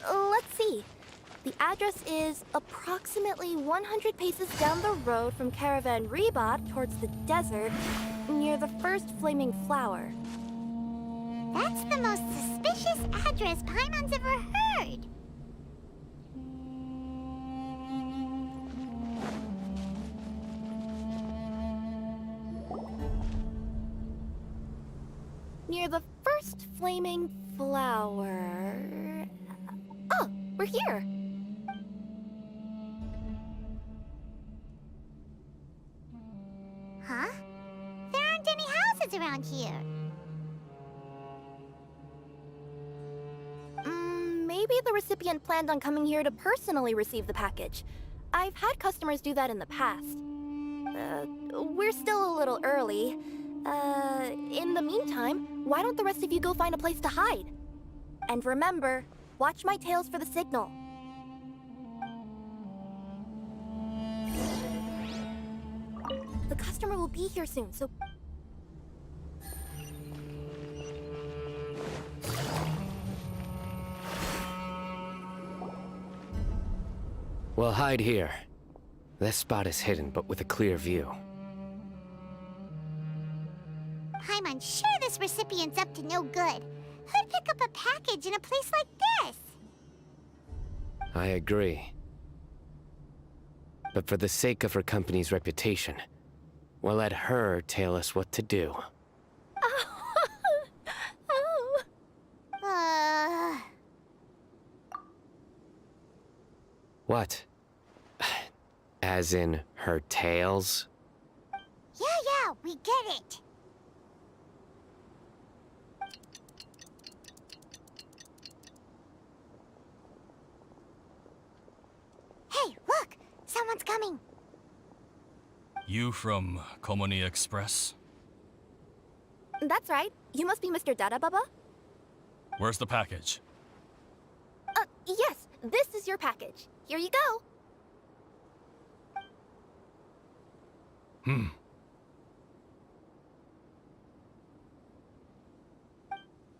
Let's see. The address is approximately 100 paces down the road from Caravan Rebot towards the desert, near the first flaming flower. That's the most suspicious address Paimon's ever heard. Near the first flaming flower... Oh, we're here! Huh? There aren't any houses around here. Maybe the recipient planned on coming here to personally receive the package. I've had customers do that in the past. We're still a little early. In the meantime, why don't the rest of you go find a place to hide? And remember, watch my tails for the signal. The customer will be here soon, so... We'll hide here. This spot is hidden, but with a clear view. I'm unsure this recipient's up to no good. Who'd pick up a package in a place like this? I agree. But for the sake of her company's reputation, we'll let her tell us what to do. What? As in her tails? Yeah, we get it. Hey, look! Someone's coming. You from Komoni Express? That's right. You must be Mr. Dada Baba? Where's the package? Yes. This is your package. Here you go.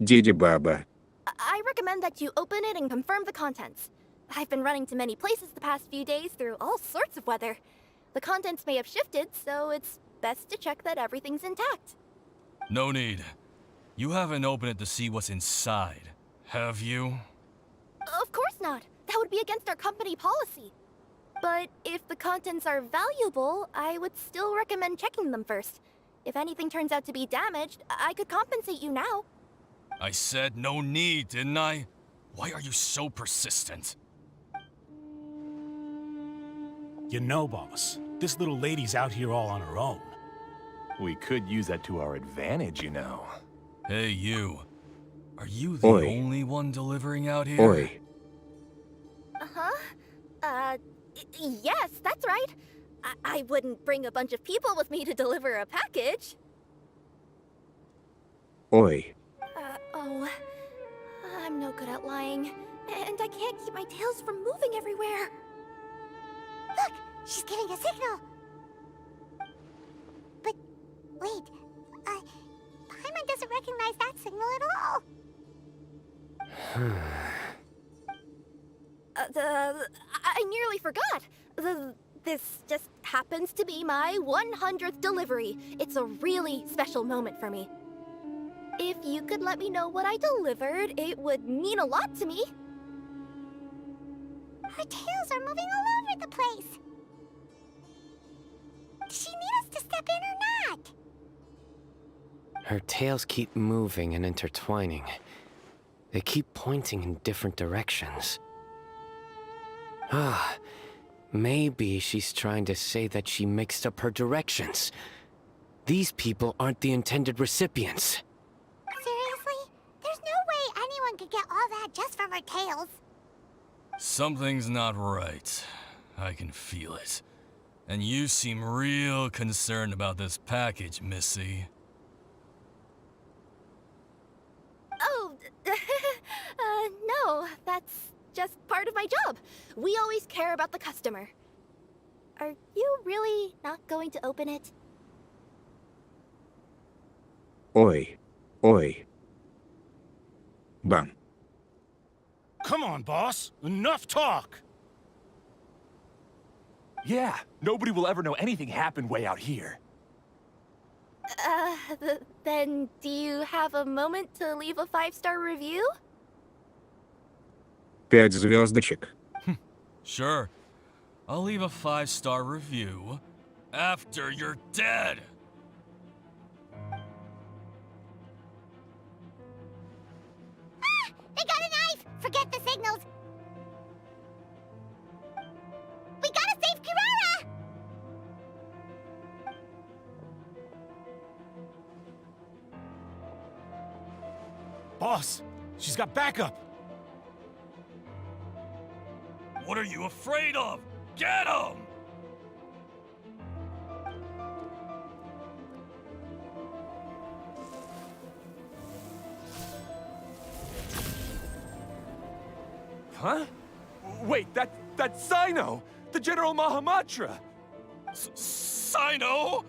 Didi Baba. I recommend that you open it and confirm the contents. I've been running to many places the past few days through all sorts of weather. The contents may have shifted, so it's best to check that everything's intact. No need. You haven't opened it to see what's inside, have you? Of course not. That would be against our company policy. But if the contents are valuable, I would still recommend checking them first. If anything turns out to be damaged, I could compensate you now. I said no need, didn't I? Why are you so persistent? You know, boss, this little lady's out here all on her own. We could use that to our advantage, you know. Hey, you. Are you the Oi. only one delivering out here? Oi. Yes, that's right. I wouldn't bring a bunch of people with me to deliver a package. Oi. I'm no good at lying. And I can't keep my tails from moving everywhere. Look! She's giving a signal! But, wait, Paimon doesn't recognize that signal at all! I nearly forgot. This just happens to be my 100th delivery. It's a really special moment for me. If you could let me know what I delivered, it would mean a lot to me. Her tails are moving all over the place! Does she need us to step in or not? Her tails keep moving and intertwining. They keep pointing in different directions. Maybe she's trying to say that she mixed up her directions. These people aren't the intended recipients. Seriously? There's no way anyone could get all that just from her tails. Something's not right. I can feel it. And you seem real concerned about this package, Missy. Oh, no, that's just part of my job. We always care about the customer. Are you really not going to open it? Oi. Oi. Bum. Come on, boss. Enough talk! Yeah, nobody will ever know anything happened way out here. Then do you have a moment to leave a 5-star review? 5 звездочек. Sure. I'll leave a 5-star review after you're dead. They got a knife! Forget the signals! We gotta save Kirara! Boss, she's got backup! What are you afraid of? Get him! Huh? Wait, that's Sino! The General Mahamatra! Sino?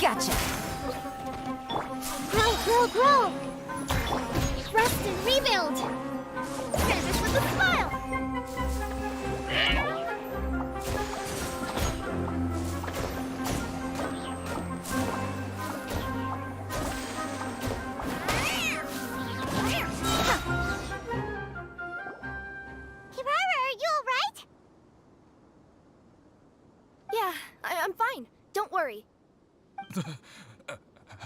Gotcha. Grow, grow, grow! Rest and rebuild! Service with a smile! Kirara, are you alright? Yeah, I'm fine. Don't worry.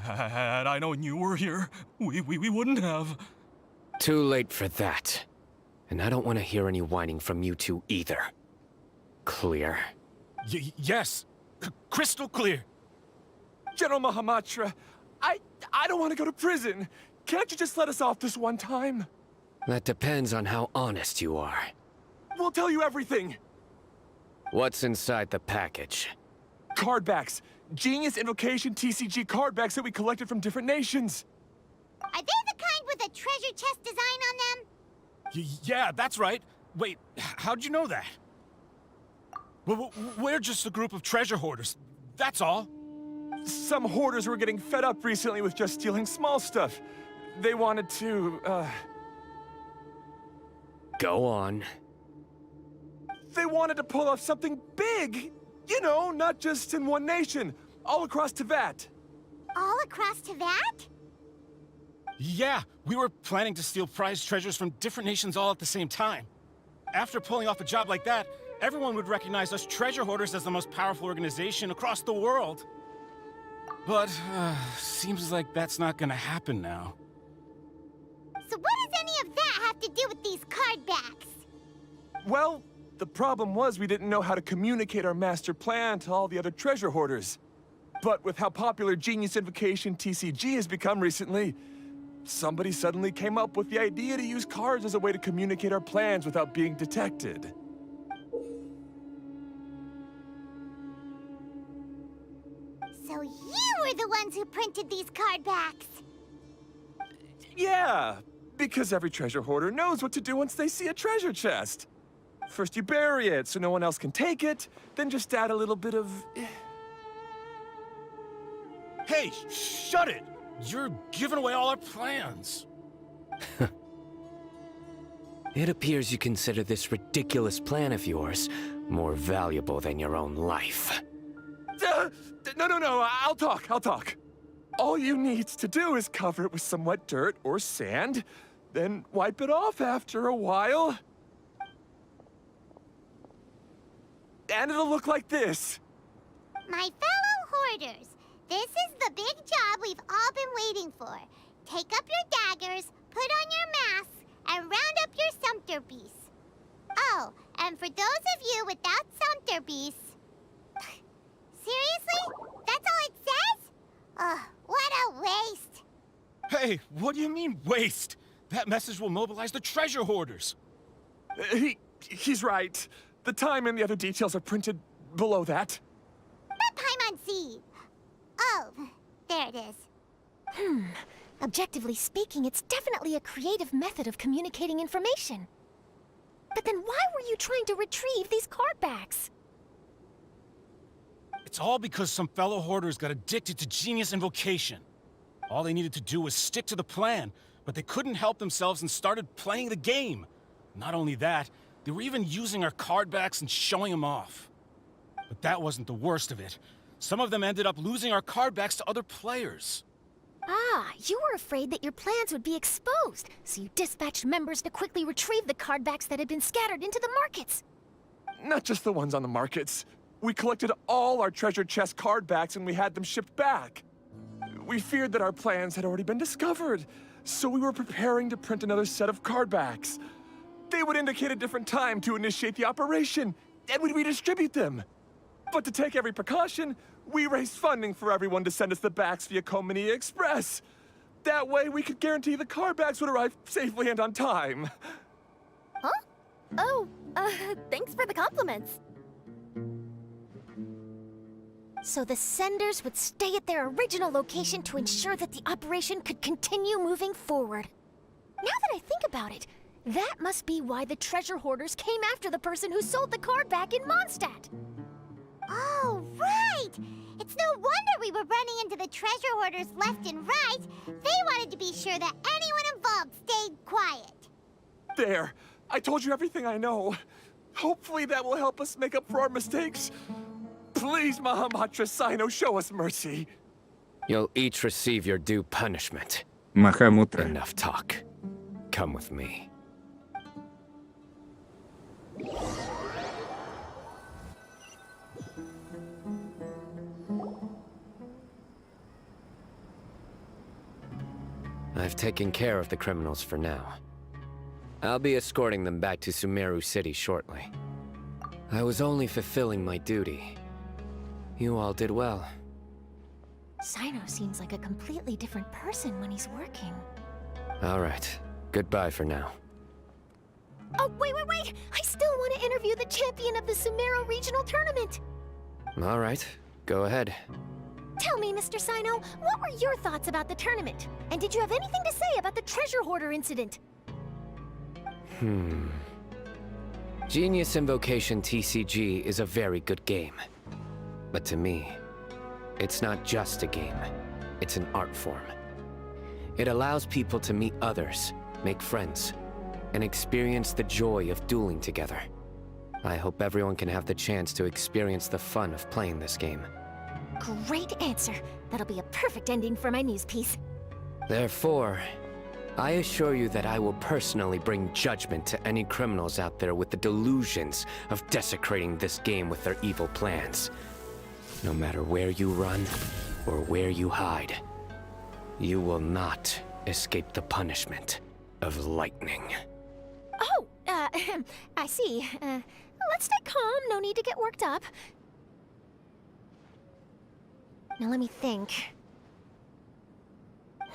Had I known you were here, we wouldn't have. Too late for that. And I don't want to hear any whining from you two either. Clear? Yes. Crystal clear. General Mahamatra, I don't want to go to prison. Can't you just let us off this one time? That depends on how honest you are. We'll tell you everything. What's inside the package? Card backs. Genius Invocation TCG card backs that we collected from different nations. Are they the kind with a treasure chest design on them? Yeah, that's right. Wait, how'd you know that? We're just a group of treasure hoarders. That's all. Some hoarders were getting fed up recently with just stealing small stuff. They wanted to, Go on. They wanted to pull off something big. You know, not just in one nation. All across Teyvat. All across Teyvat? Yeah, we were planning to steal prized treasures from different nations all at the same time. After pulling off a job like that, everyone would recognize us treasure hoarders as the most powerful organization across the world. But, seems like that's not gonna happen now. So what does any of that have to do with these card backs? Well, the problem was we didn't know how to communicate our master plan to all the other treasure hoarders. But with how popular Genius Invocation TCG has become recently, somebody suddenly came up with the idea to use cards as a way to communicate our plans without being detected. So you were the ones who printed these card backs? Yeah, because every treasure hoarder knows what to do once they see a treasure chest. First you bury it so no one else can take it, then just add a little bit of... Hey, shut it! You're giving away all our plans. It appears you consider this ridiculous plan of yours more valuable than your own life. No, I'll talk. All you need to do is cover it with some wet dirt or sand, then wipe it off after a while. And it'll look like this. My fellow hoarders, this is the big job we've all been waiting for. Take up your daggers, put on your masks, and round up your sumpter beasts. Oh, and for those of you without sumpter beasts... Seriously? That's all it says? Ugh, what a waste. Hey, what do you mean, waste? That message will mobilize the treasure hoarders. He's right. The time and the other details are printed below that. Not Paimon-si. Oh, there it is. Objectively speaking, it's definitely a creative method of communicating information. But then why were you trying to retrieve these card backs? It's all because some fellow hoarders got addicted to Genius Invocation. All they needed to do was stick to the plan, but they couldn't help themselves and started playing the game. Not only that, they were even using our card backs and showing them off. But that wasn't the worst of it. Some of them ended up losing our card backs to other players. Ah, you were afraid that your plans would be exposed, so you dispatched members to quickly retrieve the card backs that had been scattered into the markets. Not just the ones on the markets. We collected all our treasure chest card backs and we had them shipped back. We feared that our plans had already been discovered, so we were preparing to print another set of card backs. They would indicate a different time to initiate the operation, and we'd redistribute them. But to take every precaution, we raised funding for everyone to send us the backs via Komini Express. That way, we could guarantee the card backs would arrive safely and on time. Huh? Oh, thanks for the compliments. So the senders would stay at their original location to ensure that the operation could continue moving forward. Now that I think about it, that must be why the treasure hoarders came after the person who sold the card back in Mondstadt. Oh, right! It's no wonder we were running into the treasure hoarders left and right, they wanted to be sure that anyone involved stayed quiet. There! I told you everything I know. Hopefully that will help us make up for our mistakes. Please, Mahamatra Sino, show us mercy. You'll each receive your due punishment. Mahamudra. Enough talk. Come with me. I've taken care of the criminals for now. I'll be escorting them back to Sumeru City shortly. I was only fulfilling my duty. You all did well. Sino seems like a completely different person when he's working. All right. Goodbye for now. Oh, wait! I still want to interview the champion of the Sumeru Regional Tournament! All right. Go ahead. Tell me, Mr. Sino, what were your thoughts about the tournament? And did you have anything to say about the treasure hoarder incident? Genius Invocation TCG is a very good game. But to me, it's not just a game. It's an art form. It allows people to meet others, make friends, and experience the joy of dueling together. I hope everyone can have the chance to experience the fun of playing this game. Great answer. That'll be a perfect ending for my news piece. Therefore, I assure you that I will personally bring judgment to any criminals out there with the delusions of desecrating this game with their evil plans. No matter where you run or where you hide, you will not escape the punishment of lightning. Oh, I see. Let's stay calm. No need to get worked up. Now let me think.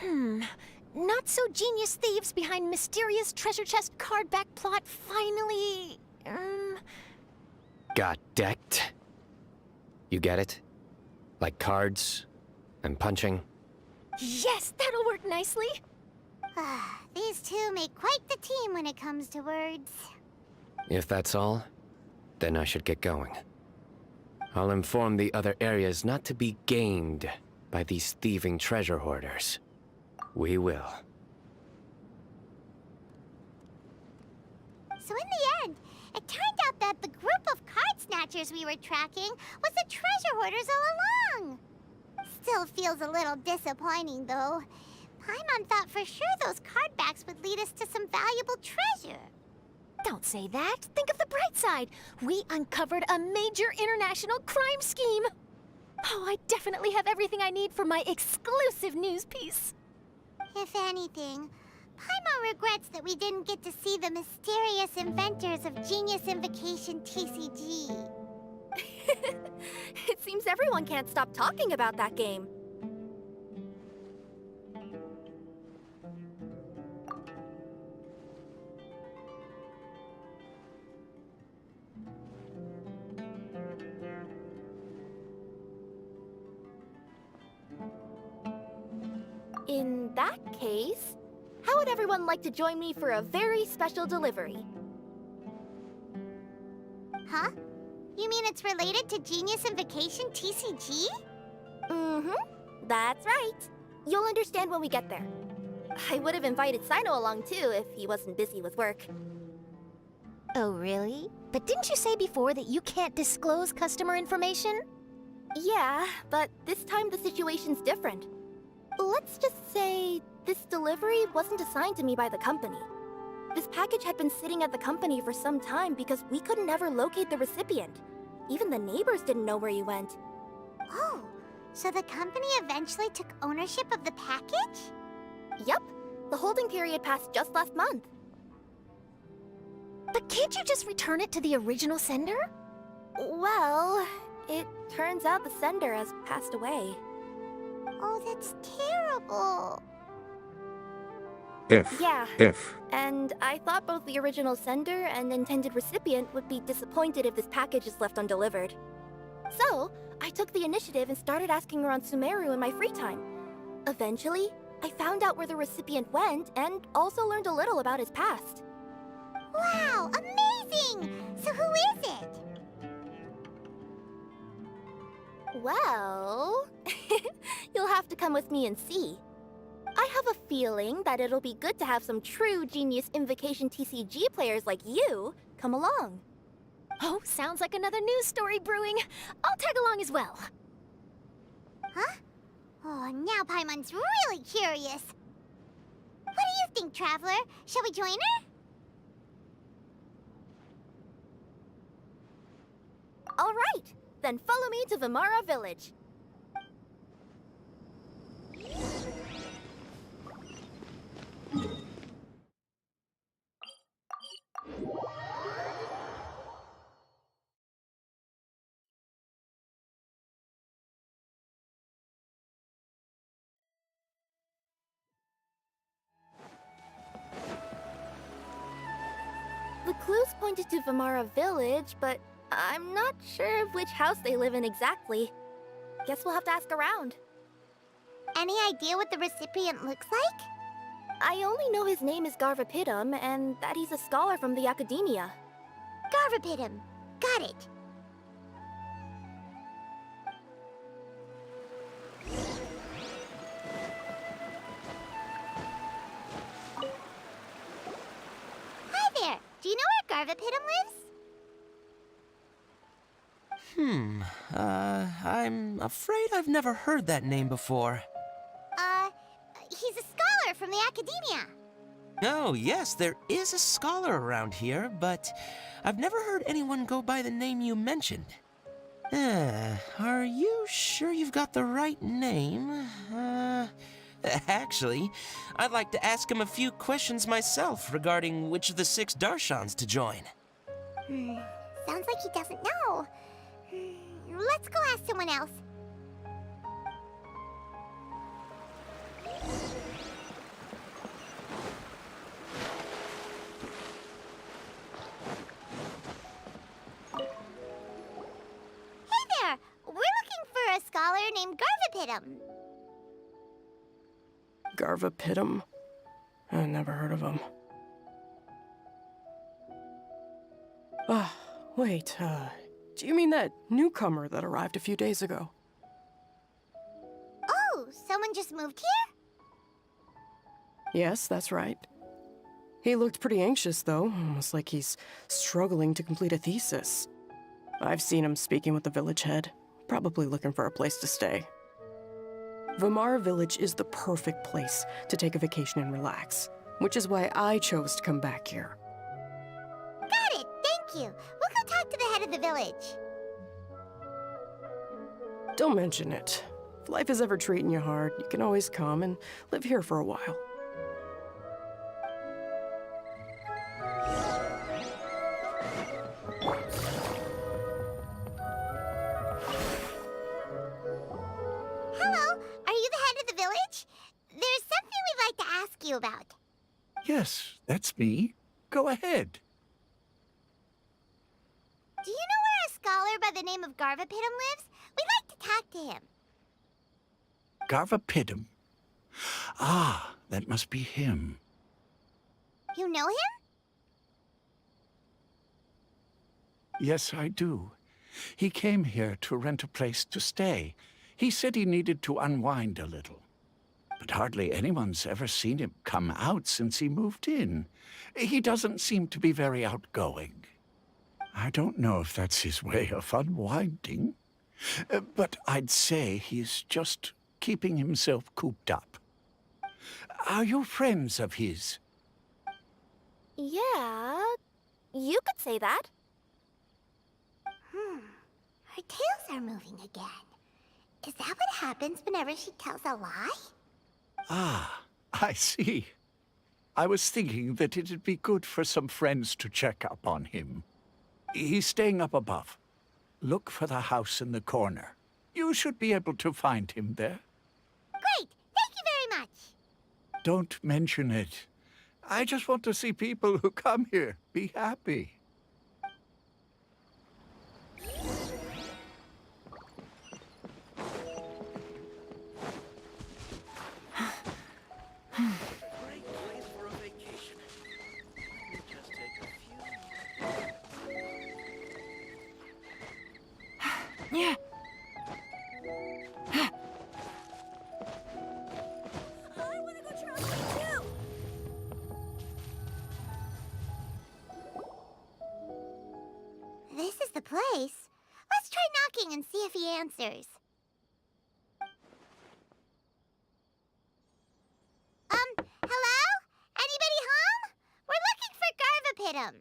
Not so genius thieves behind mysterious treasure chest card back plot finally... Got decked? You get it? Like cards and punching? Yes, that'll work nicely. These two make quite the team when it comes to words. If that's all, then I should get going. I'll inform the other areas not to be gamed by these thieving treasure hoarders. We will. So in the end, it turned out that the group of card snatchers we were tracking was the treasure hoarders all along. Still feels a little disappointing, though. Paimon thought for sure those card backs would lead us to some valuable treasure. Don't say that. Think of the bright side. We uncovered a major international crime scheme. Oh, I definitely have everything I need for my exclusive news piece. If anything, Paimon regrets that we didn't get to see the mysterious inventors of Genius Invocation TCG. It seems everyone can't stop talking about that game. In that case, how would everyone like to join me for a very special delivery? Huh? You mean it's related to Genius Invocation TCG? That's right. You'll understand when we get there. I would have invited Sino along too if he wasn't busy with work. Oh, really? But didn't you say before that you can't disclose customer information? Yeah, but this time the situation's different. Let's just say this delivery wasn't assigned to me by the company. This package had been sitting at the company for some time because we couldn't ever locate the recipient. Even the neighbors didn't know where he went. Oh, so the company eventually took ownership of the package? Yup. The holding period passed just last month. But can't you just return it to the original sender? Well, it turns out the sender has passed away. Oh, that's terrible. And I thought both the original sender and intended recipient would be disappointed if this package is left undelivered. So, I took the initiative and started asking around Sumeru in my free time. Eventually, I found out where the recipient went and also learned a little about his past. Wow, amazing! So who is it? Well, you'll have to come with me and see. I have a feeling that it'll be good to have some true Genius Invocation TCG players like you come along. Oh, sounds like another news story brewing. I'll tag along as well. Huh? Oh, now Paimon's really curious. What do you think, Traveler? Shall we join her? All right, then follow me to Vimara Village. The clues pointed to Vimara Village, but I'm not sure of which house they live in exactly. Guess we'll have to ask around. Any idea what the recipient looks like? I only know his name is Garvapitum and that he's a scholar from the Academia. Garvapitum. Got it. Hi there. Do you know where Garvapitum lives? I'm afraid I've never heard that name before. He's a scholar from the Academia. Oh, yes, there is a scholar around here, but I've never heard anyone go by the name you mentioned. Are you sure you've got the right name? Actually, I'd like to ask him a few questions myself regarding which of the 6 Darshans to join. Sounds like he doesn't know. Let's go ask someone else. Hey there! We're looking for a scholar named Garvapitum. Garvapitum? I never heard of him. Wait, do you mean that newcomer that arrived a few days ago? Oh, someone just moved here? Yes, that's right. He looked pretty anxious, though, almost like he's struggling to complete a thesis. I've seen him speaking with the village head, probably looking for a place to stay. Vimara Village is the perfect place to take a vacation and relax, which is why I chose to come back here. Got it, thank you. We'll go talk to the head of the village. Don't mention it. If life is ever treating you hard, you can always come and live here for a while. Hello, are you the head of the village? There's something we'd like to ask you about. Yes, that's me. Go ahead. Do you know where a scholar by the name of Garvapitum lives? We'd like to talk to him. Garvapitum. Ah, that must be him. You know him? Yes, I do. He came here to rent a place to stay. He said he needed to unwind a little. But hardly anyone's ever seen him come out since he moved in. He doesn't seem to be very outgoing. I don't know if that's his way of unwinding, but I'd say he's just keeping himself cooped up. Are you friends of his? Yeah, you could say that. Her tails are moving again. Is that what happens whenever she tells a lie? Ah, I see. I was thinking that it'd be good for some friends to check up on him. He's staying up above. Look for the house in the corner. You should be able to find him there. Great! Thank you very much! Don't mention it. I just want to see people who come here be happy. and see if he answers. Hello? Anybody home? We're looking for Garvapitum.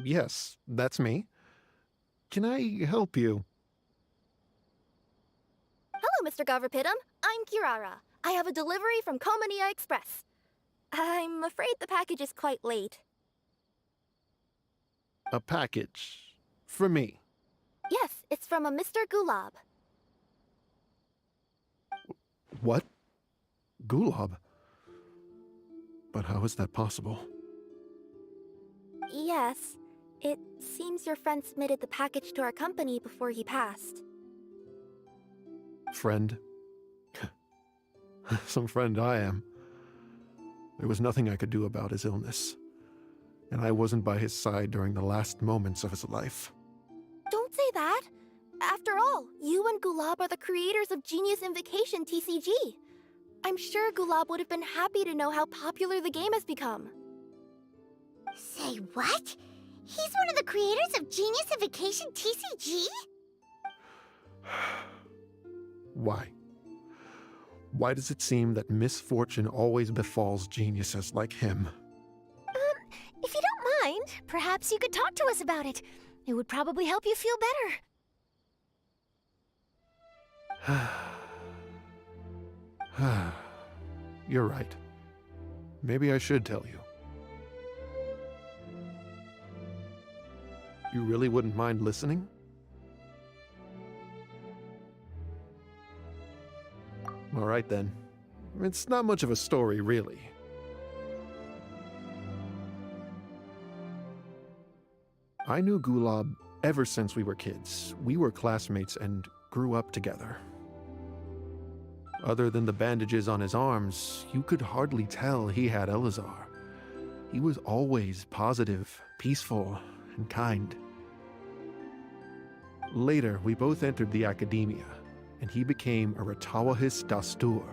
Yes, that's me. Can I help you? Hello, Mr. Garvapitum. I'm Kirara. I have a delivery from Komania Express. I'm afraid the package is quite late. A package. For me. Yes, it's from a Mr. Gulab. What? Gulab? But how is that possible? Yes. It seems your friend submitted the package to our company before he passed. Friend? Some friend I am. There was nothing I could do about his illness. And I wasn't by his side during the last moments of his life. Don't say that! After all, you and Gulab are the creators of Genius Invocation TCG. I'm sure Gulab would have been happy to know how popular the game has become. Say what? He's one of the creators of Genius Invocation TCG? Why? Why does it seem that misfortune always befalls geniuses like him? If you don't mind, perhaps you could talk to us about it. It would probably help you feel better. You're right. Maybe I should tell you. You really wouldn't mind listening? All right then. It's not much of a story, really. I knew Gulab ever since we were kids. We were classmates and grew up together. Other than the bandages on his arms, you could hardly tell he had Elazar. He was always positive, peaceful, and kind. Later, we both entered the academia, and he became a Ratawahis Dastur.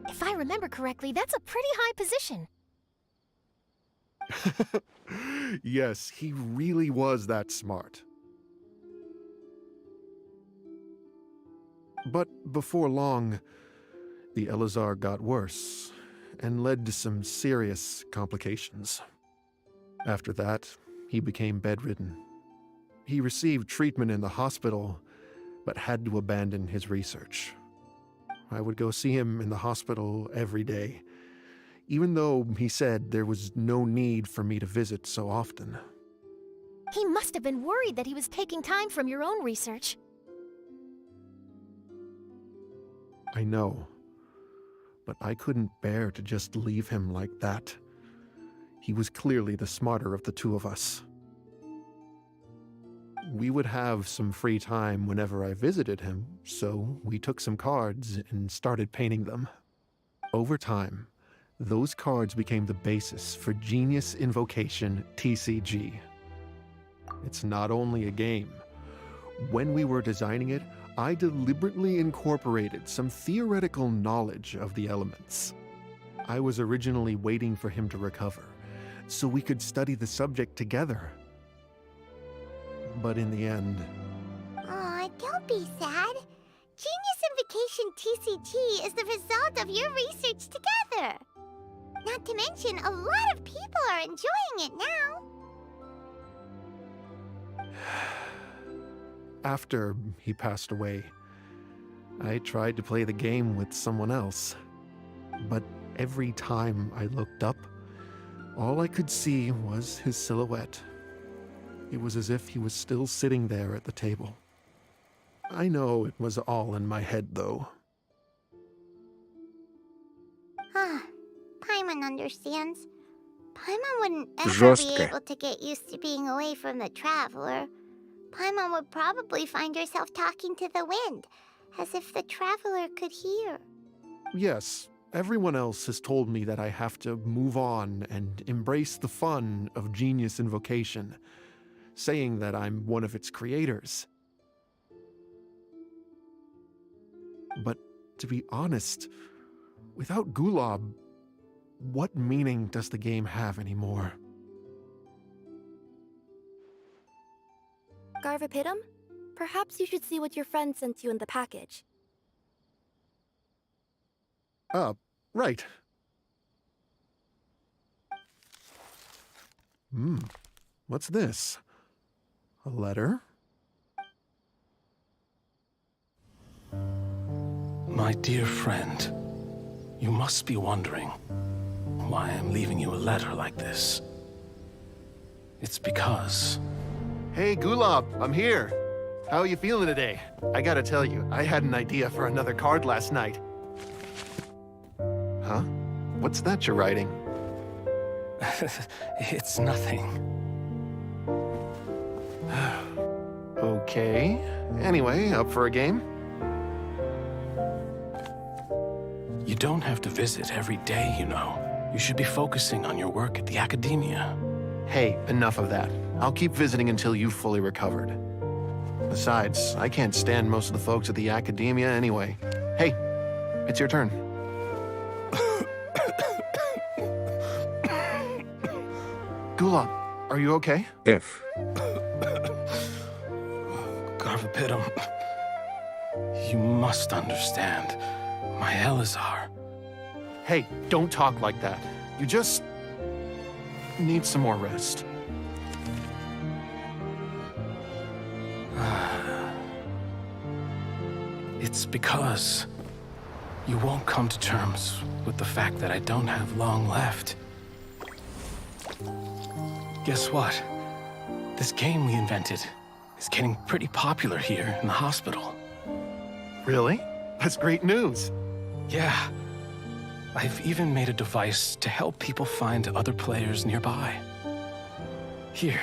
If I remember correctly, that's a pretty high position. Yes, he really was that smart. But before long, the Elazar got worse and led to some serious complications. After that, he became bedridden. He received treatment in the hospital, but had to abandon his research. I would go see him in the hospital every day, even though he said there was no need for me to visit so often. He must have been worried that he was taking time from your own research. I know, but I couldn't bear to just leave him like that. He was clearly the smarter of the two of us. We would have some free time whenever I visited him, so we took some cards and started painting them. Over time, those cards became the basis for Genius Invocation TCG. It's not only a game. When we were designing it, I deliberately incorporated some theoretical knowledge of the elements. I was originally waiting for him to recover, so we could study the subject together. But in the end... Aw, don't be sad. Genius Invocation TCG is the result of your research together. Not to mention, a lot of people are enjoying it now. After he passed away, I tried to play the game with someone else. But every time I looked up, all I could see was his silhouette. It was as if he was still sitting there at the table. I know it was all in my head, though. Paimon understands. Paimon wouldn't ever be Жестко. able to get used to being away from the Traveler. Paimon would probably find herself talking to the wind, as if the Traveler could hear. Yes, everyone else has told me that I have to move on and embrace the fun of Genius Invocation, saying that I'm one of its creators. But to be honest, without Gulab, what meaning does the game have anymore? Garvapidum? Perhaps you should see what your friend sent you in the package. Right. What's this? A letter? My dear friend, you must be wondering why I'm leaving you a letter like this. It's because... Hey, Gulab, I'm here. How are you feeling today? I gotta tell you, I had an idea for another card last night. Huh? What's that you're writing? It's nothing. Okay. Anyway, up for a game? You don't have to visit every day, you know. You should be focusing on your work at the academia. Hey, enough of that. I'll keep visiting until you've fully recovered. Besides, I can't stand most of the folks at the academia anyway. Hey, it's your turn. Gulab, are you okay? If. Garvapidum, you must understand. My Elazar. Hey, don't talk like that. You just need some more rest. It's because you won't come to terms with the fact that I don't have long left. Guess what? This game we invented is getting pretty popular here in the hospital. Really? That's great news. Yeah. I've even made a device to help people find other players nearby. Here,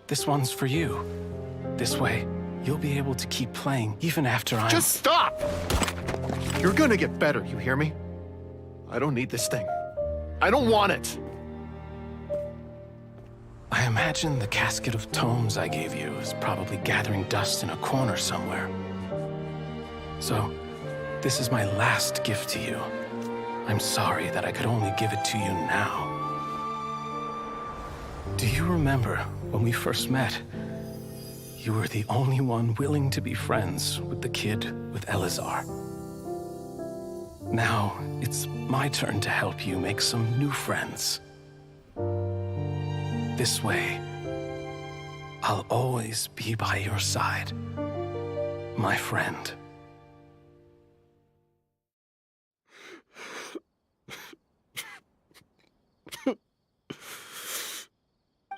this one's for you. This way, you'll be able to keep playing even after I'm... Just stop! You're gonna get better, you hear me? I don't need this thing. I don't want it! I imagine the casket of tomes I gave you is probably gathering dust in a corner somewhere. So, this is my last gift to you. I'm sorry that I could only give it to you now. Do you remember when we first met? You were the only one willing to be friends with the kid with Elazar. Now, it's my turn to help you make some new friends. This way, I'll always be by your side, my friend.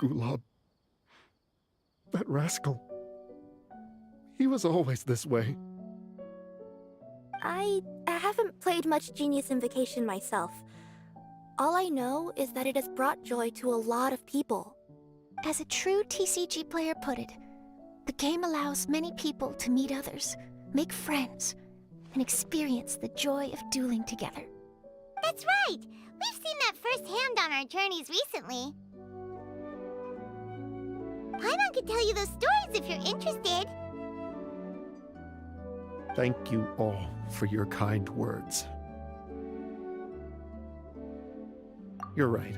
Gulab. That rascal. He was always this way. I haven't played much Genius Invocation myself. All I know is that it has brought joy to a lot of people. As a true TCG player put it, the game allows many people to meet others, make friends, and experience the joy of dueling together. That's right! We've seen that firsthand on our journeys recently. Paimon could tell you those stories if you're interested. Thank you all for your kind words. You're right.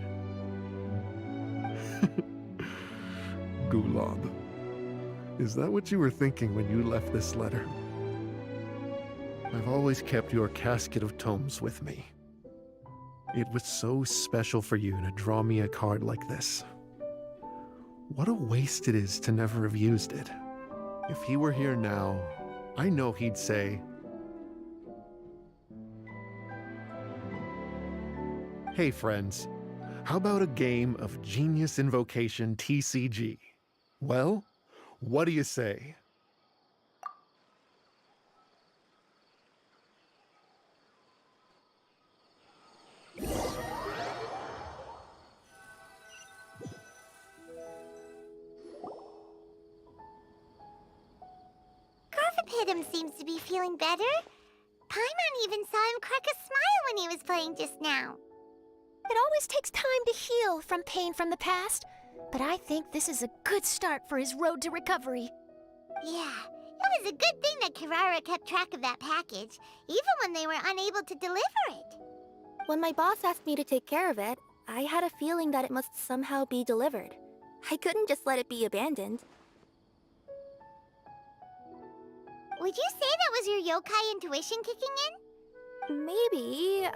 Gulab. Is that what you were thinking when you left this letter? I've always kept your casket of tomes with me. It was so special for you to draw me a card like this. What a waste it is to never have used it. If he were here now, I know he'd say, "Hey friends, how about a game of Genius Invocation TCG? Well, what do you say?" Garvapidum seems to be feeling better. Paimon even saw him crack a smile when he was playing just now. It always takes time to heal from pain from the past, but I think this is a good start for his road to recovery. Yeah, it was a good thing that Kirara kept track of that package, even when they were unable to deliver it. When my boss asked me to take care of it, I had a feeling that it must somehow be delivered. I couldn't just let it be abandoned. Would you say that was your yokai intuition kicking in? Maybe,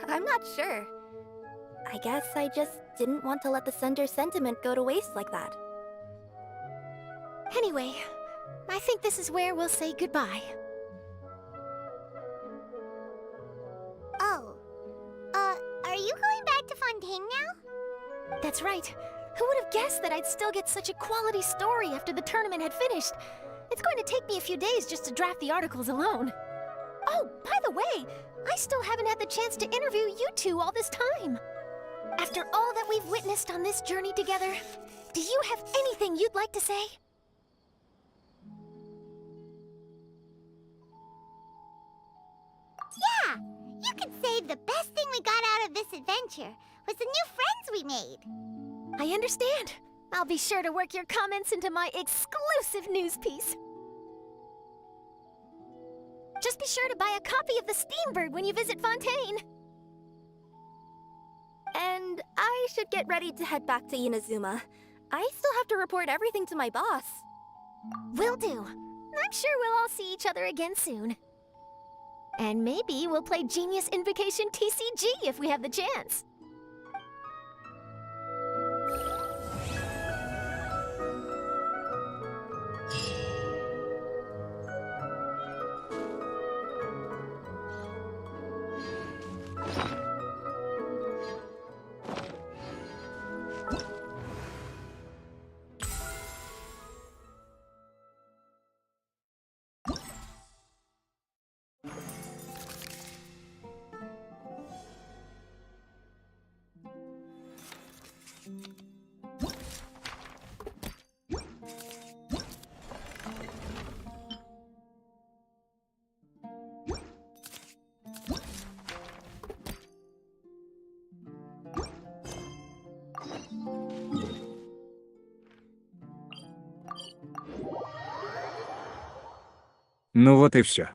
I'm not sure. I guess I just didn't want to let the sender's sentiment go to waste like that. Anyway, I think this is where we'll say goodbye. Oh. Are you going back to Fontaine now? That's right. Who would have guessed that I'd still get such a quality story after the tournament had finished? It's going to take me a few days just to draft the articles alone. Oh, by the way, I still haven't had the chance to interview you two all this time. After all that we've witnessed on this journey together, do you have anything you'd like to say? Yeah! You could say the best thing we got out of this adventure was the new friends we made. I understand. I'll be sure to work your comments into my exclusive news piece. Just be sure to buy a copy of the Steambird when you visit Fontaine. And I should get ready to head back to Inazuma. I still have to report everything to my boss. Will do. I'm sure we'll all see each other again soon. And maybe we'll play Genius Invocation TCG if we have the chance. Ну вот и все.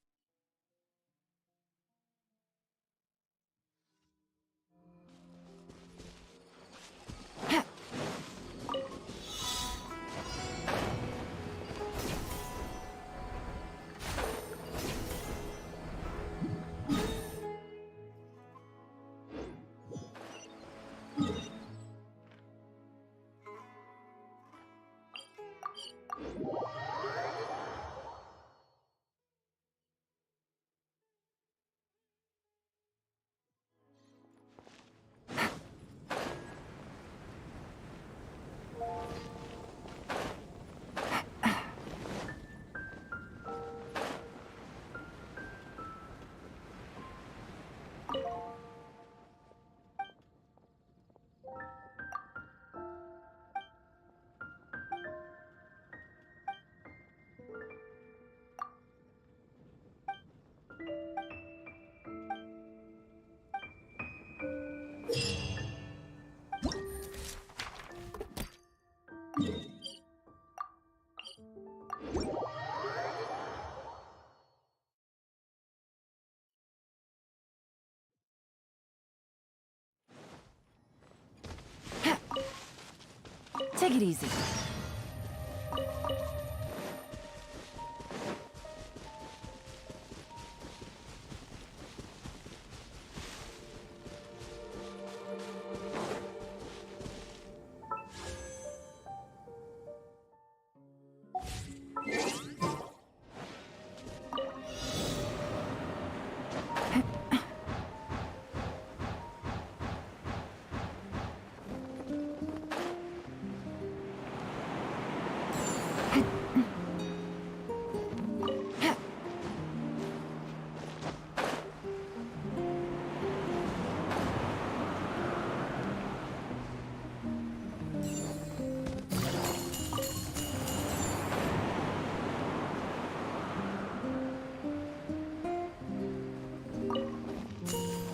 Take it easy.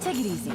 Take it easy.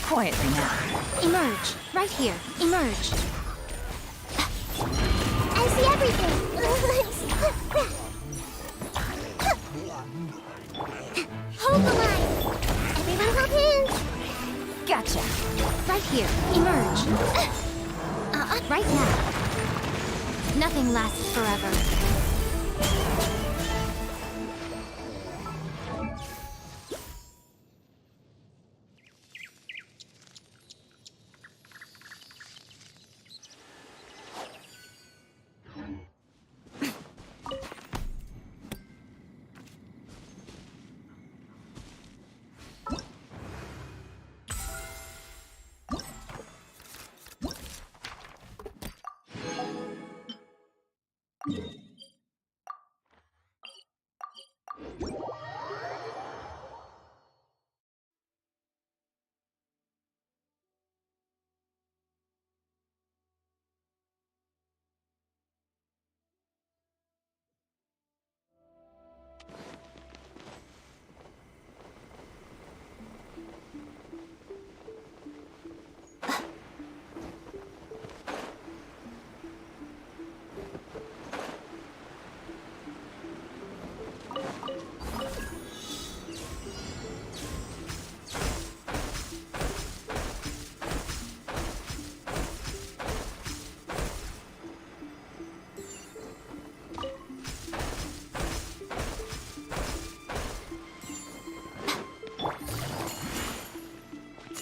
Quietly now. Emerge. Right here. Emerge. I see everything. Hold the line. Everyone hold hands. Gotcha. Right here. Emerge. Right now. Nothing lasts forever.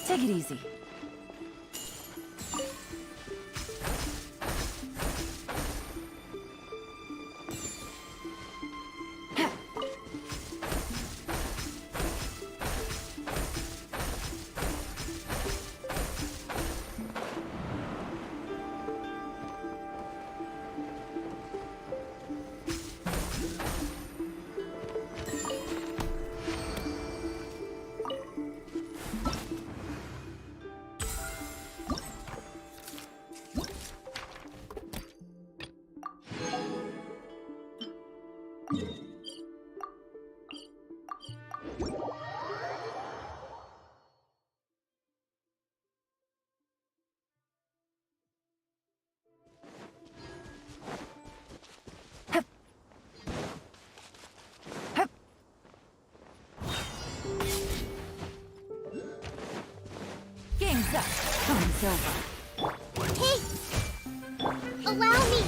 Take it easy. Game's up. Time's over. Hey! Allow me!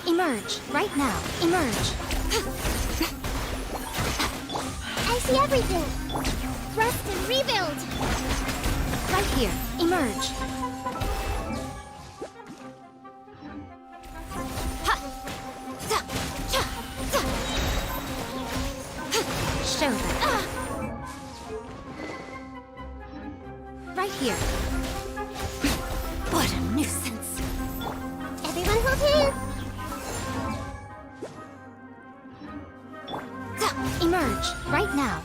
Emerge. Right now. Emerge. I see everything! Thrust and rebuild! Right here. Emerge. Show them. Right here. What a nuisance. Everyone hold hands. Emerge. Right now.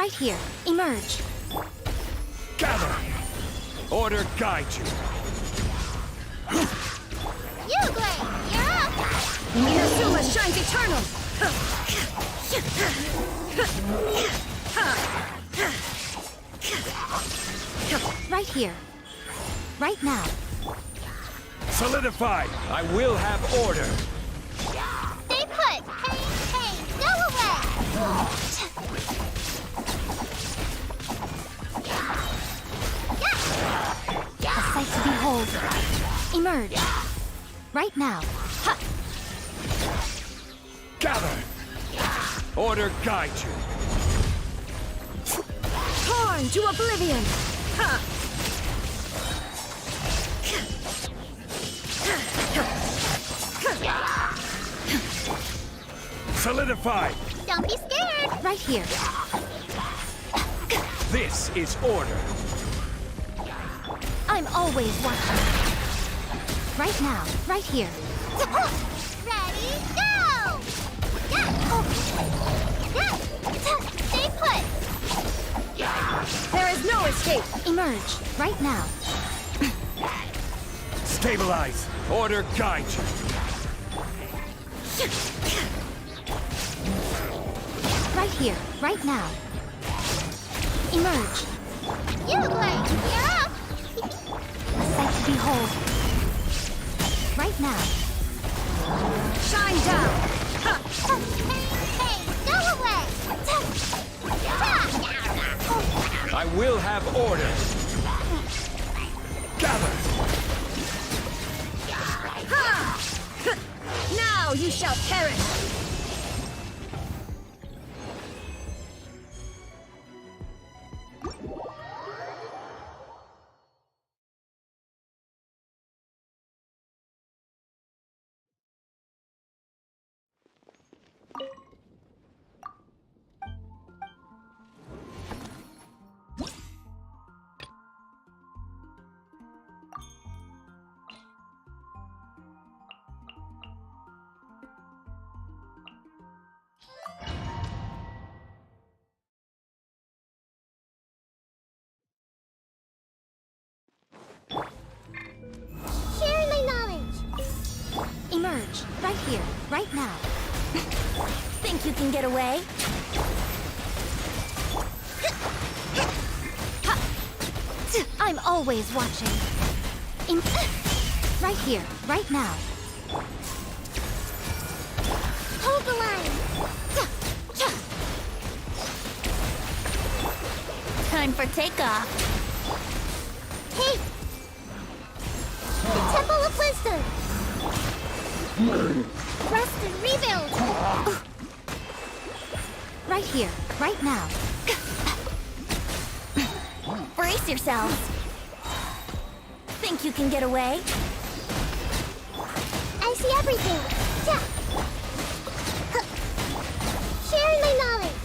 Right here. Emerge. Gather! Order guide you. Uglay, you're up! Inazuma shines eternal! Right here. Right now. Solidify! I will have order. Stay put! Hey, go away! A sight to behold. Emerge. Right now. Ha! Gather! Order guide you. Torn to oblivion! Ha! Solidify! Don't be scared! Right here. This is order. I'm always watching. Right now. Right here. Ready, go! Stay put! There is no escape! Emerge. Right now. Stabilize. Order guide you. Right here. Right now. Emerge. Uglay, you're up! A sight to behold. Right now. Shine down! Hey, go away! I will have order. Gather! Ha! Now you shall perish! Share my knowledge. Emerge. Right here. Right now. Think you can get away? I'm always watching. Right here. Right now. Hold the line. Time for takeoff. Hey! The Temple of Wisdom! Rest and rebuild! Right here, right now. Brace yourselves. Think you can get away? I see everything! Sharing my knowledge!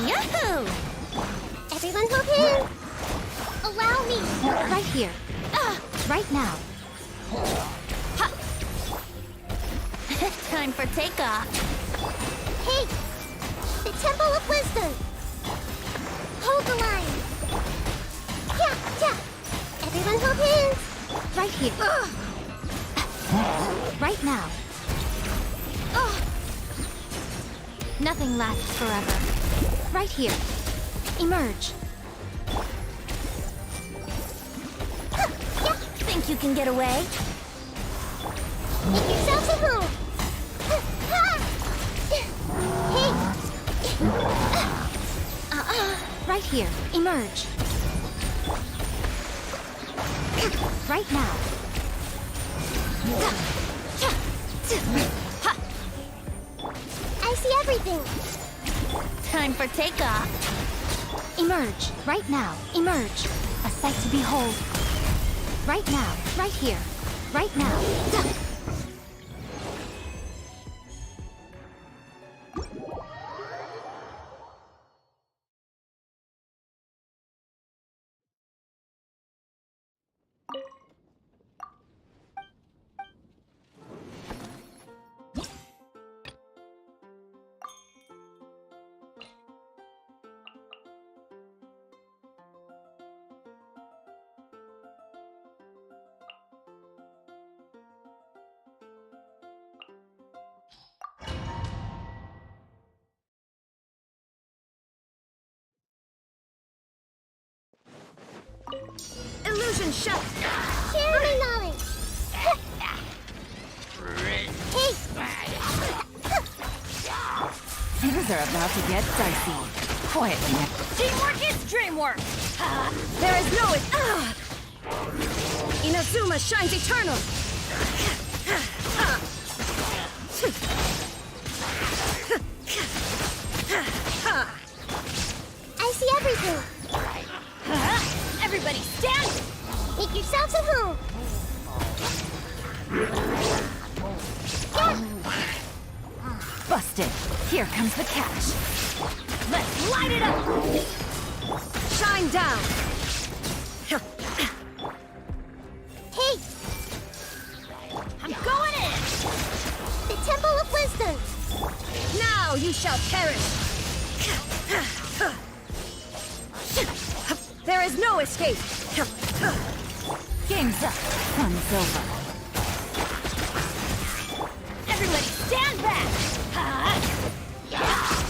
Yahoo! Everyone hold hands! Allow me! Right here. Right now. Time for takeoff. Hey! The Temple of Wisdom! Hold the line! Everyone hold hands! Right here. Right now. Nothing lasts forever. Right here. Emerge. Think you can get away? Make yourselves at home! Hey! Right here. Emerge. Right now. I see everything! Time for takeoff. Emerge. Right now. Emerge. A sight to behold. Right now. Right here. Right now. Illusion shut. Share my knowledge. Hey! Things are about to get dicey. Quietly now. Teamwork is dreamwork. There is no Inazuma shines eternal. I see everything. Everybody stand. Make yourselves at home. Busted. Here comes the catch. Let's light it up. Shine down. Hey! I'm going in. The Temple of Wisdom. Now you shall perish. There is no escape. Game's up. Fun's over. Everybody stand back.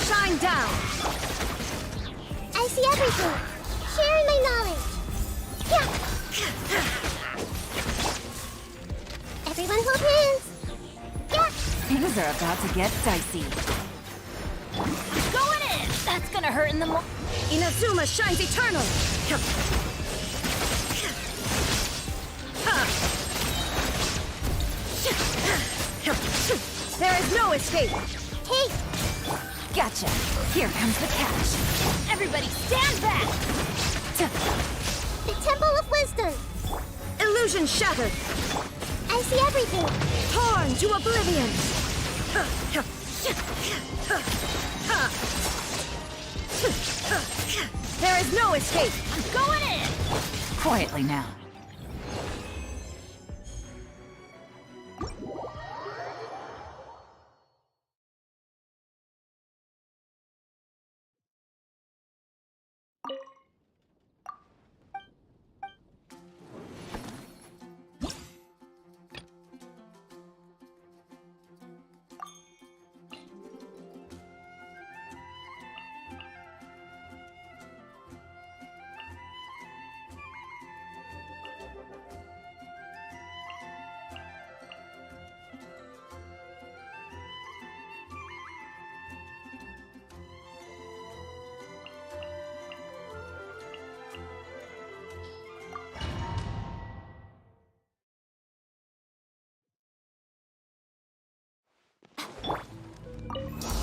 Shine down. I see everything. Sharing my knowledge. Yeah. Everyone hold hands. Yeah. Things are about to get dicey. Going in. That's gonna hurt in the mo. Inazuma shines eternal. There is no escape. Hey! Gotcha. Here comes the catch. Everybody stand back. The Temple of Wisdom. Illusion shattered. I see everything. Torn to oblivion. There is no escape. I'm going in. Quietly now.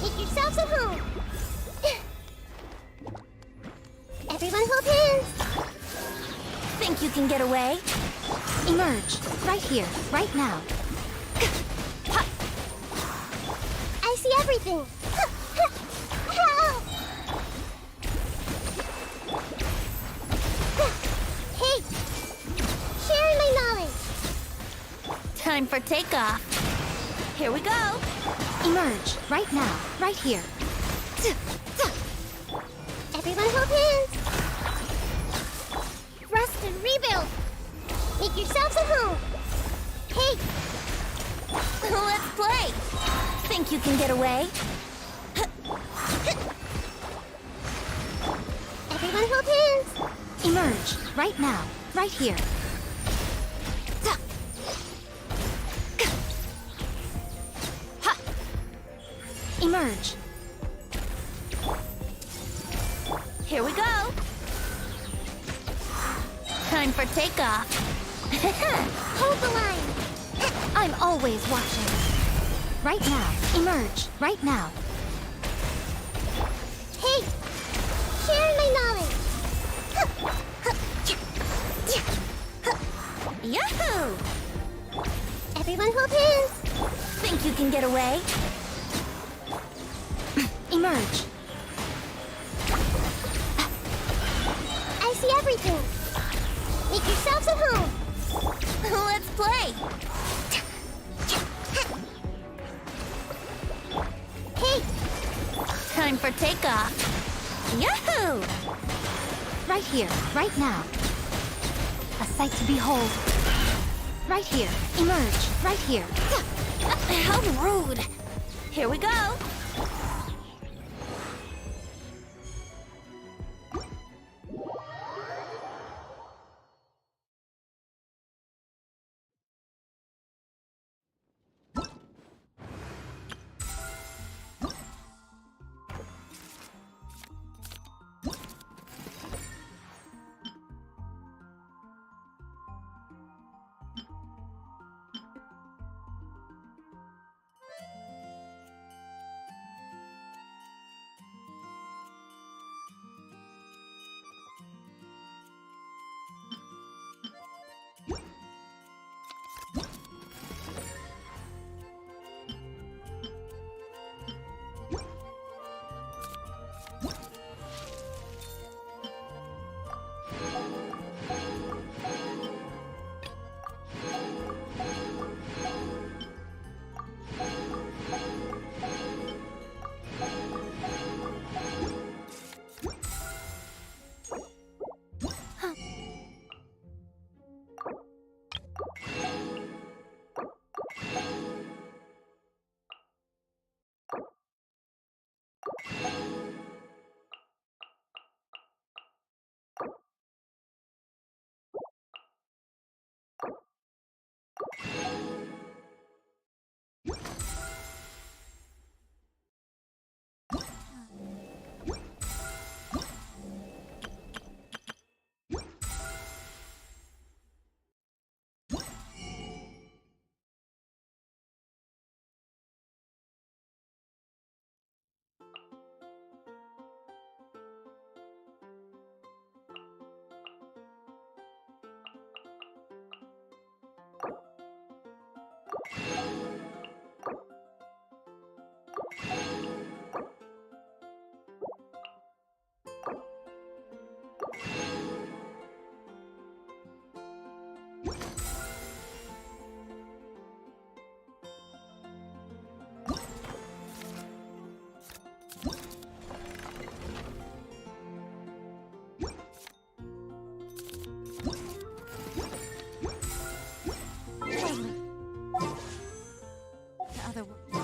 Make yourselves at home. Everyone hold hands. Think you can get away? Emerge. Right here. Right now. I see everything. Help! Hey! Sharing my knowledge. Time for takeoff. Here we go. Emerge. Right now. Right here. Everyone hold hands. Rest and rebuild. Make yourselves at home. Hey! Let's play. Think you can get away? Everyone hold hands. Emerge. Right now. Right here. Emerge. Here we go. Time for takeoff. Hold the line. I'm always watching. Right now. Emerge. Right now. Hey! Sharing my knowledge. Yahoo! Everyone hold hands. Think you can get away? Emerge. I see everything. Make yourselves at home. Let's play. Hey! Time for takeoff. Yahoo! Right here, right now. A sight to behold. Right here. Emerge. Right here. How rude. Here we go.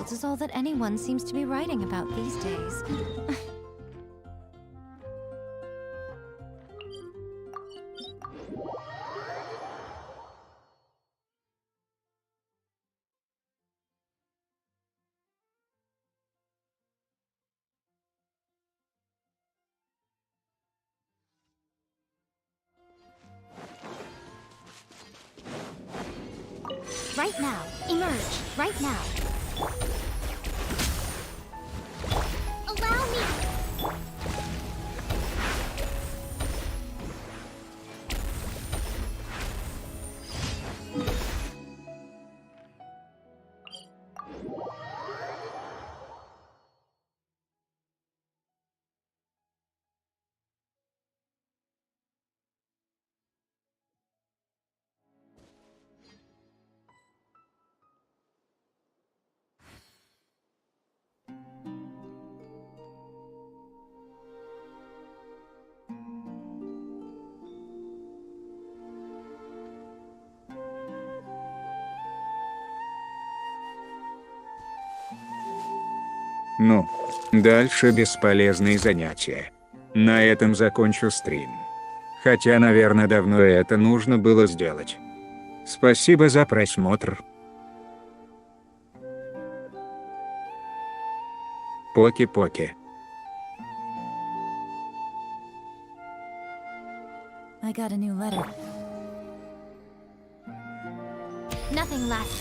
worlds is all that anyone seems to be writing about these days. Right now. Emerge. Right now. Allow me. Ну, дальше бесполезные занятия. На этом закончу стрим. Хотя, наверное, давно это нужно было сделать. Спасибо за просмотр. Поки-поки. I got a new letter. Nothing lasts